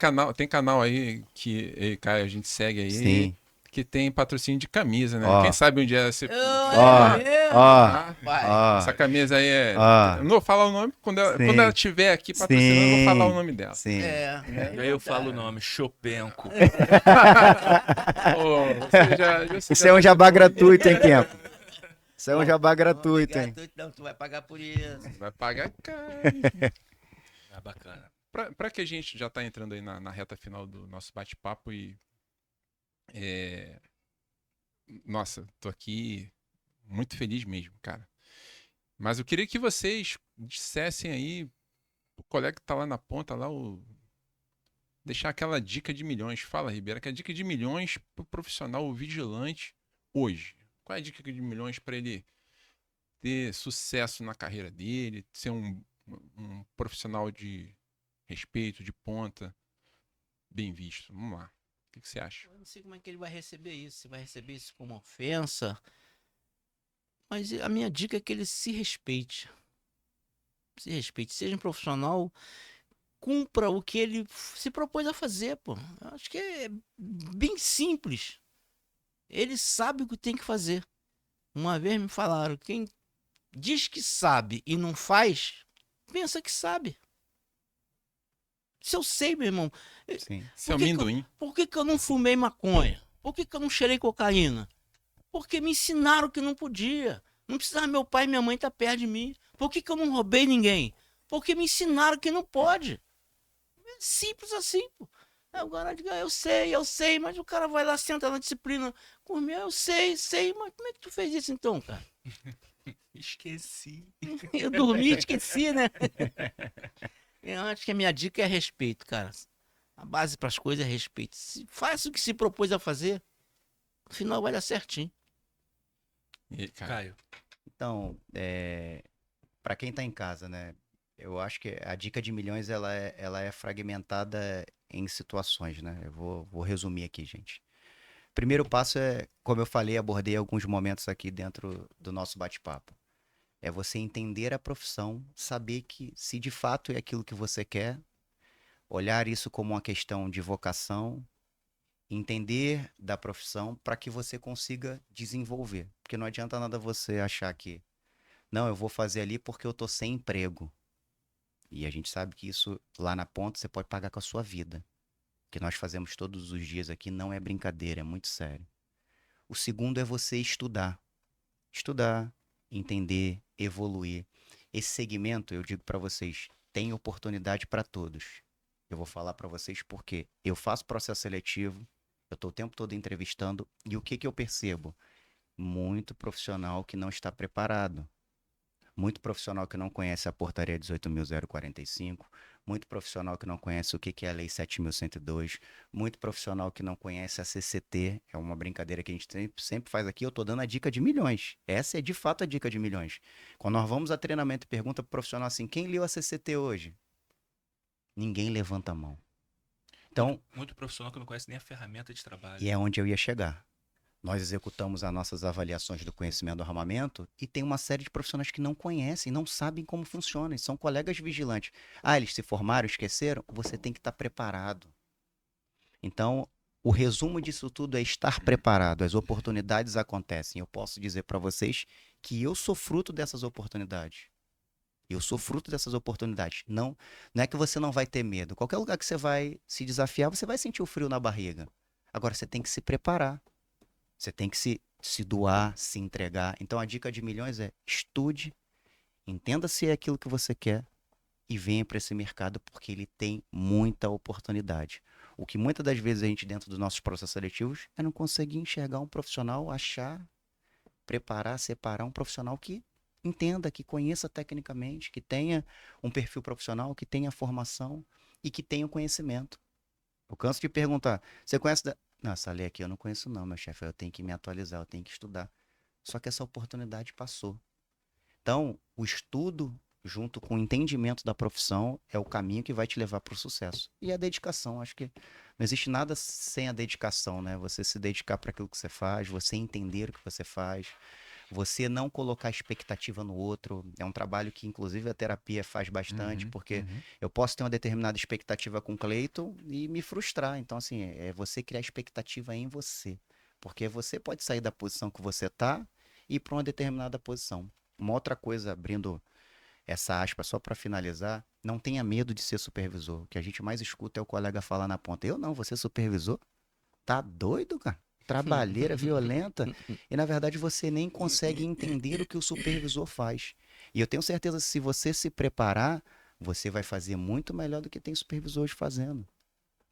canal aí que, cara, a gente segue aí Sim. que tem patrocínio de camisa, né? Ó. Quem sabe um dia você. Ó, mesmo? ó, Ah, Vai. ó. essa camisa aí é. Ó. Eu não vou falar o nome, quando ela, Sim. quando ela tiver aqui patrocinando, eu vou Sim. falar o nome dela. Sim. E aí eu falo o nome, Chopenco. Ô, você já Isso é um jabá gratuito, hein, Tempo? Isso é um jabá gratuito, Não, hein? gratuito não, tu vai pagar por isso. vai pagar caro. Ah, bacana. Pra que a gente já tá entrando aí na reta final do nosso bate-papo e. Nossa, tô aqui muito feliz mesmo, cara. Mas eu queria que vocês dissessem aí, o colega que tá lá na ponta, lá, deixar aquela dica de milhões. Fala, Ribeira, que é a dica de milhões pro profissional, o vigilante, hoje. Qual é a dica de milhões para ele ter sucesso na carreira dele, ser um profissional de respeito, de ponta, bem visto? Vamos lá. O que você acha? Eu não sei como é que ele vai receber isso. Se vai receber isso como ofensa. Mas a minha dica é que ele se respeite. Se respeite. Seja um profissional, cumpra o que ele se propôs a fazer, pô. Eu acho que é bem simples. Ele sabe o que tem que fazer. Uma vez me falaram, quem diz que sabe e não faz, pensa que sabe. Se eu sei, meu irmão, Sim. Seu que que eu- amendoim. por que eu não fumei maconha? Por que eu não cheirei cocaína? Porque me ensinaram que não podia. Não precisava meu pai e minha mãe estar perto de mim. Por que eu não roubei ninguém? Porque me ensinaram que não pode. É simples assim, pô. Agora diga, eu sei, mas o cara vai lá, senta na disciplina. Por mim, eu sei, mas como é que tu fez isso então, cara? Esqueci. Eu dormi e esqueci, né? Eu acho que a minha dica é respeito, cara. A base para as coisas é respeito. Faça o que se propôs a fazer, no final vai dar certinho. E, cara, Caio. Então, para quem tá em casa, né? Eu acho que a dica de milhões ela é fragmentada em situações, né? Eu vou resumir aqui, gente. Primeiro passo é, como eu falei, abordei alguns momentos aqui dentro do nosso bate-papo. É você entender a profissão, saber que se de fato é aquilo que você quer, olhar isso como uma questão de vocação, entender da profissão para que você consiga desenvolver. Porque não adianta nada você achar que, não, eu vou fazer ali porque eu tô sem emprego. E a gente sabe que isso lá na ponta você pode pagar com a sua vida. O que nós fazemos todos os dias aqui não é brincadeira, é muito sério. O segundo é você estudar. Estudar, entender, evoluir. Esse segmento, eu digo para vocês, tem oportunidade para todos. Eu vou falar para vocês porque eu faço processo seletivo, eu estou o tempo todo entrevistando e o que que eu percebo? Muito profissional que não está preparado. Muito profissional que não conhece a portaria 18.045, muito profissional que não conhece o que que é a lei 7.102, muito profissional que não conhece a CCT, é uma brincadeira que a gente sempre faz aqui, eu tô dando a dica de milhões. Essa é de fato a dica de milhões. Quando nós vamos a treinamento e pergunta pro profissional assim, quem leu a CCT hoje? Ninguém levanta a mão. Então, Muito profissional que não conhece nem a ferramenta de trabalho. e é onde eu ia chegar. Nós executamos as nossas avaliações do conhecimento do armamento e tem uma série de profissionais que não conhecem, não sabem como funciona, e são colegas vigilantes. Ah, eles se formaram, esqueceram? Você tem que estar preparado. Então, o resumo disso tudo é estar preparado. As oportunidades acontecem. Eu posso dizer para vocês que eu sou fruto dessas oportunidades. Eu sou fruto dessas oportunidades. Não é que você não vai ter medo. Qualquer lugar que você vai se desafiar, você vai sentir o frio na barriga. Agora, você tem que se preparar. Você tem que se doar, se entregar. Então, a dica de milhões é estude, entenda se é aquilo que você quer e venha para esse mercado porque ele tem muita oportunidade. O que muitas das vezes a gente, dentro dos nossos processos seletivos, é não conseguir enxergar um profissional, achar, preparar, separar um profissional que entenda, que conheça tecnicamente, que tenha um perfil profissional, que tenha formação e que tenha o conhecimento. Eu canso de perguntar, você conhece Não, essa lei aqui eu não conheço não, meu chefe. Eu tenho que me atualizar, eu tenho que estudar. Só que essa oportunidade passou. Então, o estudo junto com o entendimento da profissão é o caminho que vai te levar para o sucesso. E a dedicação, acho que não existe nada sem a dedicação, né? Você se dedicar para aquilo que você faz, você entender o que você faz, você não colocar expectativa no outro. É um trabalho que, inclusive, a terapia faz bastante, porque eu posso ter uma determinada expectativa com o Cleiton e me frustrar. Então, assim, é você criar expectativa em você. Porque você pode sair da posição que você está e ir para uma determinada posição. Uma outra coisa, abrindo essa aspa só para finalizar, não tenha medo de ser supervisor. O que a gente mais escuta é o colega falar na ponta: eu não, vou ser supervisor? Tá doido, cara? Trabalheira, violenta. E na verdade você nem consegue entender o que o supervisor faz. E eu tenho certeza que se você se preparar, você vai fazer muito melhor do que tem supervisores fazendo.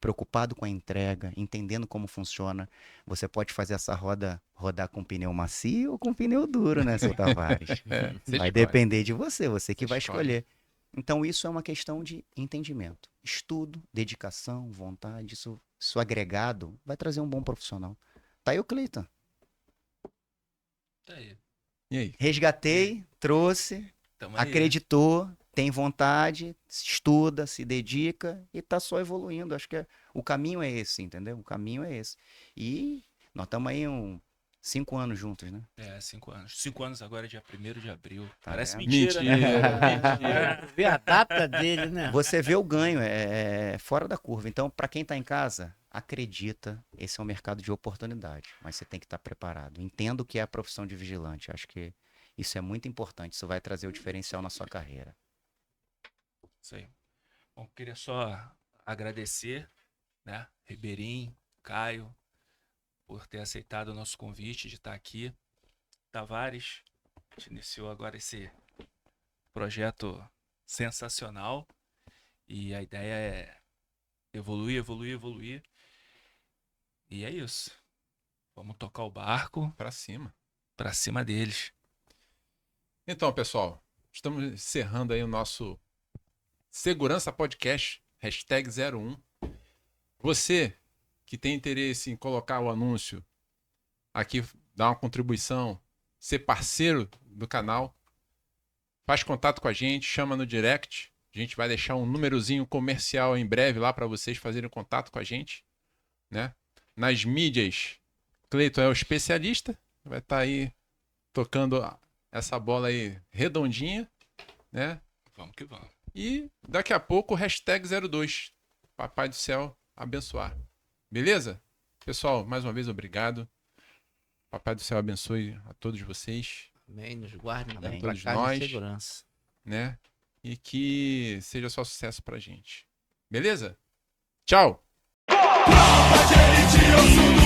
Preocupado com a entrega, entendendo como funciona. Você pode fazer essa roda rodar com pneu macio ou com pneu duro, né, seu Tavares? Você Vai escolhe. depender de você, você que Você vai escolhe. escolher. Então, isso é uma questão de entendimento. Estudo, dedicação, vontade, isso agregado vai trazer um bom profissional. Tá aí o Cleiton. Tá aí. E aí? Resgatei, trouxe, Tamo aí. acreditou, tem vontade, estuda, se dedica e tá só evoluindo. Acho que o caminho é esse, entendeu? O caminho é esse. E nós estamos aí 5 anos juntos, né? 5 anos. 5 anos agora, dia 1º de abril. Tá Parece vendo? mentira, né? Mentira. Ver a data dele, né? Você vê o ganho, é fora da curva. Então, para quem está em casa, acredita, esse é um mercado de oportunidade, mas você tem que estar preparado. Entenda o que é a profissão de vigilante. Acho que isso é muito importante. Isso vai trazer o diferencial na sua carreira. Isso aí. Bom, queria só agradecer, né, Ribeirinho, Caio, por ter aceitado o nosso convite de estar aqui. Tavares, a gente iniciou agora esse projeto sensacional e a ideia é evoluir, evoluir, evoluir. E é isso. Vamos tocar o barco Pra cima. pra cima deles. Então, pessoal, estamos encerrando aí o nosso Segurança Podcast, #01. Você que tem interesse em colocar o anúncio aqui, dar uma contribuição, ser parceiro do canal, faz contato com a gente, chama no direct. A gente vai deixar um númerozinho comercial em breve lá para vocês fazerem contato com a gente, né? Nas mídias, Cleiton é o especialista, vai estar aí tocando essa bola aí redondinha, né? Vamos que vamos. E daqui a pouco o #02. Papai do céu abençoar. Beleza? Pessoal, mais uma vez obrigado. Papai do céu abençoe a todos vocês, Amém, nos guarde, Amém. nos pra Todos casa nós. de segurança. né? E que seja só sucesso pra gente. Beleza? Tchau! Tropa de elite, eu sou do